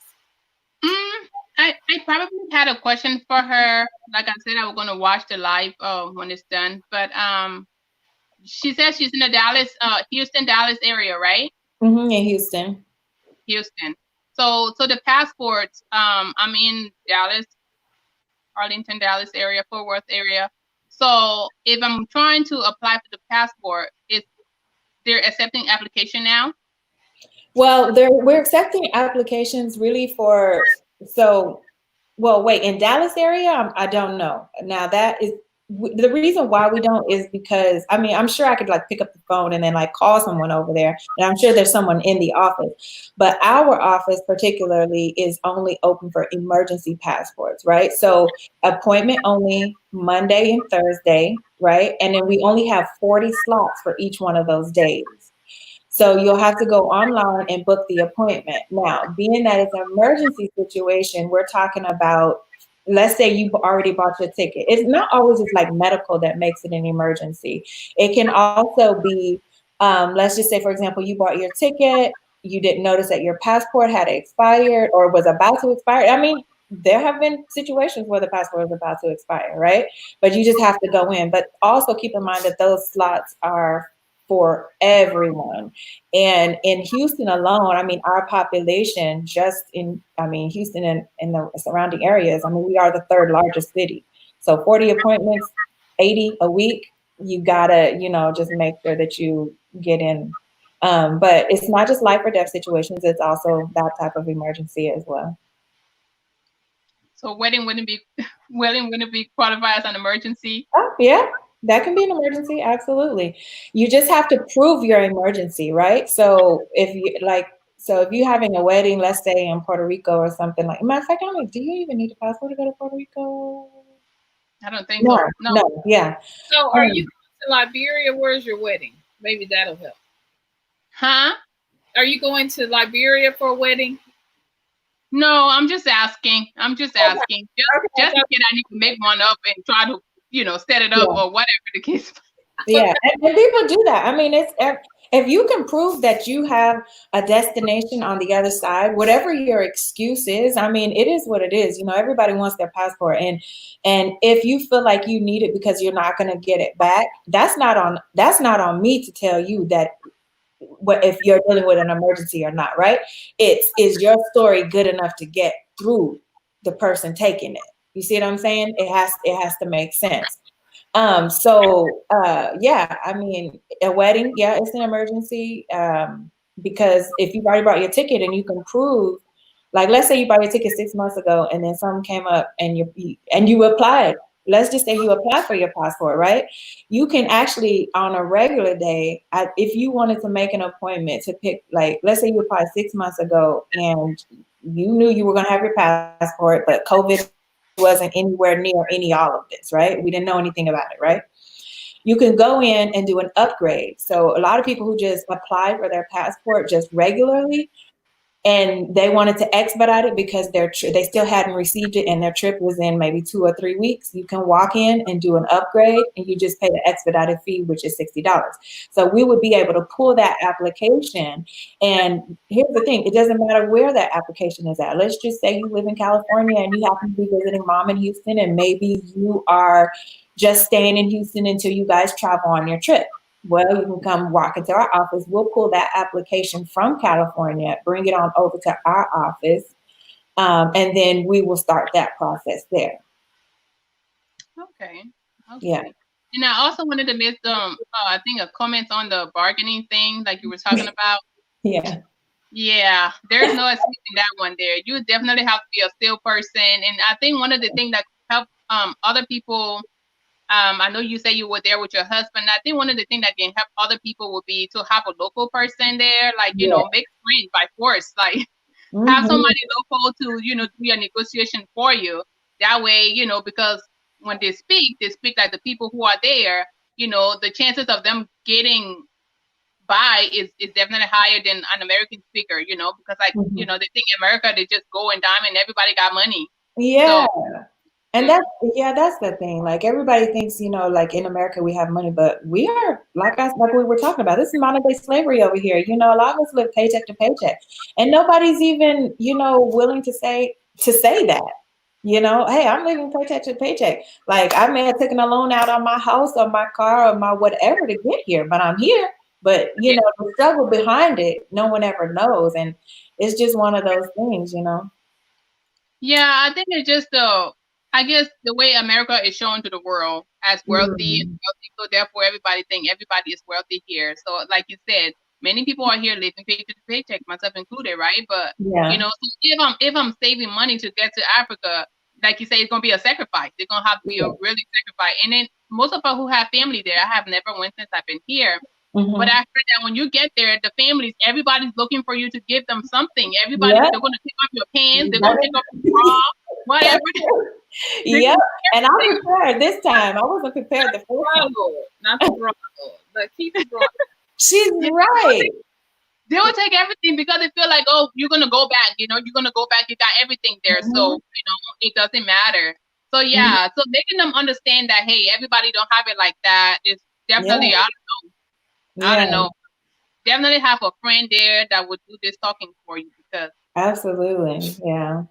I probably had a question for her. Like I said, I was going to watch the live when it's done. But she says she's in the Houston, Dallas area, right? In Houston. Houston. So the passports, I'm in Dallas, Arlington, Dallas area, Fort Worth area. So if I'm trying to apply for the passport, they're accepting application now? Well, we're accepting applications really for, well, wait, in Dallas area, I don't know. Now that is the reason why we don't is because, I mean, I'm sure I could like pick up the phone and then like call someone over there, and I'm sure there's someone in the office, but our office particularly is only open for emergency passports, right? So appointment only Monday and Thursday, right? And then we only have 40 slots for each one of those days. So you'll have to go online and book the appointment. Now, being that it's an emergency situation, we're talking about, let's say you've already bought your ticket. It's not always just like medical that makes it an emergency. It can also be, let's just say, for example, you bought your ticket, you didn't notice that your passport had expired or was about to expire. I mean, there have been situations where the passport is about to expire, right? But you just have to go in. But also keep in mind that those slots are for everyone. And in Houston alone, I mean, our population just in, I mean, Houston and the surrounding areas, I mean, we are the third largest city. So 40 appointments, 80 a week, you gotta, just make sure that you get in. But it's not just life or death situations, it's also that type of emergency as well. So wedding wouldn't be qualified as an emergency? Oh, yeah. That can be an emergency, absolutely. You just have to prove your emergency, right? So if you're having a wedding, let's say in Puerto Rico or something like. Matter of fact, I'm like, do you even need a passport to go to Puerto Rico? I don't think so. No, yeah. So are you going to Liberia? Where's your wedding? Maybe that'll help. Huh? Are you going to Liberia for a wedding? No, I'm just asking. Just in case I need to make one up and try to, set it up or whatever the case. Yeah, and people do that. I mean, it's if you can prove that you have a destination on the other side, whatever your excuse is, I mean, it is what it is. Everybody wants their passport, and if you feel like you need it because you're not going to get it back, that's not on me to tell you that if you're dealing with an emergency or not, right? Is your story good enough to get through the person taking it? You see what I'm saying? It has to make sense. Yeah, I mean, a wedding, yeah, it's an emergency, because if you've already bought your ticket and you can prove, like, let's say you bought your ticket 6 months ago and then something came up and you applied. Let's just say you applied for your passport, right? You can actually, on a regular day, if you wanted to make an appointment to pick, like, let's say you applied 6 months ago and you knew you were going to have your passport, but COVID wasn't anywhere near all of this, right? We didn't know anything about it, right? You can go in and do an upgrade. So a lot of people who just applied for their passport just regularly, and they wanted to expedite it because they still hadn't received it and their trip was in maybe 2 or 3 weeks. You can walk in and do an upgrade and you just pay the expedited fee, which is $60. So we would be able to pull that application. And here's the thing, it doesn't matter where that application is at. Let's just say you live in California and you happen to be visiting mom in Houston, and maybe you are just staying in Houston until you guys travel on your trip. Well, you can come walk into our office. We'll pull that application from California, bring it on over to our office, and then we will start that process there. Okay. Yeah. And I also wanted to miss I think a comment on the bargaining thing, like you were talking about. Yeah. Yeah, there's no escaping that one there. You definitely have to be a still person. And I think one of the things that help other people, I know you say you were there with your husband. I think one of the things that can help other people would be to have a local person there, like, make friends by force, like have somebody local to, do your negotiation for you. That way, because when they speak like the people who are there, the chances of them getting by is definitely higher than an American speaker, because like, they think America, they just go and dime and everybody got money. Yeah. So And that's the thing. Like everybody thinks, like in America we have money, but we are like we were talking about. This is modern day slavery over here. A lot of us live paycheck to paycheck, and nobody's even willing to say that. Hey, I'm living paycheck to paycheck. Like I may have taken a loan out on my house or my car or my whatever to get here, but I'm here. But yeah. the struggle behind it, no one ever knows, and it's just one of those things. Yeah, I think it's just I guess the way America is shown to the world as wealthy, Mm. so therefore everybody think everybody is wealthy here. So like you said, many people are here living paycheck to paycheck, myself included, right? But Yeah. so if I'm saving money to get to Africa, like you say, it's gonna be a sacrifice. It's gonna have to be a Yeah. really sacrifice. And then most of us who have family there, I have never went since I've been here. But I Mm-hmm. heard that when you get there, the families, everybody's looking for you to give them something. Everybody, Yeah. they're going to take off your pants, they're going to take off your That bra, whatever. They're Yep. going to And I'm everything. prepared this time. I wasn't prepared the first time. Not the bra, but keep the bra. She's Yeah, right. they will take everything because they feel like, oh, you're going to go back. You're going to go back. You got everything there. Mm-hmm. So, it doesn't matter. So, Mm-hmm. yeah. So making them understand that, hey, everybody don't have it like that is definitely, Yeah. I Yeah. don't know. Definitely have a friend there that would do this talking for you because Absolutely. Yeah.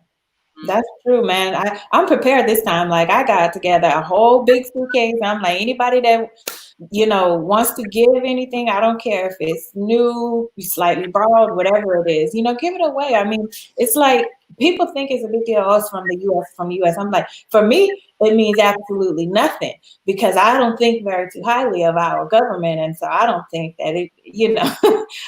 That's true, man. I'm prepared this time. Like I got together a whole big suitcase. I'm like, anybody that wants to give anything, I don't care if it's new, slightly borrowed, whatever it is, give it away. I mean, it's like people think it's a big deal. Oh, it's from the US, from the US. I'm like, for me, it means absolutely nothing because I don't think very too highly of our government. And so I don't think that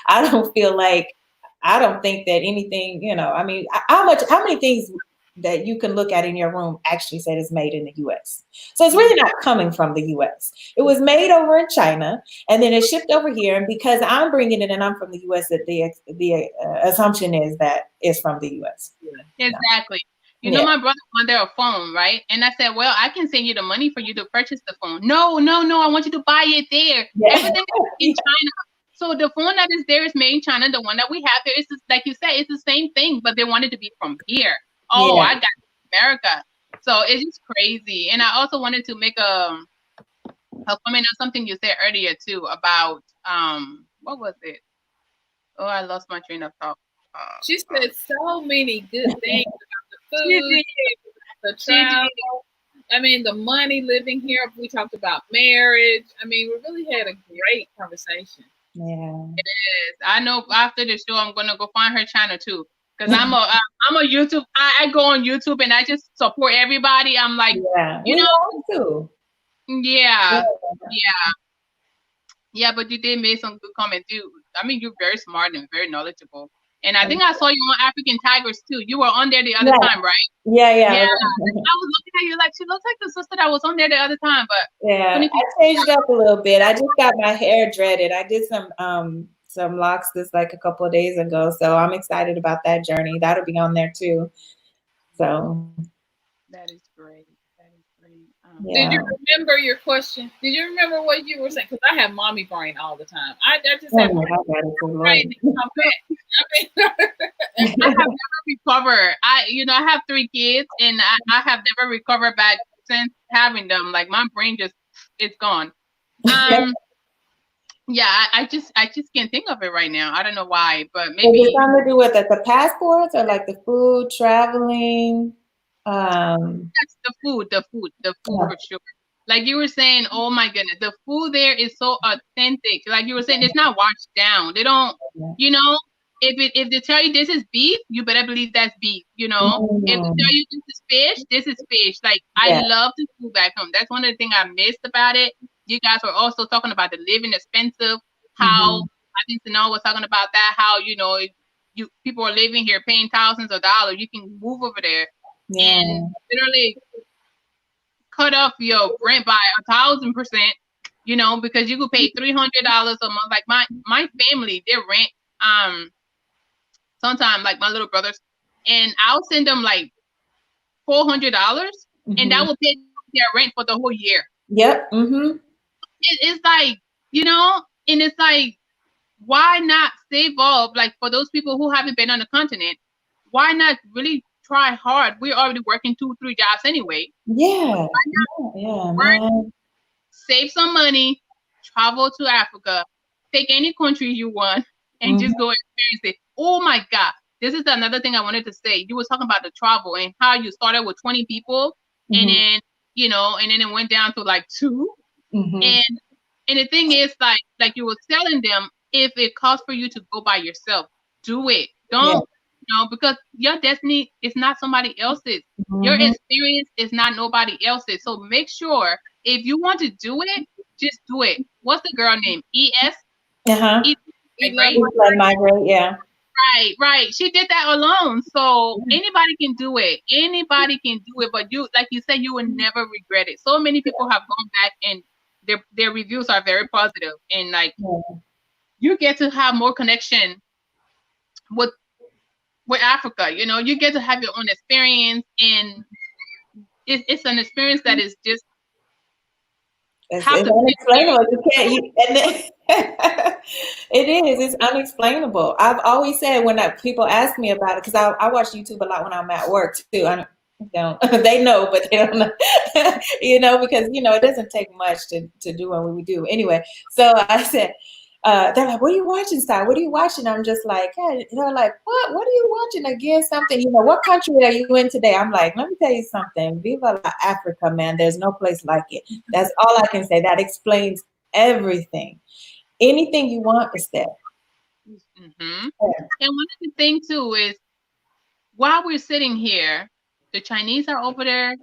I don't feel like, I don't think that anything, I mean, how many things that you can look at in your room actually said is made in the US. So it's really not coming from the US. It was made over in China and then it's shipped over here. And because I'm bringing it and I'm from the US, that the assumption is that it's from the US. exactly. Yeah. My brother wanted a phone, right? And I said, well, I can send you the money for you to purchase the phone. No, no, no. I want you to buy it there. Yeah. Everything is in China. So the phone that is there is made in China. The one that we have there is just, like you said, it's the same thing, but they wanted to be from here. Oh, Yeah. I got America. So it's just crazy. And I also wanted to make a comment on something you said earlier too about what was it? Oh, I lost my train of thought. She said so many good things about the She food, did. the She did. travel. I mean, the money living here. We talked about marriage. I mean, we really had a great conversation. Yeah. Yes, I know. After the show, I'm gonna go find her channel too, because I'm a YouTube. I go on YouTube and I just support everybody. I'm like, Yeah. you We know, want to. yeah, Yeah. yeah, yeah. But you did make some good comments too. I mean, you're very smart and very knowledgeable. And I think I saw you on African Tigers too. You were on there the other Yeah. time, right? Yeah. Yeah, I was looking at you like she looks like the sister that was on there the other time. But Yeah, I changed up a little bit. I just got my hair dreaded. I did some locks this like a couple of days ago, so I'm excited about that journey. That'll be on there too. So that is great. That is great. Did yeah. you remember your question? Did you remember what you were saying? Because I have mommy brain all the time. I just Oh have my mommy God, that is so brain and come back. I mean, I have never recovered. I have 3 kids, and I have never recovered back since having them. Like my brain it's gone. Yeah, I just can't think of it right now. I don't know why, but Is maybe it something to do with the passports or like the food, traveling? that's the food Yeah. for sure. Like you were saying, oh my goodness, the food there is so authentic. Like you were saying, it's not washed down. They don't, you know, if they tell you this is beef, you better believe that's beef. If they tell you this is fish, this is fish. Like I Yeah. love the food back home. That's one of the things I missed about it. You guys were also talking about the living expensive. How I think Synolve was talking about that. How you people are living here paying thousands of dollars. You can move over there Yeah. and literally cut off your rent by 1,000%, because you could pay $300 a month. Like my family, their rent, sometimes like my little brothers, and I'll send them like $400, and that will pay their rent for the whole year. Yep. It's like, and it's like, why not save up? Like for those people who haven't been on the continent, why not really try hard. We're already working 2-3 jobs anyway. Yeah. Yeah, man. Save some money, travel to Africa, take any country you want, and just go experience it. Oh my God. This is another thing I wanted to say. You were talking about the travel and how you started with 20 people and then, and then it went down to like 2. And the thing is, like you were telling them, if it costs for you to go by yourself, do it. Don't, because your destiny is not somebody else's. Your experience is not nobody else's. So make sure if you want to do it, just do it. What's the girl name? ES? Right? Migrate, yeah. Right. She did that alone. So anybody can do it. Anybody can do it. But you, like you said, you will never regret it. So many people have gone back and their reviews are very positive. And like you get to have more connection with Africa. You get to have your own experience, and it's an experience that is just it's unexplainable. It is. It's unexplainable. I've always said when people ask me about it, because I watch YouTube a lot when I'm at work too. They know, but they don't know, because it doesn't take much to do what we do anyway. So I said, they're like, "What are you watching, Star? What are you watching?" I'm just like, hey, they're like, "What? What are you watching again? Something? What country are you in today?" I'm like, "Let me tell you something. Viva la Africa, man. There's no place like it." That's all I can say. That explains everything. Anything you want is there. And one of the things too is, while we're sitting here, the Chinese are over there.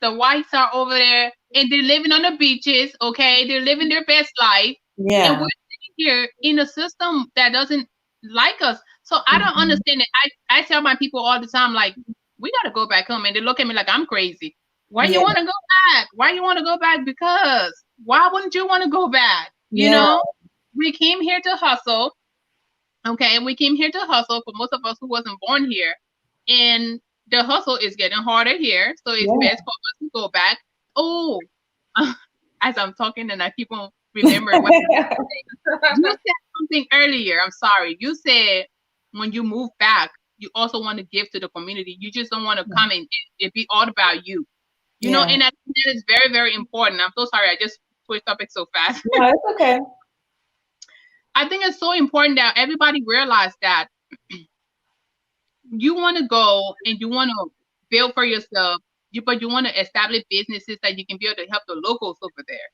The whites are over there, and they're living on the beaches. Okay, they're living their best life. Yeah. And we're sitting here in a system that doesn't like us. So I don't understand it. I tell my people all the time, like, we gotta go back home, and they look at me like I'm crazy. Why you want to go back? Why you want to go back? Because why wouldn't you want to go back? We came here to hustle. Okay, we came here to hustle for most of us who wasn't born here, and the hustle is getting harder here. So it's best for us to go back. Oh, as I'm talking and I keep on remembering what you said something earlier. I'm sorry. You said when you move back, you also want to give to the community. You just don't want to come and it be all about you. And that is very, very important. I'm so sorry. I just switched topics so fast. No, it's okay. I think it's so important that everybody realize that you want to go and you want to build for yourself, but you want to establish businesses that you can be able to help the locals over there.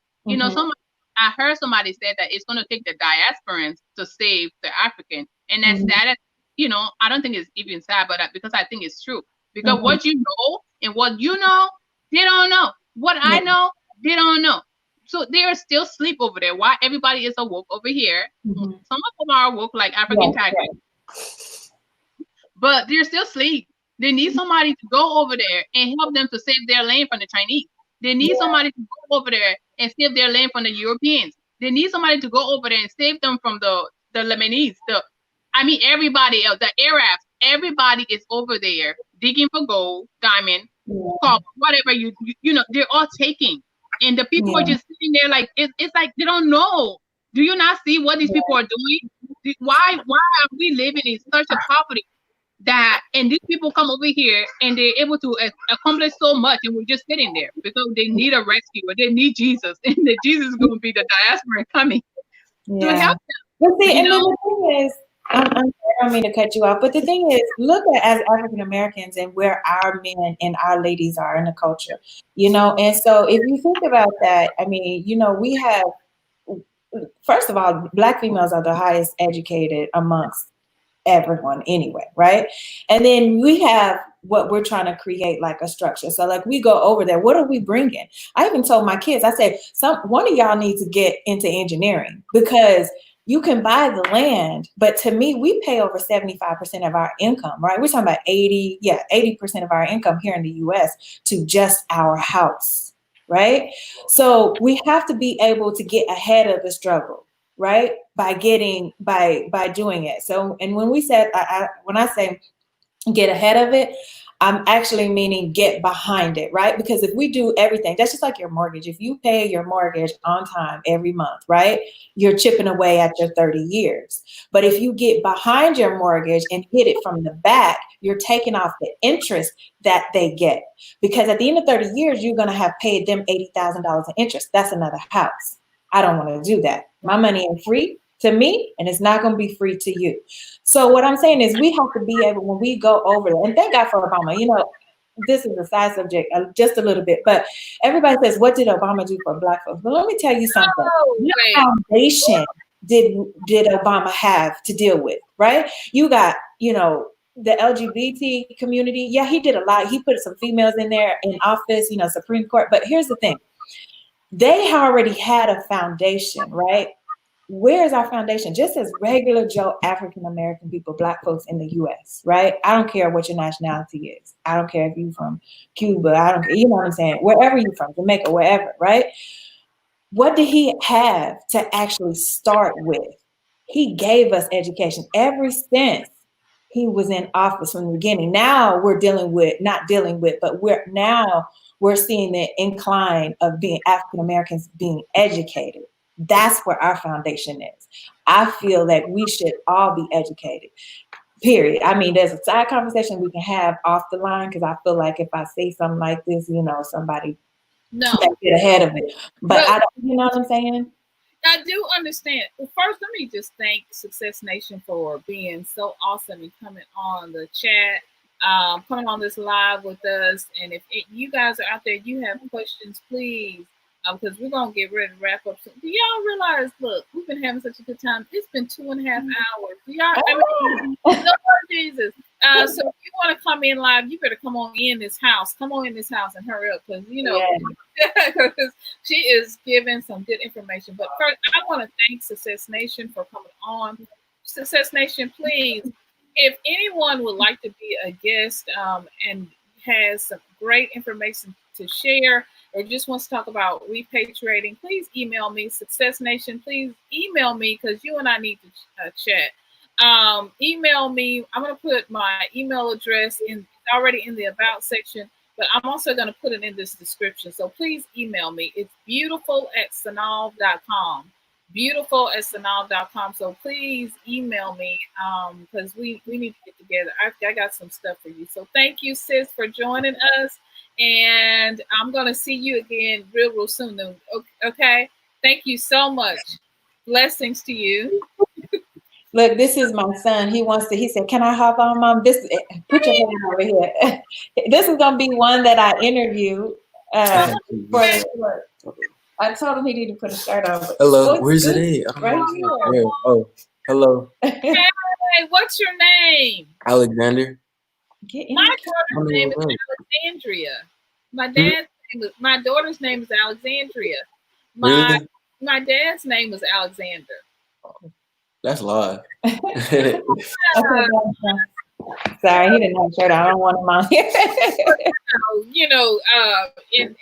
I heard somebody said that it's going to take the diasporans to save the African, and that's sad. I don't think it's even sad, but because I think it's true. Because what you know and what you know, they don't know. What I know, they don't know. So they are still asleep over there. Why everybody is awoke over here? Some of them are awoke like African tigers, but they're still asleep. They need somebody to go over there and help them to save their land from the Chinese. They need somebody to go over there and save their land from the Europeans. They need somebody to go over there and save them from the Lebanese. Everybody else, the Arabs, everybody is over there digging for gold, diamond, copper, whatever they're all taking. And the people are just sitting there like, it's like they don't know. Do you not see what these people are doing? Why are we living in such a poverty and these people come over here and they're able to accomplish so much, and we're just sitting there because they need a rescue or they need Jesus, and that Jesus is going to be the diaspora coming to help them. But see, and then the thing is, I don't mean to cut you off, but the thing is, look at as African Americans and where our men and our ladies are in the culture, and so if you think about that, we have, first of all, Black females are the highest educated amongst everyone anyway, right? And then we have what we're trying to create, like a structure. So like we go over there, what are we bringing? I even told my kids, I said, one of y'all needs to get into engineering, because you can buy the land, but to me, we pay over 75% of our income, right? We're talking about 80% of our income here in the US to just our house, right? So we have to be able to get ahead of the struggle, right? By doing it. So, and when we said, when I say get ahead of it, I'm actually meaning get behind it, right? Because if we do everything, that's just like your mortgage. If you pay your mortgage on time every month, right? You're chipping away at your 30 years. But if you get behind your mortgage and hit it from the back, you're taking off the interest that they get. Because at the end of 30 years, you're going to have paid them $80,000 in interest. That's another house. I don't want to do that. My money ain't free to me, and it's not going to be free to you. So what I'm saying is we have to be able, when we go over there, and thank God for Obama, you know, this is a side subject just a little bit, but everybody says, what did Obama do for Black folks? Well, let me tell you something. What foundation did Obama have to deal with, right? You got, you know, the LGBT community. Yeah, he did a lot. He put some females in there in office, you know, Supreme Court. But here's the thing. They already had a foundation, right? Where's our foundation? Just as regular Joe African-American people, Black folks in the US, right? I don't care what your nationality is. I don't care if you're from Cuba. I don't care, you know what I'm saying? Wherever you're from, Jamaica, wherever, right? What did he have to actually start with? He gave us education ever since he was in office from the beginning. Now we're dealing with, not dealing with, but we're seeing the incline of being African Americans being educated. That's where our foundation is. I feel that we should all be educated, period. I mean, there's a side conversation we can have off the line, because I feel like if I say something like this, you know, somebody might get ahead of it. But I don't, you know what I'm saying? I do understand. Well, first, let me just thank Success Nation for being so awesome and coming on the chat, coming on this live with us. And if you guys are out there, you have questions, please, because we're going to get ready to wrap up soon. Do y'all realize, look, we've been having such a good time. It's been 2.5 hours. Do y'all, I mean, Lord Jesus. So if you want to come in live, you better come on in this house. Come on in this house and hurry up, because, you know, because she is giving some good information. But first, I want to thank Success Nation for coming on. Success Nation, please, if anyone would like to be a guest and has some great information to share, or just wants to talk about repatriating, please email me. Success Nation, please email me, because you and I need to chat. Email me. I'm going to put my email address already in the about section, but I'm also going to put it in this description. So please email me. It's beautiful@synolve.com. Beautiful@synolve.com. So please email me, because we need to get together. I got some stuff for you. So thank you, sis, for joining us. And I'm going to see you again real soon. Okay? Thank you so much. Blessings to you. Look, this is my son. He said, can I hop on, Mom? Put your hand over here. This is going to be one that I interview. I told him he needed to put a shirt on. Hello, where's it at? Right here. Oh, hello. Hey, what's your name? Alexander. My daughter's name is Alexandria. My daughter's name is Alexandria. My dad's name was Alexander. That's live. Sorry, he didn't have a shirt. I don't want him on here. You know, in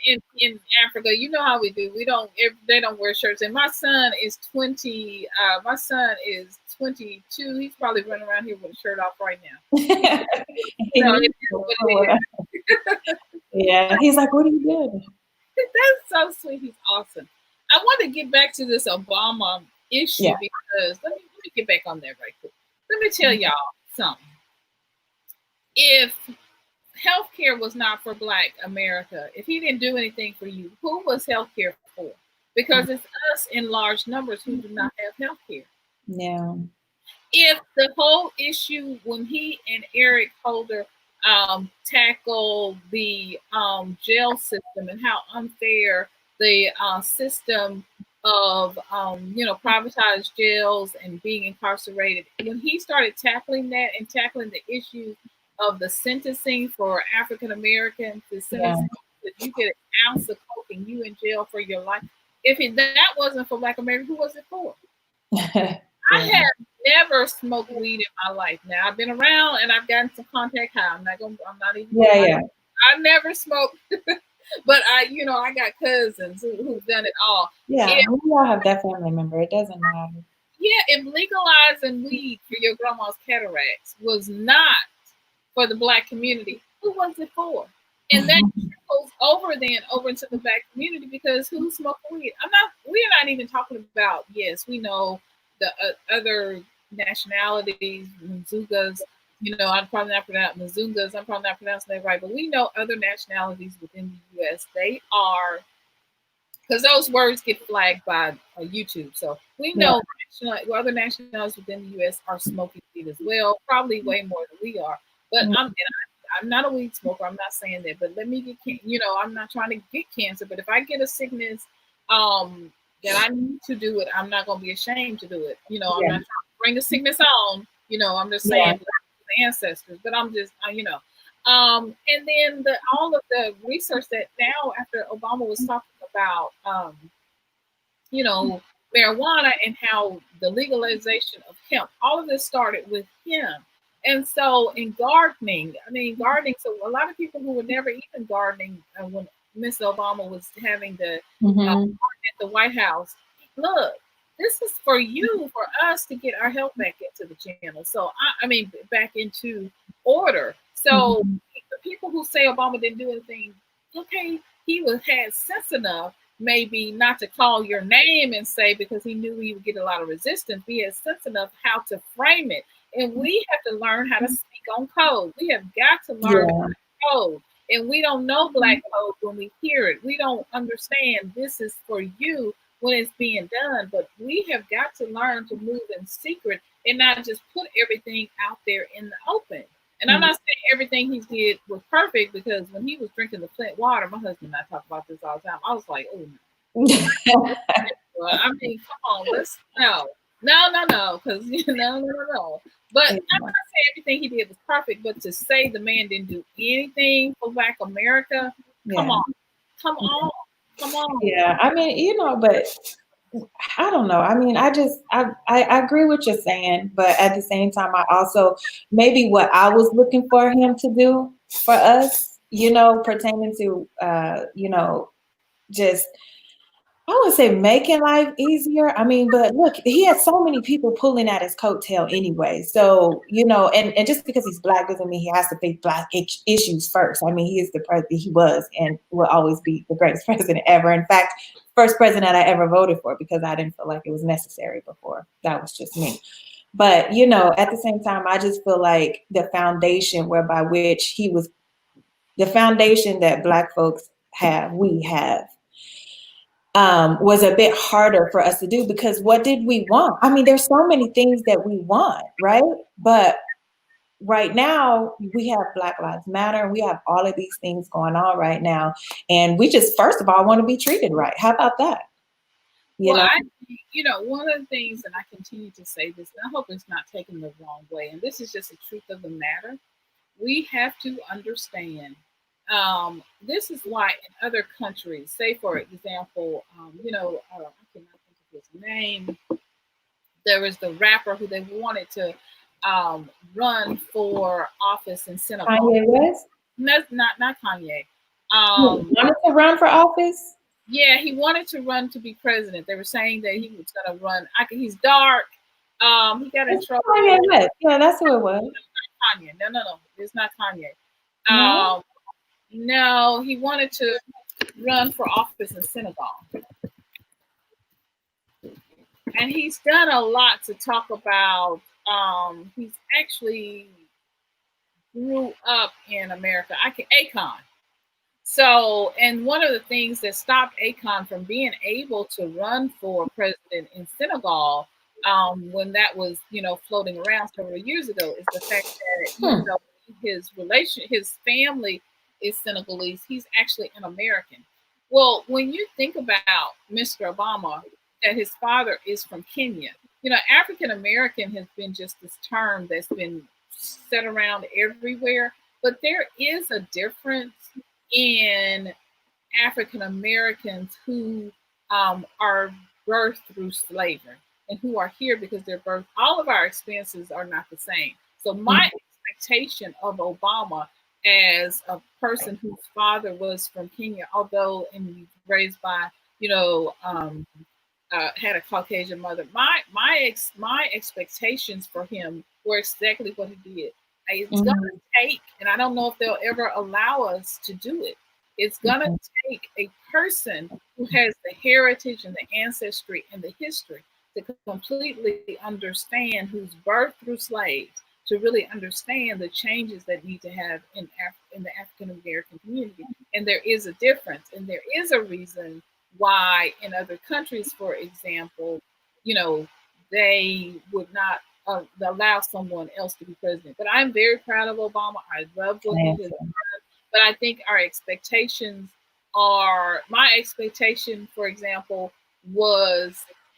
Africa, you know how we do. They don't wear shirts. And my son is 20. My son is 22. He's probably running around here with a shirt off right now. Yeah, he's like, what are you doing? That's so sweet. He's awesome. I want to get back to this Obama issue, because let me get back on there right quick. Let me tell y'all something. If healthcare was not for Black America, if he didn't do anything for you, who was healthcare for? Because it's us in large numbers who do not have healthcare. Yeah. If the whole issue when he and Eric Holder tackled the jail system and how unfair the system of privatized jails and being incarcerated, when he started tackling that and tackling the issues of the sentencing for African Americans, the sentencing that you get an ounce of coke and you in jail for your life. If that wasn't for Black America, who was it for? I have never smoked weed in my life. Now I've been around and I've gotten some contact high. I'm not even. I never smoked, but I got cousins who've done it all. Yeah, we all have that family member. It doesn't matter. Yeah, if legalizing weed for your grandma's cataracts was not for the Black community, who was it for? And that goes over into the black community, because who's smoking weed? We're not even talking about, yes, we know the other nationalities, Mzungas, I'm probably not pronouncing Mzungas, I'm probably not pronouncing that right, but we know other nationalities within the U.S. They are, because those words get flagged by YouTube. So we know other nationalities within the U.S. are smoking weed as well, probably way more than we are. But I'm not a weed smoker. I'm not saying that. But let me get, I'm not trying to get cancer. But if I get a sickness that I need to do it, I'm not going to be ashamed to do it. I'm not trying to bring a sickness on. I'm just saying the ancestors. But I'm just, and then all of the research that now, after Obama was talking about, marijuana and how the legalization of hemp, all of this started with him. And so in gardening, so a lot of people who were never even gardening when Miss Obama was having the garden at the White House, look, this is for you, for us to get our health back into the channel. So, back into order. So the people who say Obama didn't do anything, okay, he had sense enough maybe not to call your name and say, because he knew he would get a lot of resistance. He had sense enough how to frame it. And we have to learn how to speak on code. We have got to learn code. And we don't know black code when we hear it. We don't understand this is for you when it's being done. But we have got to learn to move in secret and not just put everything out there in the open. And I'm not saying everything he did was perfect, because when he was drinking the Flint water, my husband and I talk about this all the time. I was like, oh, no. Come on, let's no, because no. But I'm not saying everything he did was perfect, but to say the man didn't do anything for Black America, come on. Yeah, but I don't know. I agree with you're saying, but at the same time, I also, maybe what I was looking for him to do for us, pertaining to, just, I would say making life easier. But look, he has so many people pulling at his coattail anyway. So, and just because he's Black doesn't mean he has to face Black issues first. He is the president. He was and will always be the greatest president ever. In fact, first president I ever voted for, because I didn't feel like it was necessary before. That was just me. But, at the same time, I just feel like the foundation whereby which he was, the foundation that Black folks we have, was a bit harder for us to do, because what did we want? There's so many things that we want, right? But right now we have Black Lives Matter, and we have all of these things going on right now, and we just, first of all, want to be treated right. How about that? One of the things, and I continue to say this, and I hope it's not taken the wrong way, and this is just the truth of the matter, we have to understand. This is why in other countries, say for example, I cannot think of his name. There was the rapper who they wanted to run for office in Senegal. Kanye West? That's not Kanye. Wanted to run for office? Yeah, he wanted to run to be president. They were saying that he was going to run. He's dark. He got in trouble. Kanye West. Yeah, that's who it was. Kanye. No, it's not Kanye. No, he wanted to run for office in Senegal. And he's done a lot to talk about, he's actually grew up in America. Akon. So, and one of the things that stopped Akon from being able to run for president in Senegal, when that was, floating around several years ago, is the fact that his family is Senegalese. He's actually an American. Well, when you think about Mr. Obama, that his father is from Kenya, African American has been just this term that's been set around everywhere, but there is a difference in African Americans who are birthed through slavery and who are here because they're birthed. All of our experiences are not the same. So my expectation of Obama as a person whose father was from Kenya, although and raised by, had a Caucasian mother, my expectations for him were exactly what he did. It's going to take, and I don't know if they'll ever allow us to do it. It's going to take a person who has the heritage and the ancestry and the history to completely understand, who's birthed through slaves, to really understand the changes that need to have in the African American community. And there is a difference, and there is a reason why in other countries, for example, they would not allow someone else to be president. But I'm very proud of Obama. I love what he has done. But I think our expectations my expectation, for example,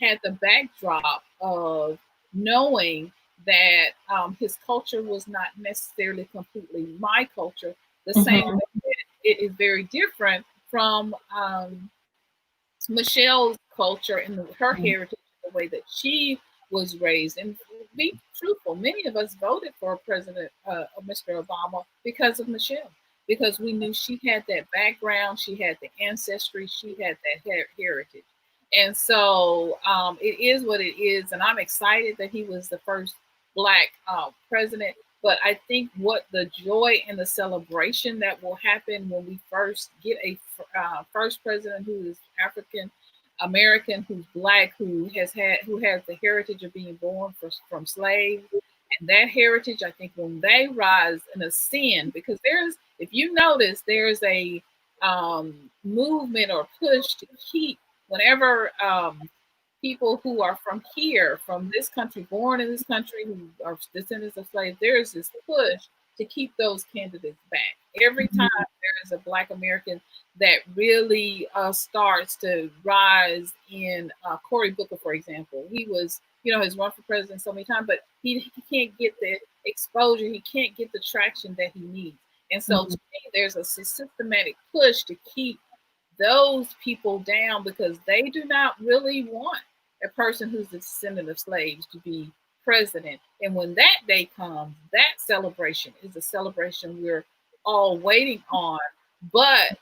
had the backdrop of knowing that his culture was not necessarily completely my culture, the same way that it is very different from Michelle's culture and her heritage, the way that she was raised. And be truthful, many of us voted for President Mr. Obama because of Michelle, because we knew she had that background, she had the ancestry, she had that heritage. And so it is what it is. And I'm excited that he was the first Black president. But I think what the joy and the celebration that will happen when we first get a first president who is African American, who's Black, who has the heritage of being born from slaves, and that heritage, I think when they rise and ascend, because if you notice, there's a movement or push to keep whenever people who are from here, from this country, born in this country, who are descendants of slaves, there is this push to keep those candidates back. Every time there is a Black American that really starts to rise in Cory Booker, for example. He was, has run for president so many times, but he can't get the exposure, he can't get the traction that he needs. And so to me, there's a systematic push to keep those people down because they do not really want a person who's a descendant of slaves to be president. And when that day comes, that celebration is a celebration we're all waiting on. But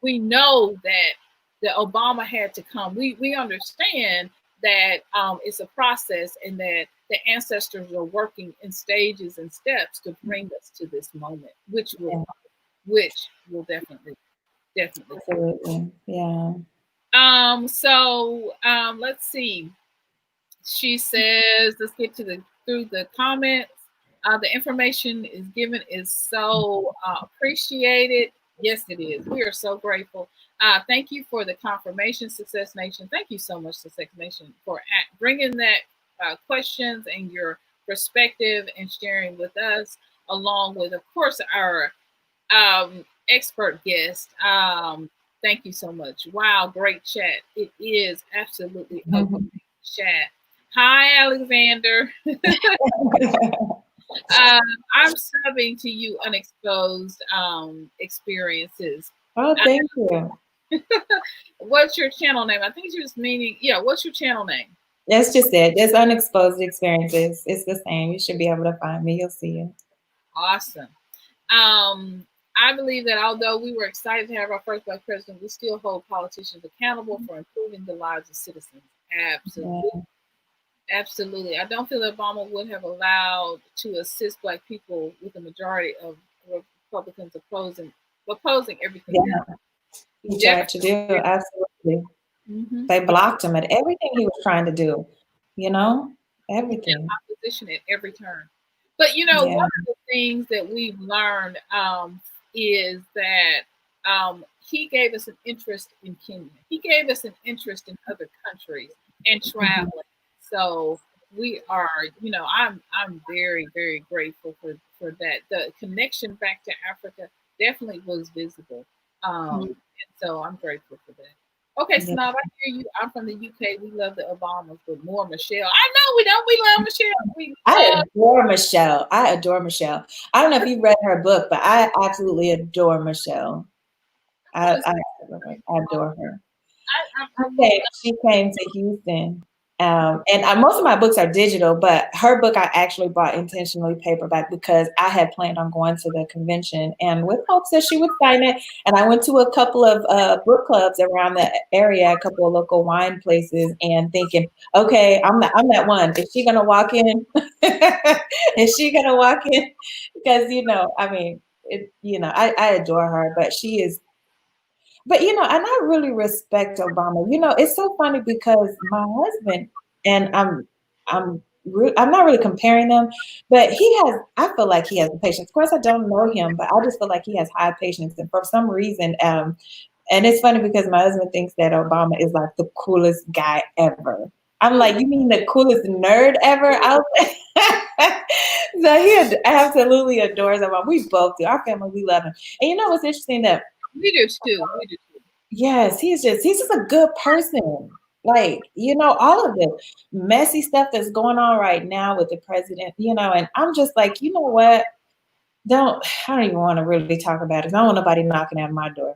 we know that the Obama had to come. We understand that it's a process and that the ancestors are working in stages and steps to bring us to this moment, which will definitely. Absolutely. Yeah. So let's see. She says, let's get through the comments. The information is given is so appreciated. Yes, it is. We are so grateful. Thank you for the confirmation, Success Nation. Thank you so much, Success Nation, for bringing that questions and your perspective and sharing with us, along with, of course, our expert guest. Thank you so much. Wow, great chat. It is absolutely a great chat. Hi, Alexander. I'm subbing to you, Unexposed Experiences. Oh, thank you. What's your channel name? I think you're just meaning, what's your channel name? That's just it. Just Unexposed Experiences. It's the same. You should be able to find me. You'll see it. Awesome. I believe that although we were excited to have our first Black president, we still hold politicians accountable for improving the lives of citizens. Absolutely. Yeah. Absolutely. I don't feel that Obama would have allowed to assist Black people with the majority of Republicans opposing everything. Yeah. He tried to do, absolutely. They blocked him at everything he was trying to do, everything. Opposition at every turn. But, one of the things that we've learned is that he gave us an interest in Kenya. He gave us an interest in other countries and traveling. So we are, I'm very, very grateful for that. The connection back to Africa definitely was visible. And so I'm grateful for that. Okay, so now I hear you. I'm from the UK. We love the Obamas, but more Michelle. I know we don't. We love Michelle. I adore Michelle. I don't know if you read her book, but I absolutely adore Michelle. I adore her. She came to Houston. And most of my books are digital, but her book I actually bought intentionally paperback because I had planned on going to the convention and with hopes that she would sign it. And I went to a couple of book clubs around the area, a couple of local wine places, and thinking, okay, I'm that one. Is she gonna walk in? Is she gonna walk in? Because I mean, I adore her, but she is. But and I really respect Obama. It's so funny because my husband and I'm not really comparing them, but I feel like he has the patience. Of course, I don't know him, but I just feel like he has high patience. And for some reason, and it's funny because my husband thinks that Obama is like the coolest guy ever. I'm like, you mean the coolest nerd ever? I was like, so he absolutely adores Obama. We both do. Our family, we love him. And what's interesting that We do too. We do too. yes, he's just a good person. Like, all of the messy stuff that's going on right now with the president, and I'm just like, you know what? I don't even want to really talk about it. I don't want nobody knocking at my door.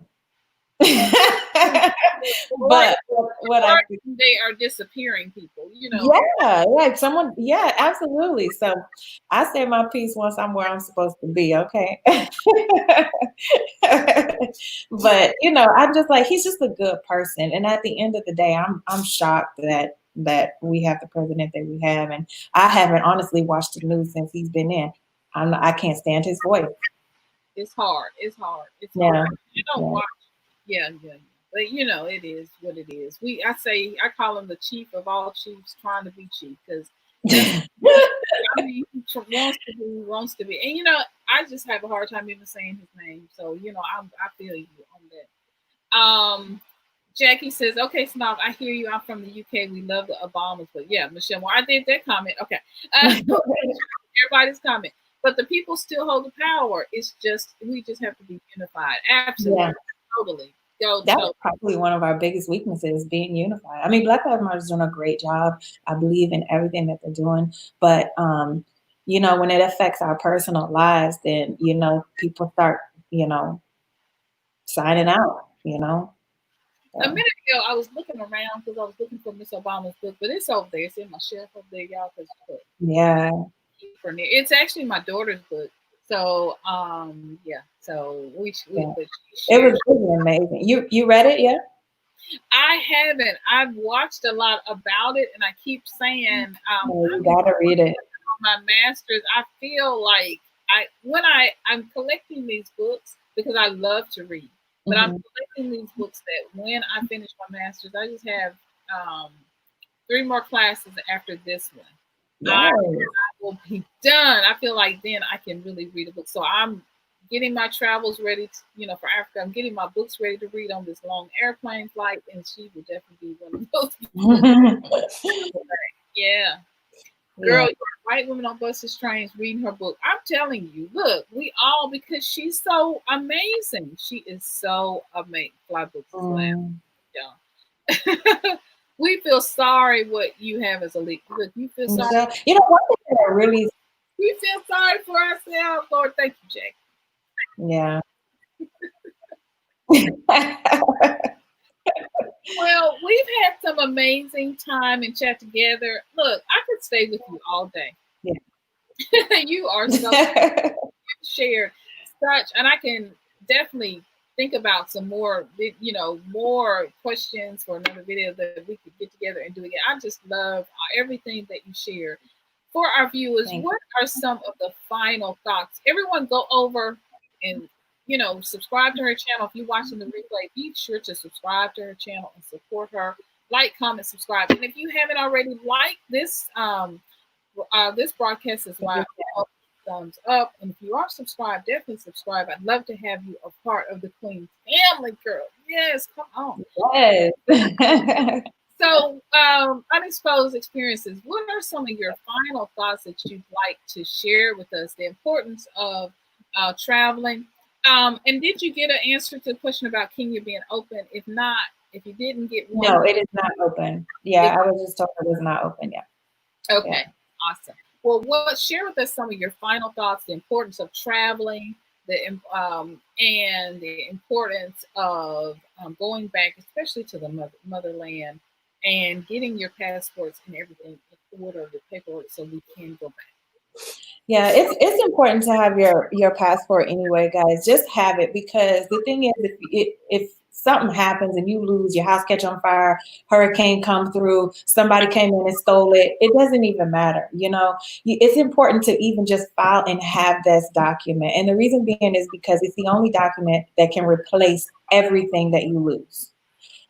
But what they are disappearing people, Yeah, like someone, yeah, absolutely. So I say my piece once I'm where I'm supposed to be, okay? But I'm just like he's just a good person. And at the end of the day, I'm shocked that we have the president that we have. And I haven't honestly watched the news since he's been in. I can't stand his voice. It's hard. It's hard. It's Yeah. hard. You don't watch. Yeah. But it is what it is. I call him the chief of all chiefs, trying to be chief because I mean, he wants to be, and I just have a hard time even saying his name. So I feel you on that. Jackie says, "Okay, Synolve, I hear you. I'm from the UK. We love the Obamas, but yeah, Michelle, well, I did that comment. Okay, everybody's comment, but the people still hold the power. It's just we just have to be unified. Absolutely, totally." That's probably one of our biggest weaknesses, being unified. I mean, Black Lives Matter is doing a great job. I believe in everything that they're doing. But, when it affects our personal lives, then, people start, signing out, A minute ago, I was looking around because I was looking for Miss Obama's book, but it's over there. It's in my shelf over there, y'all. Yeah. It's actually my daughter's book. So, yeah. So it was really amazing. You read it yet? I haven't. I've watched a lot about it, and I keep saying, you gotta read it. My master's, I feel like I'm collecting these books because I love to read, but I'm collecting these books that when I finish my master's, I just have 3 more classes after this one. I will be done. I feel like then I can really read a book. So I'm getting my travels ready, for Africa. I'm getting my books ready to read on this long airplane flight, and she will definitely be one of those people. Yeah. Girl, white women on buses, trains, reading her book. I'm telling you, look, we all, because she's so amazing. She is so amazing. Fly books is yeah. We feel sorry what you have as a leak. Look, you feel sorry. One thing that really we feel sorry for ourselves, Lord. Thank you, Jake. Yeah. Well, we've had some amazing time and chat together. Look, I could stay with you all day. Yeah. You are so shared such, and I can definitely think about some more, more questions for another video that we could get together and do again. I just love everything that you share. For our viewers, what are some of the final thoughts? Everyone go over and subscribe to her channel. If you're watching the replay, be sure to subscribe to her channel and support her. Like, comment, subscribe. And if you haven't already liked this this broadcast as well, thumbs up. And if you are subscribed, definitely subscribe. I'd love to have you a part of the Queen family, girl. Yes, come on. Yes. So, unexposed experiences. What are some of your final thoughts that you'd like to share with us? The importance of traveling. And did you get an answer to the question about Kenya being open? If not, if you didn't get one. No, it is not open. Yeah, I was just told it is not open yet. Okay, awesome. Well, share with us some of your final thoughts, the importance of traveling, and the importance of going back, especially to the motherland. and getting your passports and everything in order, the paperwork, so we can go back. Yeah, it's important to have your passport anyway, guys. Just have it, because the thing is, if something happens and you lose, your house catch on fire, hurricane come through, somebody came in and stole it, it doesn't even matter. You know, it's important to even just file and have this document. And the reason being is because it's the only document that can replace everything that you lose.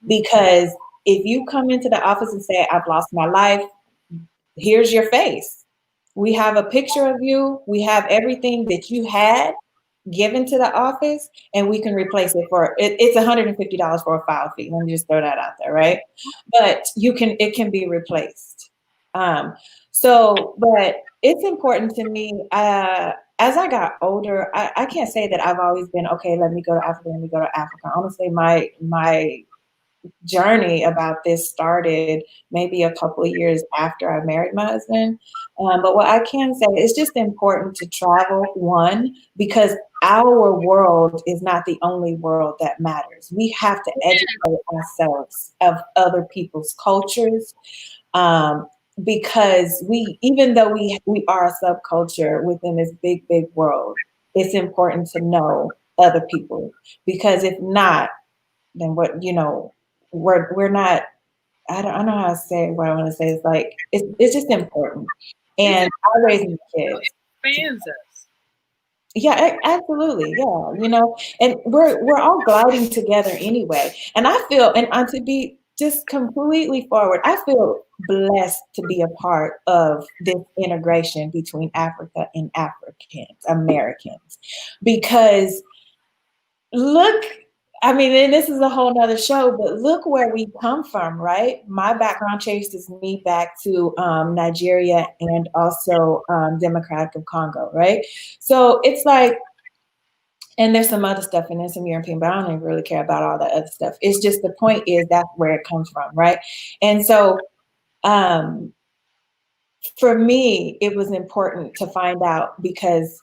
Because if you come into the office and say, I've lost my life, here's your face. We have a picture of you. We have everything that you had given to the office, and we can replace it for it's $150 for a file fee. Let me just throw that out there, right? But it can be replaced. But it's important to me. As I got older, I can't say that I've always been, okay, let me go to Africa, let me go to Africa. Honestly, my journey about this started maybe a couple of years after I married my husband. But what I can say, it's just important to travel, one, because our world is not the only world that matters. We have to educate ourselves of other people's cultures, because even though we are a subculture within this big, big world, it's important to know other people, because if not, then we're not, I don't know how to say what I want to say. It's like, it's just important. And I raising kids. It expands us. Yeah, absolutely. Yeah. And we're all gliding together anyway. And I feel, and to be just completely forward, I feel blessed to be a part of this integration between Africa and Americans, because look, I mean, and this is a whole nother show, but look where we come from, right? My background traces me back to Nigeria and also Democratic of Congo, right? So it's like, and there's some other stuff in there, some European, but I don't even really care about all that other stuff. It's just, the point is that's where it comes from, right? And so for me, it was important to find out, because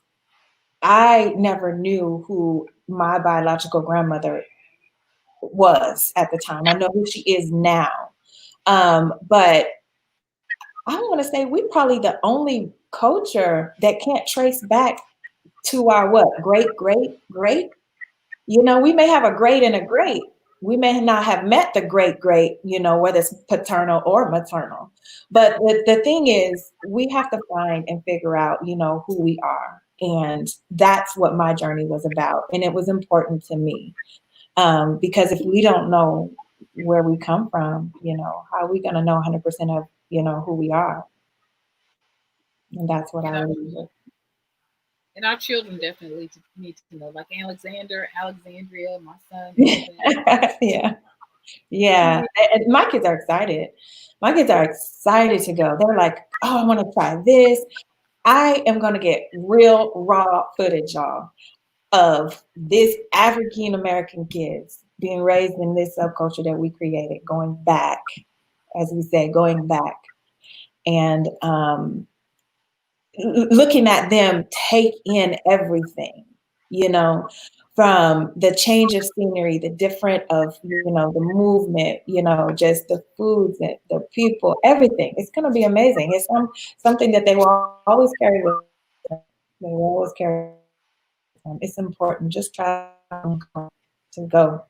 I never knew who my biological grandmother was at the time. I know who she is now. But I want to say we're probably the only culture that can't trace back to our what? Great, great, great. We may have a great and a great. We may not have met the great, great, whether it's paternal or maternal. But the thing is, we have to find and figure out, who we are. And that's what my journey was about. And it was important to me. Because if we don't know where we come from, how are we going to know 100% of, who we are? And that's what I really. And our children definitely need to know, like Alexandria, my son. Yeah. And my kids are excited. My kids are excited to go. They're like, oh, I want to try this. I am going to get real raw footage, y'all, of this African American kids being raised in this subculture that we created, going back, as we say, going back, and looking at them take in everything, from the change of scenery, the different of, the movement, just the foods, the people, everything. It's going to be amazing. It's something that they will always carry with them. They will always carry with them. It's important. Just try to go.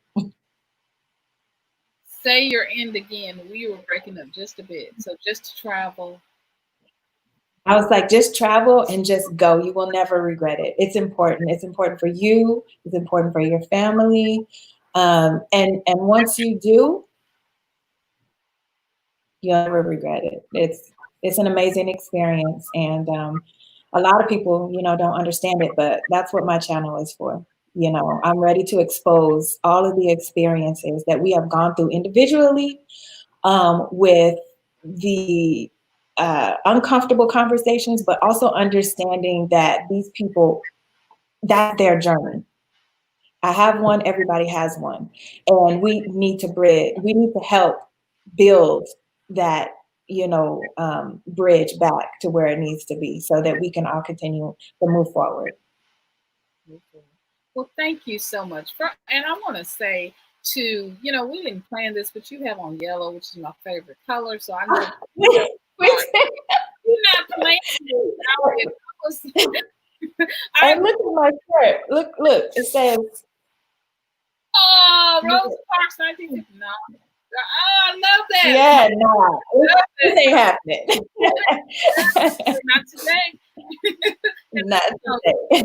Say your end again. We were breaking up just a bit. So just to travel. I was like, just travel and just go. You will never regret it. It's important. It's important for you. It's important for your family. And once you do, you'll never regret it. It's an amazing experience. And a lot of people, don't understand it, but that's what my channel is for. I'm ready to expose all of the experiences that we have gone through individually, with the uncomfortable conversations, but also understanding that these people, that's their journey. I have one, everybody has one. And we need to help build that, bridge back to where it needs to be, so that we can all continue to move forward. Well, thank you so much. And I want to say to, you know, we didn't plan this, but you have on yellow, which is my favorite color. So I know We you're not planning this outfit. and look at my shirt. Look. It says, Oh, Rosa Parks 1959. Oh, I love that. yeah, no, this ain't happening. Not today. Not today.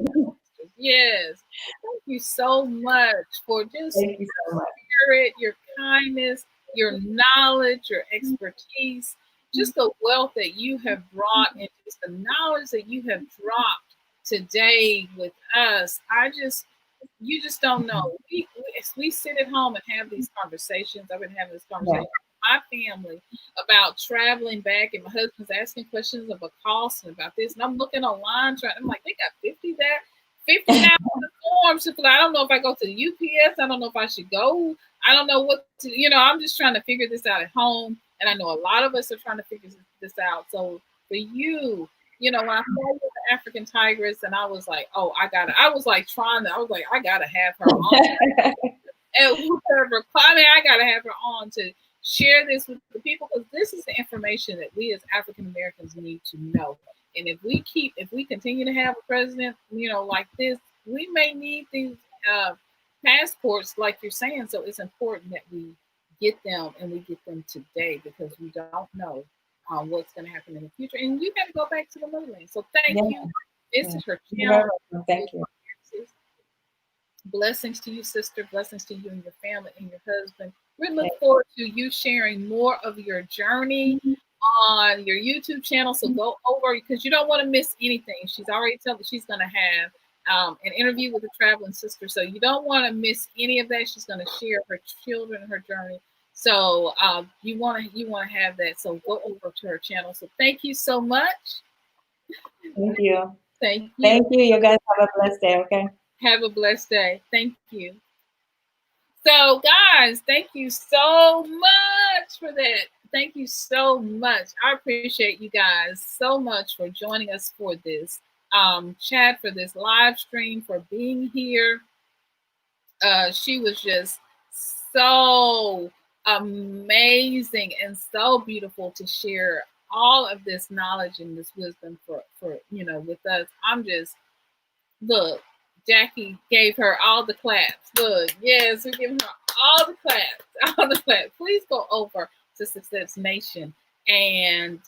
Yes. Thank you so much for just Thank you so much. spirit, your kindness, your knowledge, your expertise, just the wealth that you have brought and just the knowledge that you have dropped today with us. You just don't know. We sit at home and have these conversations. I've been having this conversation with my family about traveling back, and my husband's asking questions about costs and about this. And I'm looking online, I'm like, they got 50 there. 50 now forms. I don't know if I go to the UPS. I don't know if I should go. I don't know what to, I'm just trying to figure this out at home. And I know a lot of us are trying to figure this out. So for you, when I saw you with the African tigress, and I was like, oh, I gotta have her on. And whoever, I gotta have her on to share this with the people, because this is the information that we as African Americans need to know. And if we continue to have a president, like this, we may need these passports, like you're saying. So it's important that we get them, and we get them today, because we don't know what's going to happen in the future. And you got to go back to the motherland. So thank you. This is her channel. Thank you. Blessings to you, sister. Blessings to you and your family and your husband. We look forward to you sharing more of your journey on your YouTube channel. So go over, because you don't want to miss anything. She's already told me she's going to have an interview with a traveling sister. So you don't want to miss any of that. She's going to share her children, her journey. So you want to have that. So go over to her channel. So thank you so much. Thank you. Thank you. Thank you. You guys have a blessed day. Okay. Have a blessed day. Thank you. So guys, thank you so much for that. Thank you so much. I appreciate you guys so much for joining us for this chat, for this live stream, for being here. She was just so amazing and so beautiful to share all of this knowledge and this wisdom for with us. Look, Jackie gave her all the claps. Look, yes, we're giving her all the claps, all the claps. Please go over to Success Nation and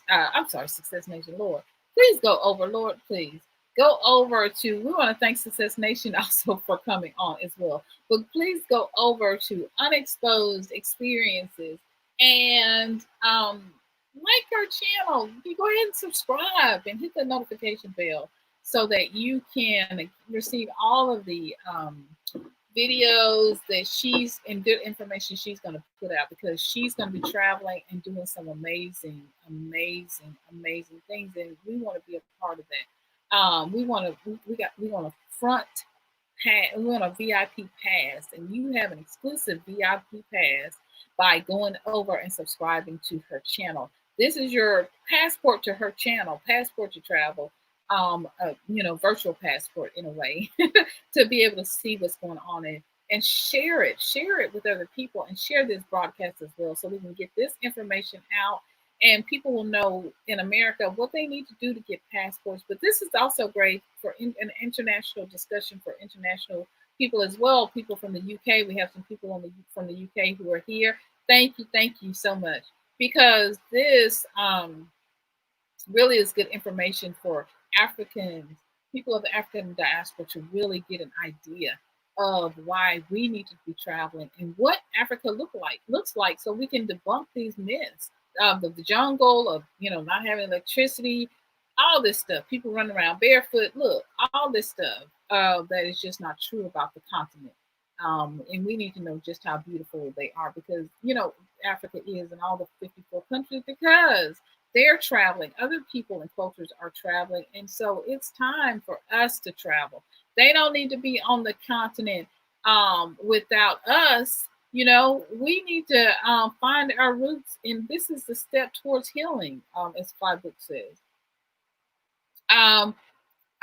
Success Nation, Lord. Please go over, Lord, please. Go over to, we want to thank Success Nation also for coming on as well. But please go over to Unexposed Experiences and like our channel. You go ahead and subscribe and hit the notification bell, so that you can receive all of the videos that and good information she's going to put out, because she's going to be traveling and doing some amazing, amazing, amazing things, and we want to be a part of that. We want a front pass, we want a VIP pass, and you have an exclusive VIP pass by going over and subscribing to her channel. This is your passport to her channel, passport to travel. Virtual passport in a way to be able to see what's going on and share it with other people, and share this broadcast as well, so we can get this information out, and people will know in America what they need to do to get passports. But this is also great for an international discussion for international people as well. People from the UK, we have some people from the UK who are here. Thank you so much, because this really is good information for Africans, people of the African diaspora, to really get an idea of why we need to be traveling and what Africa looks like, so we can debunk these myths of the jungle, of not having electricity, all this stuff, people running around barefoot. Look, all this stuff that is just not true about the continent. And we need to know just how beautiful they are, because Africa is in all the 54 countries, because they're traveling. Other people and cultures are traveling. And so it's time for us to travel. They don't need to be on the continent without us. We need to find our roots. And this is the step towards healing, as my book says. I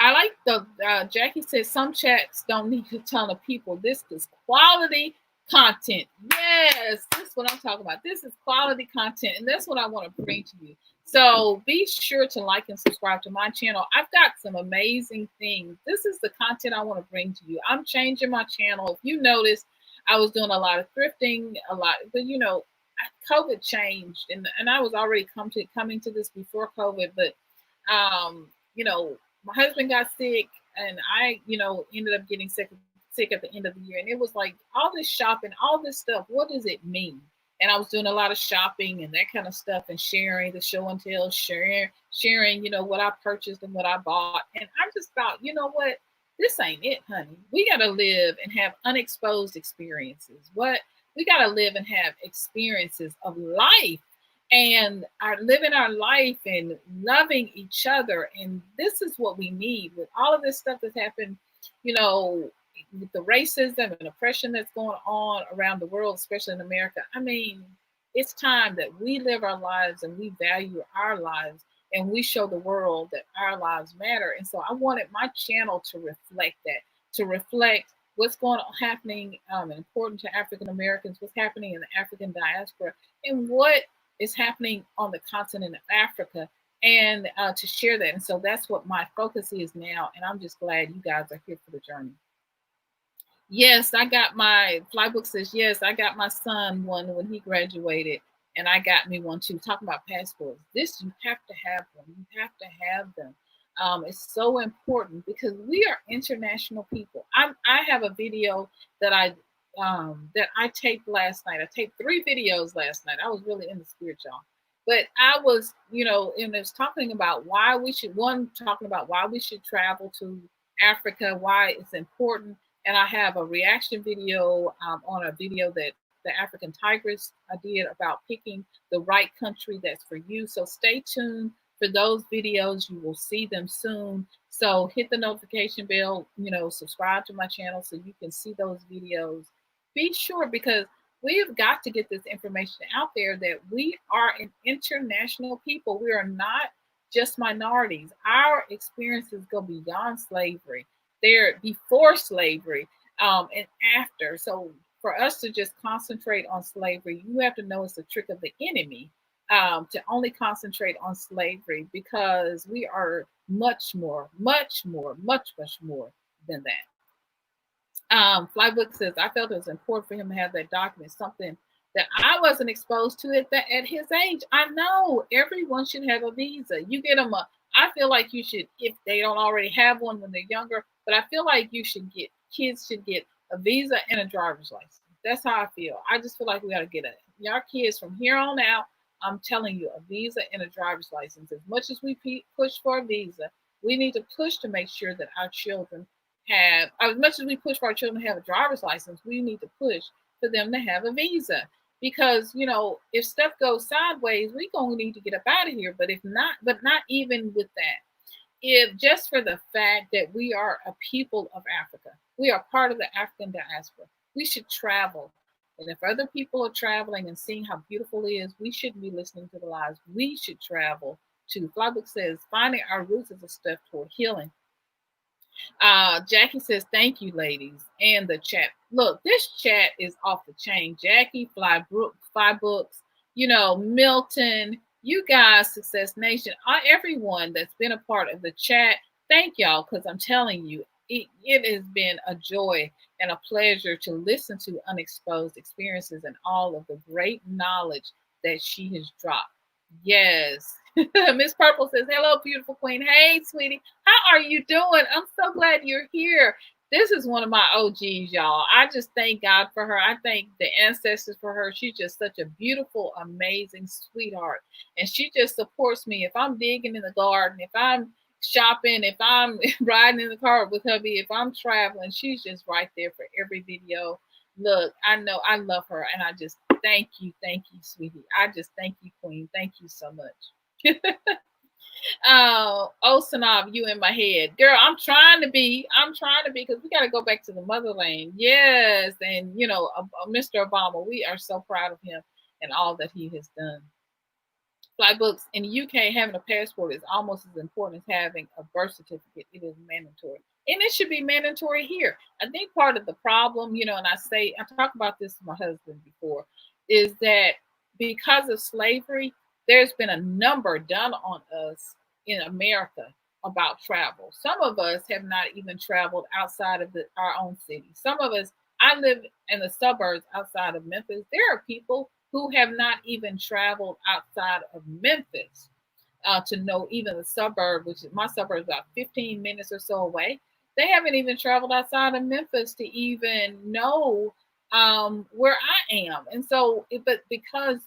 like the Jackie says some chats don't need a ton of people. This is quality content. Yes, this is what I'm talking about. This is quality content, and that's what I want to bring to you. So be sure to like and subscribe to my channel. I've got some amazing things. This is the content I want to bring to you. I'm changing my channel. If you notice, I was doing a lot of thrifting, a lot, but you know, COVID changed, and I was already coming to this before COVID, but you know, my husband got sick, and I, you know, ended up getting sick at the end of the year, and it was like all this shopping, all this stuff. What does it mean? And I was doing a lot of shopping and that kind of stuff, and sharing the show and tell, sharing, you know, what I purchased and what I bought, and I just thought, you know what? This ain't it, honey. We got to live and have unexposed experiences. What we got to live and have experiences of life and are living our life and loving each other. And this is what we need with all of this stuff that's happened, you know, with the racism and oppression that's going on around the world, especially in America. I mean, it's time that we live our lives and we value our lives and we show the world that our lives matter. And so I wanted my channel to reflect that, to reflect what's going on happening and important to African Americans, what's happening in the African diaspora, and what is happening on the continent of Africa, and to share that. And so that's what my focus is now. And I'm just glad you guys are here for the journey. Yes, I got my Flybook says, yes, I got my son one when he graduated, and I got me one too. Talking about passports. This, you have to have them. You have to have them. It's so important because we are international people. I have a video that I taped last night. I taped 3 videos last night. I was really in the spirit, y'all. But I was, you know, and it's talking about why we should, talking about why we should travel to Africa, why it's important. And I have a reaction video on a video that the African Tigress did about picking the right country that's for you. So stay tuned for those videos. You will see them soon. So hit the notification bell, you know, subscribe to my channel so you can see those videos. Be sure, because we've got to get this information out there that we are an international people. We are not just minorities. Our experiences go beyond slavery. They're before slavery and after. So for us to just concentrate on slavery, you have to know it's a trick of the enemy to only concentrate on slavery, because we are much more than that. Flybook says, I felt it was important for him to have that document, something that I wasn't exposed to at his age. I know everyone should have a visa. You get them I feel like you should, if they don't already have one when they're younger, but I feel like kids should get a visa and a driver's license. That's how I feel. I just feel like we got to get our kids from here on out. I'm telling you, a visa and a driver's license. As much as we push for a visa, we need to push to make sure that our children have, as much as we push for our children to have a driver's license, we need to push for them to have a visa. Because, you know, if stuff goes sideways, we're going to need to get up out of here. But if not, not even with that, if just for the fact that we are a people of Africa, we are part of the African diaspora, we should travel. And if other people are traveling and seeing how beautiful it is, we shouldn't be listening to the lies. We should travel to. Flybook says, finding our roots is a step toward healing. Jackie says, thank you, ladies. And the chat. Look, this chat is off the chain. Jackie, Flybooks, you know, Milton, you guys, Success Nation, everyone that's been a part of the chat. Thank y'all, because I'm telling you, it has been a joy and a pleasure to listen to Unexposed Experiences and all of the great knowledge that she has dropped. Yes. Miss Purple says, hello, beautiful queen. Hey, sweetie. How are you doing? I'm so glad you're here. This is one of my OGs, y'all. I just thank God for her. I thank the ancestors for her. She's just such a beautiful, amazing sweetheart. And she just supports me. If I'm digging in the garden, if I'm shopping, if I'm riding in the car with hubby, if I'm traveling, she's just right there for every video. Look, I know I love her, and I just thank you, sweetie. I just thank you, queen. Thank you so much. Oh, Synolve, you in my head, girl. I'm trying to be, because we got to go back to the motherland. Yes, and you know, Mr. Obama, we are so proud of him and all that he has done. Flybooks, in the UK, having a passport is almost as important as having a birth certificate. It is mandatory. and it should be mandatory here. I think part of the problem, you know, and I talk about this with my husband before, is that because of slavery, there's been a number done on us in America about travel. Some of us have not even traveled outside of our own city. Some of us, I live in the suburbs outside of Memphis. There are people who have not even traveled outside of Memphis to know even the suburb, which is my suburb is about 15 minutes or so away. They haven't even traveled outside of Memphis to even know where I am. And so, but because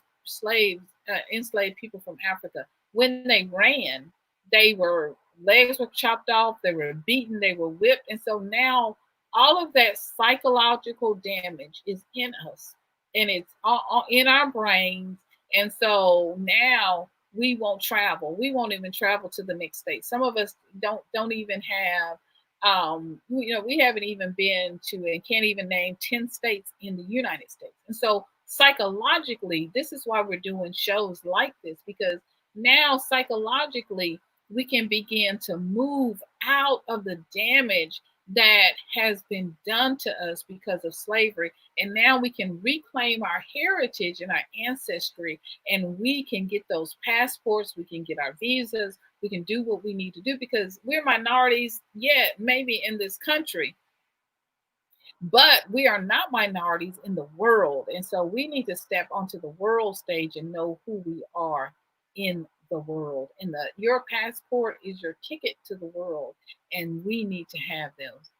enslaved people from Africa, when they ran, they were legs were chopped off, they were beaten, they were whipped. And so now all of that psychological damage is in us and it's all in our brains. And so now we won't travel. We won't even travel to the next state. Some of us don't even have you know, we haven't even been to and can't even name 10 states in the United States. And so psychologically, this is why we're doing shows like this, because now psychologically we can begin to move out of the damage that has been done to us because of slavery. And now we can reclaim our heritage and our ancestry, and we can get those passports, we can get our visas, we can do what we need to do because we're minorities, yet maybe in this country, but we are not minorities in the world. And so we need to step onto the world stage and know who we are in the world. And your passport is your ticket to the world, and we need to have those.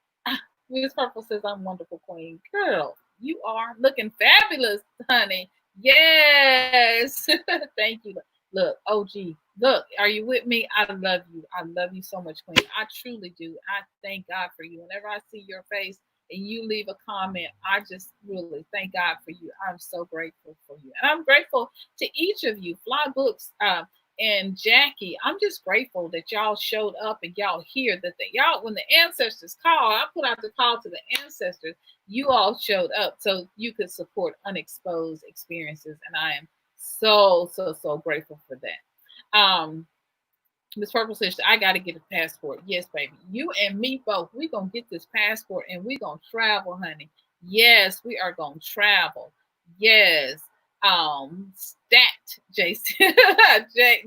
Miss Purple says, I'm wonderful, Queen. Girl, you are looking fabulous, honey. Yes. Thank you. Look, OG, look, are you with me? I love you. I love you so much, Queen. I truly do. I thank God for you. Whenever I see your face and you leave a comment, I just really thank God for you. I'm so grateful for you. And I'm grateful to each of you, Fly Books and Jackie. I'm just grateful that y'all showed up and y'all here, that y'all, when the ancestors call, I put out the call to the ancestors, you all showed up so you could support Unexposed Experiences. And I am so grateful for that. Miss Purple says, I got to get a passport. Yes, baby. You and me both. We're going to get this passport and we're going to travel, honey. Yes, we are going to travel. Yes. Stat, Jason.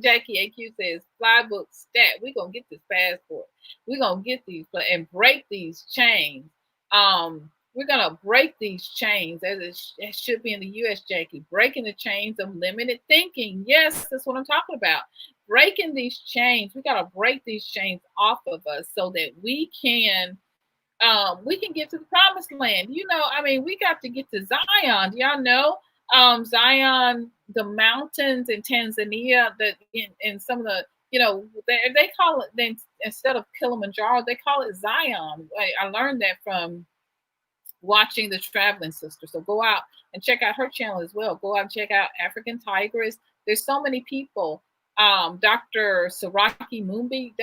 Jackie AQ says, Flybook stat. We're going to get this passport. We're going to get these and break these chains. We're going to break these chains, as it should be in the U.S., Jackie. Breaking the chains of limited thinking. Yes, that's what I'm talking about. Breaking these chains. We got to break these chains off of us so that we can get to the promised land. You know, I mean, we got to get to Zion. Do y'all know Zion, the mountains in Tanzania, that in some of the, you know, they call it, then instead of Kilimanjaro, they call it Zion. I learned that from watching the Traveling Sister. So go out and check out her channel as well. Go out and check out African Tigress. There's so many people. Dr. Saraki Mumbi,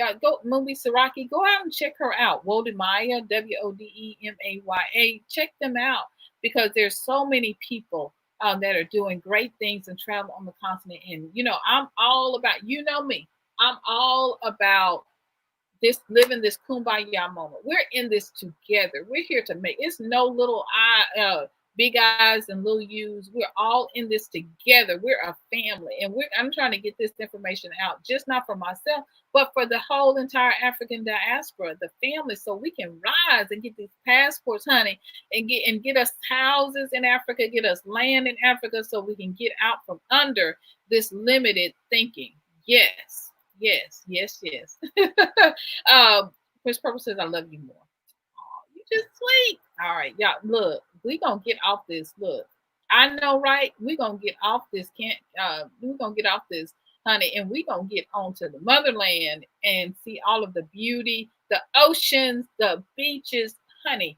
Mumbi Saraki, go out and check her out. Wodemaya, Wodemaya. Check them out because there's so many people that are doing great things and travel on the continent. And, you know, I'm all about, you know me, I'm all about this, living this kumbaya moment. We're in this together. We're here to make, it's no little big eyes and little U's. We're all in this together. We're a family, and I'm trying to get this information out, just not for myself, but for the whole entire African diaspora, the family, so we can rise and get these passports, honey, and get us houses in Africa, get us land in Africa, so we can get out from under this limited thinking. Yes. Chris Purple says, I love you more. Oh, you just sweet. All right, y'all, look, we gonna get off this. Look, I know, right? We gonna get off this. We gonna get off this, honey, and we gonna get onto the motherland and see all of the beauty, the oceans, the beaches, honey.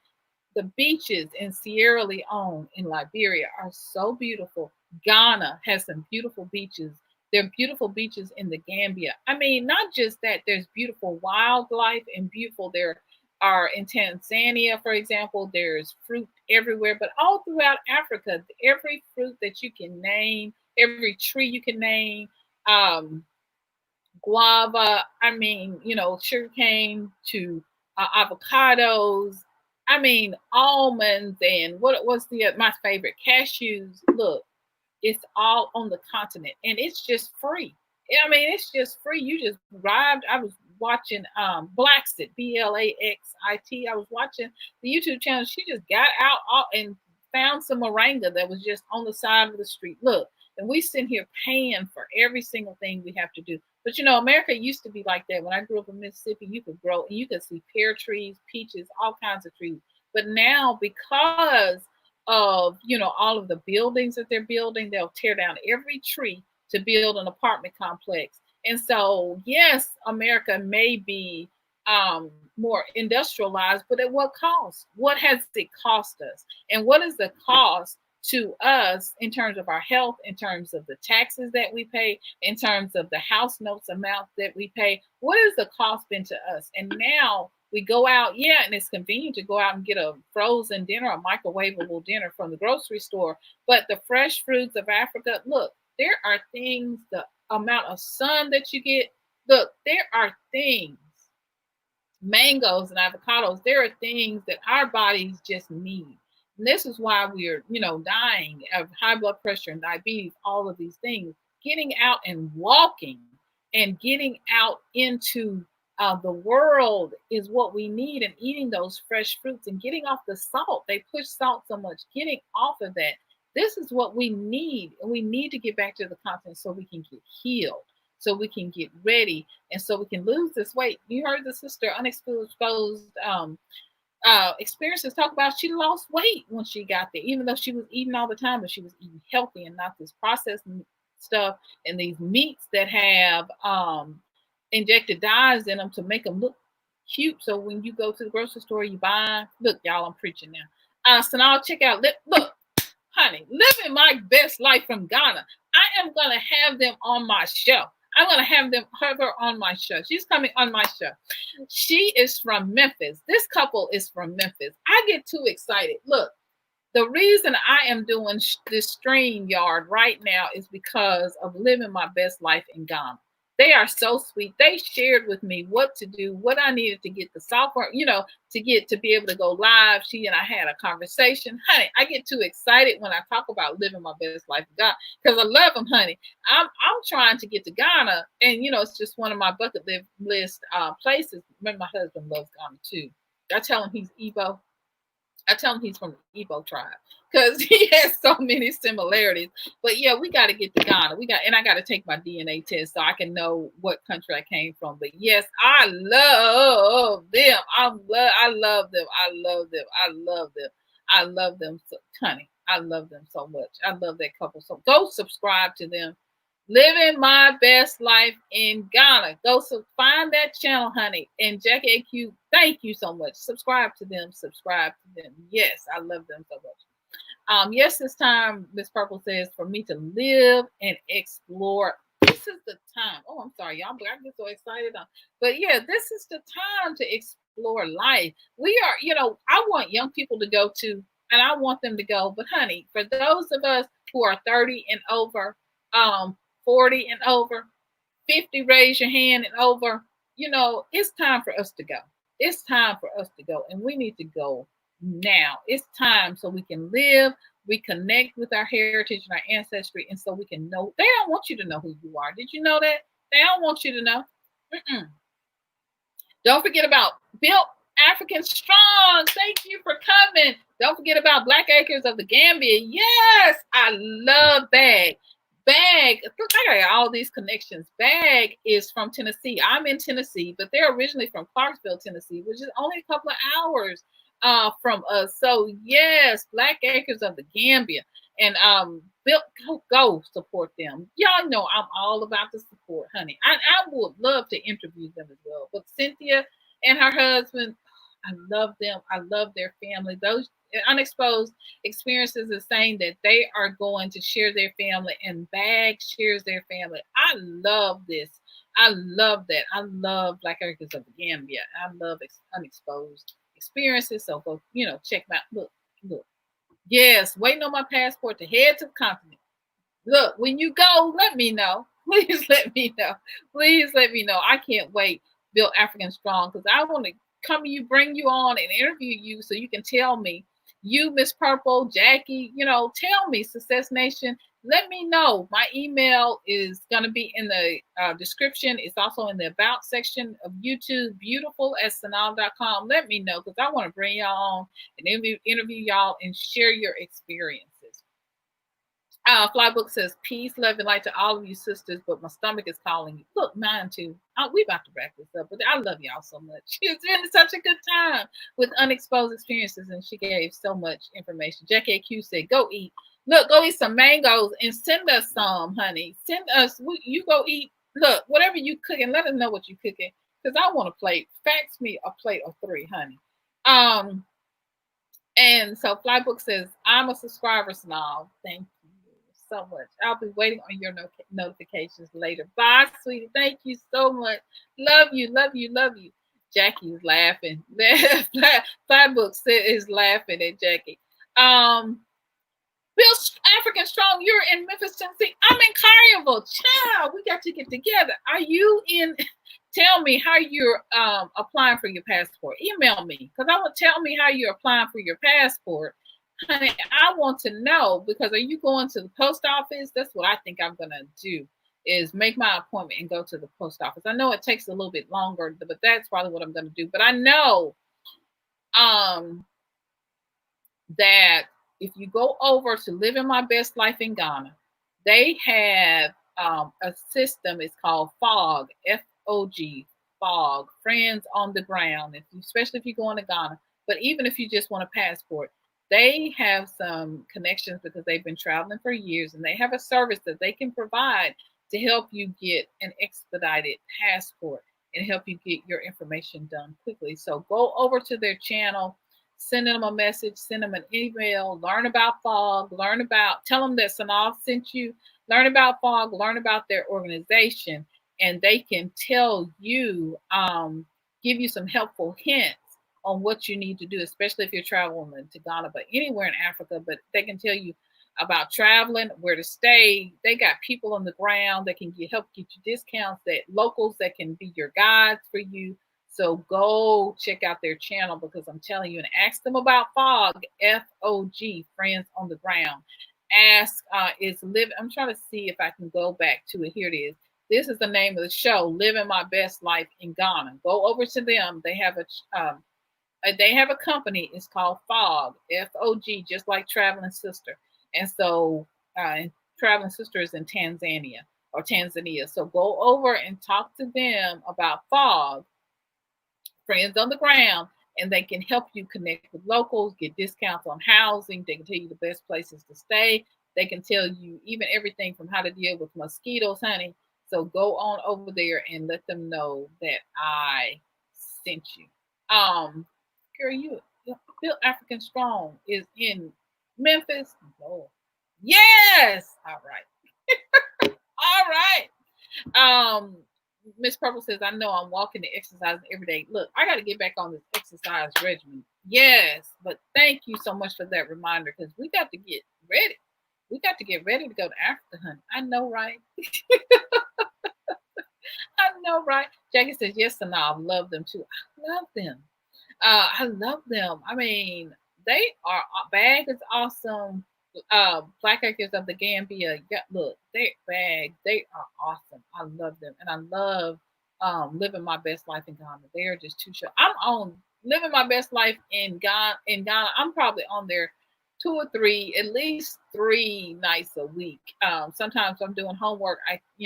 The beaches in Sierra Leone, in Liberia, are so beautiful. Ghana has some beautiful beaches. There are beautiful beaches in the Gambia. I mean, not just that, there's beautiful wildlife and beautiful, there are in Tanzania, for example, there's fruit everywhere, but all throughout Africa, every fruit that you can name, every tree you can name, guava, I mean, you know, sugarcane to avocados. I mean, almonds and what's my favorite? Cashews. Look, it's all on the continent, and it's just free. I mean, it's just free. You just arrived. I was watching Blaxit, Blaxit. I was watching the YouTube channel. She just got out and found some moringa that was just on the side of the street. Look, and we sitting here paying for every single thing we have to do. But you know, America used to be like that. When I grew up in Mississippi, you could grow and you could see pear trees, peaches, all kinds of trees. But now, because of all of the buildings that they're building, they'll tear down every tree to build an apartment complex. And so, yes, America may be more industrialized, but at what cost? What has it cost us? And what is the cost to us in terms of our health, in terms of the taxes that we pay, in terms of the house notes amount that we pay? What is the cost been to us? And now we go out, and it's convenient to go out and get a frozen dinner, a microwavable dinner from the grocery store. But the fresh fruits of Africa, look, there are things, the amount of sun that you get, look, there are things, mangoes and avocados, there are things that our bodies just need. And this is why we're, dying of high blood pressure and diabetes, all of these things. Getting out and walking and getting out into the world is what we need, and eating those fresh fruits and getting off the salt. They push salt so much, getting off of that. This is what we need. And we need to get back to the continent so we can get healed, so we can get ready, and so we can lose this weight. You heard the sister Unexposed Experiences talk about she lost weight when she got there, even though she was eating all the time, but she was eating healthy and not this processed stuff and these meats that have injected dyes in them to make them look cute. So when you go to the grocery store, you buy. Look, y'all, I'm preaching now. So now check out. Look, honey, living my best life from Ghana. I am gonna have them on my show. I'm gonna have her on my show. She's coming on my show. She is from Memphis. This couple is from Memphis. I get too excited. Look, the reason I am doing this StreamYard right now is because of living my best life in Ghana. They are so sweet. They shared with me what to do, what I needed to get the software, to be able to go live. She and I had a conversation. Honey, I get too excited when I talk about living my best life in Ghana because I love them, honey. I'm trying to get to Ghana, and it's just one of my bucket list places. Remember, my husband loves Ghana too. I tell him he's Igbo. I tell him he's from the Igbo tribe because he has so many similarities. But yeah, we got to get to Ghana. I got to take my DNA test so I can know what country I came from. But yes, I love them. I love them. I love them. I love them. I love them, so, honey. I love them so much. I love that couple. So go subscribe to them. Living my best life in Ghana. Go find that channel, honey. And Jackie AQ, thank you so much. Subscribe to them. Yes, I love them so much. Yes, this time, Miss Purple says, for me to live and explore. This is the time. Oh, I'm sorry, y'all. I get so excited. But yeah, this is the time to explore life. We are, I want young people to go to, and I want them to go. But honey, for those of us who are 30 and over, 40 and over, 50, raise your hand and over, it's time for us to go. It's time for us to go, and we need to go now. It's time so we can live, we connect with our heritage and our ancestry, and so we can know. They don't want you to know who you are. Did you know that? They don't want you to know. Don't forget about Built African Strong. Thank you for coming. Don't forget about Black Acres of the Gambia. Yes, I love Bag. Bag, look, I got all these connections. Bag is from Tennessee. I'm in Tennessee, but they're originally from Clarksville, Tennessee, which is only a couple of hours from us. So yes, Black Acres of the Gambia, and go support them. Y'all know I'm all about the support, honey. I would love to interview them as well. But Cynthia and her husband, I love them. I love their family. Those Unexposed Experiences is saying that they are going to share their family, and Bag shares their family. I love this. I love that. I love Black Acres of the Gambia. I love Unexposed Experiences. So go, check them out. Look. Yes, waiting on my passport to head to the continent. Look, when you go, let me know. Please let me know. Please let me know. I can't wait. Build African Strong, because I want to bring you on and interview you so you can tell me, you, Miss Purple, Jackie, tell me, Success Nation. Let me know. My email is going to be in the description. It's also in the about section of YouTube, beautiful@synolve.com. Let me know, because I want to bring y'all on and interview y'all and share your experiences. Flybook says, peace, love, and light to all of you sisters, but my stomach is calling you. Look, mine too. We about to wrap this up, but I love y'all so much. It's been such a good time with Unexposed Experiences, and she gave so much information. Jackie AQ said, go eat. Look, go eat some mangoes and send us some, honey. Send us, you go eat. Look, whatever you cooking, let us know what you cooking, because I want a plate. Fax me a plate of 3, honey. And so Flybook says, I'm a subscriber, Synolve. Thank you so much. I'll be waiting on your notifications later. Bye, sweetie. Thank you so much. Love you, love you, love you. Jackie is laughing. Flybook is laughing at Jackie. Bill African Strong, you're in Memphis, Tennessee. I'm in Collierville. Child, we got to get together. Are you in? Tell me how you're applying for your passport. Email me, because I want tell me how you're applying for your passport. Honey, I want to know, because are you going to the post office? That's what I think I'm going to do, is make my appointment and go to the post office. I know it takes a little bit longer, but that's probably what I'm going to do. But I know that if you go over to Living My Best Life in Ghana, they have a system. It's called FOG, FOG, FOG, Friends on the Ground, especially if you're going to Ghana. But even if you just want a passport, they have some connections, because they've been traveling for years, and they have a service that they can provide to help you get an expedited passport and help you get your information done quickly. So go over to their channel, send them a message, send them an email, learn about FOG, tell them that Synolve sent you, learn about FOG, learn about their organization, and they can tell you, give you some helpful hints on what you need to do, especially if you're traveling to Ghana, but anywhere in Africa. But they can tell you about traveling, where to stay. They got people on the ground that can help get you discounts, that locals that can be your guides for you. So go check out their channel, because I'm telling you, and ask them about FOG, FOG, Friends on the Ground. Ask, I'm trying to see if I can go back to it. Here it is. This is the name of the show, Living My Best Life in Ghana. Go over to them. They have a company. It's called FOG, FOG, just like Traveling Sister. And so Traveling Sister is in Tanzania. So go over and talk to them about FOG, Friends on the Ground, and they can help you connect with locals, get discounts on housing. They can tell you the best places to stay. They can tell you even everything from how to deal with mosquitoes, honey. So go on over there and let them know that I sent you. Girl, you Bill African Strong is in Memphis. Oh, yes. All right. All right. Miss Purple says, I know I'm walking and exercising every day. Look, I got to get back on this exercise regimen. Yes, but thank you so much for that reminder, because we got to get ready. We got to get ready to go to Africa, honey. I know, right? I know, right? Jackie says, yes, and I love them too. I love them. I love them. I mean, they are, Bag is awesome. Black Acres of the Gambia. Yeah, look, they are awesome. I love them, and I love Living My Best Life in Ghana. They are just too short. I'm on Living My Best Life in Ghana. I'm probably on there 2 or 3, at least 3 nights a week. Sometimes I'm doing homework.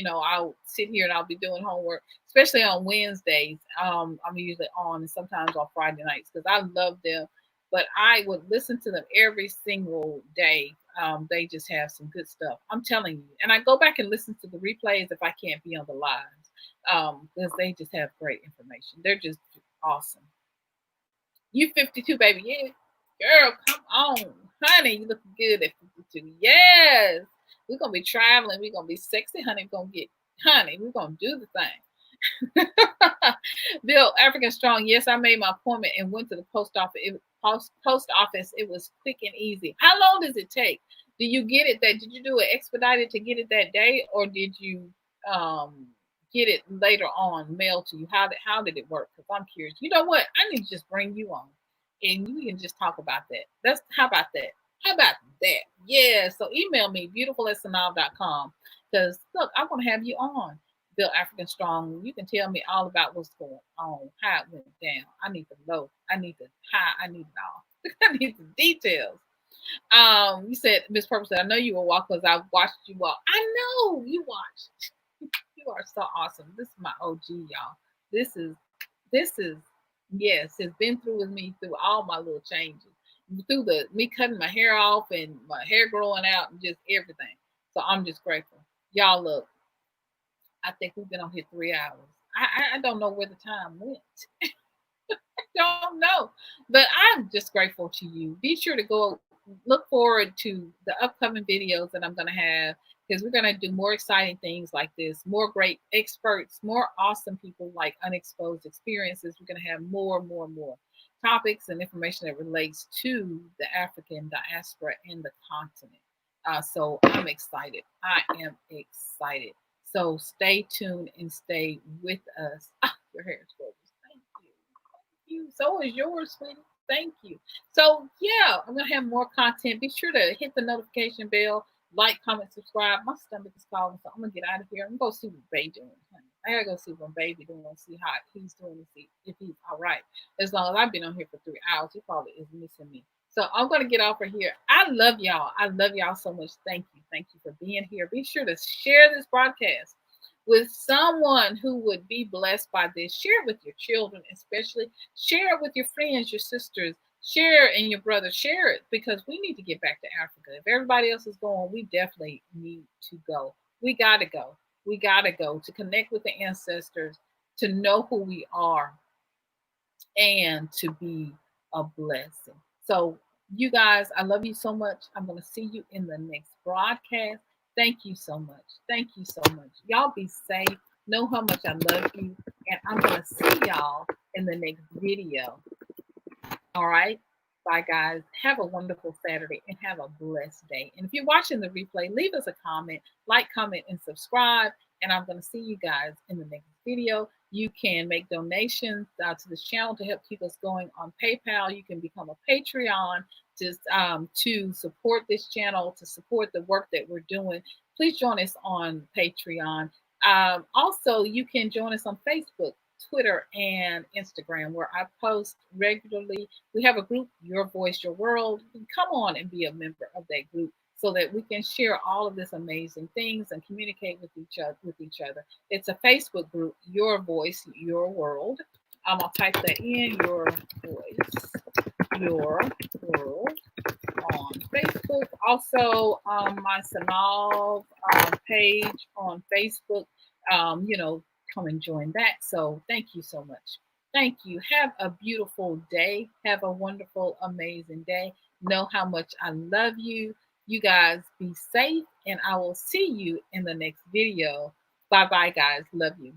I'll sit here and I'll be doing homework, especially on Wednesdays. I'm usually on, and sometimes on Friday nights, because I love them. But I would listen to them every single day. They just have some good stuff. I'm telling you. And I go back and listen to the replays if I can't be on the lives, because they just have great information. They're just awesome. You 52, baby. Yeah. Girl, come on. Honey, you looking good at 52. Yes. We're going to be traveling. We're going to be sexy, honey. We're going to do the thing. Bill African Strong. Yes, I made my appointment and went to the post office. It was quick and easy. How long does it take? Did you get it did you do it expedited to get it that day, or did you get it later on mailed to you. How did it work? Because I'm curious. You know what? I need to just bring you on, and we can just talk about that. How about that? How about that? Yeah. So email me beautiful@synolve.com, because look, I want to have you on. Build African Strong. You can tell me all about what's going on, how it went down. I need the low. I need the high. I need it all. I need the details. You said Miss Purple said, I know you will walk because I watched you walk. I know you watched. You are so awesome. This is my OG, y'all. This is yes, it's been through with me through all my little changes. Through the me cutting my hair off and my hair growing out and just everything. So I'm just grateful. Y'all look, I think we've been on here 3 hours. I don't know where the time went. Don't know. But I'm just grateful to you. Be sure to go look forward to the upcoming videos that I'm going to have, because we're going to do more exciting things like this, more great experts, more awesome people like Unexposed Experiences. We're going to have more topics and information that relates to the African diaspora and the continent. So I'm excited. I am excited. So stay tuned and stay with us. Your hair is gorgeous. Thank you. So is yours, sweetie. Thank you. So yeah, I'm gonna have more content. Be sure to hit the notification bell, like, comment, subscribe. My stomach is calling, so I'm gonna get out of here. I'm gonna go see what Baby doing. I gotta go see what Baby doing, see how he's doing, and see if he's all right. As long as I've been on here for 3 hours, he probably is missing me. So I'm gonna get off of here. I love y'all. I love y'all so much. Thank you. Thank you for being here. Be sure to share this broadcast with someone who would be blessed by this. Share it with your children, especially. Share it with your friends, your sisters. Share it and your brothers. Share it, because we need to get back to Africa. If everybody else is going, we definitely need to go. We got to go. We got to go to connect with the ancestors, to know who we are, and to be a blessing. So, you guys, I love you so much. I'm going to see you in the next broadcast. Thank you so much. Thank you so much. Y'all be safe. Know how much I love you. And I'm going to see y'all in the next video. All right. Bye, guys. Have a wonderful Saturday and have a blessed day. And if you're watching the replay, leave us a comment, like, comment, and subscribe. And I'm going to see you guys in the next video. You can make donations to this channel to help keep us going on PayPal. You can become a Patreon to support this channel, to support the work that we're doing. Please join us on Patreon. Also, you can join us on Facebook, Twitter, and Instagram, where I post regularly. We have a group, Your Voice, Your World. Come on and be a member of that group, so that we can share all of this amazing things and communicate with each other. It's a Facebook group, Your Voice, Your World. I'll type that in, Your Voice, Your World, on Facebook. Also, my Synolve page on Facebook. Come and join that. So thank you so much. Thank you. Have a beautiful day. Have a wonderful, amazing day. Know how much I love you. You guys be safe, and I will see you in the next video. Bye-bye, guys. Love you.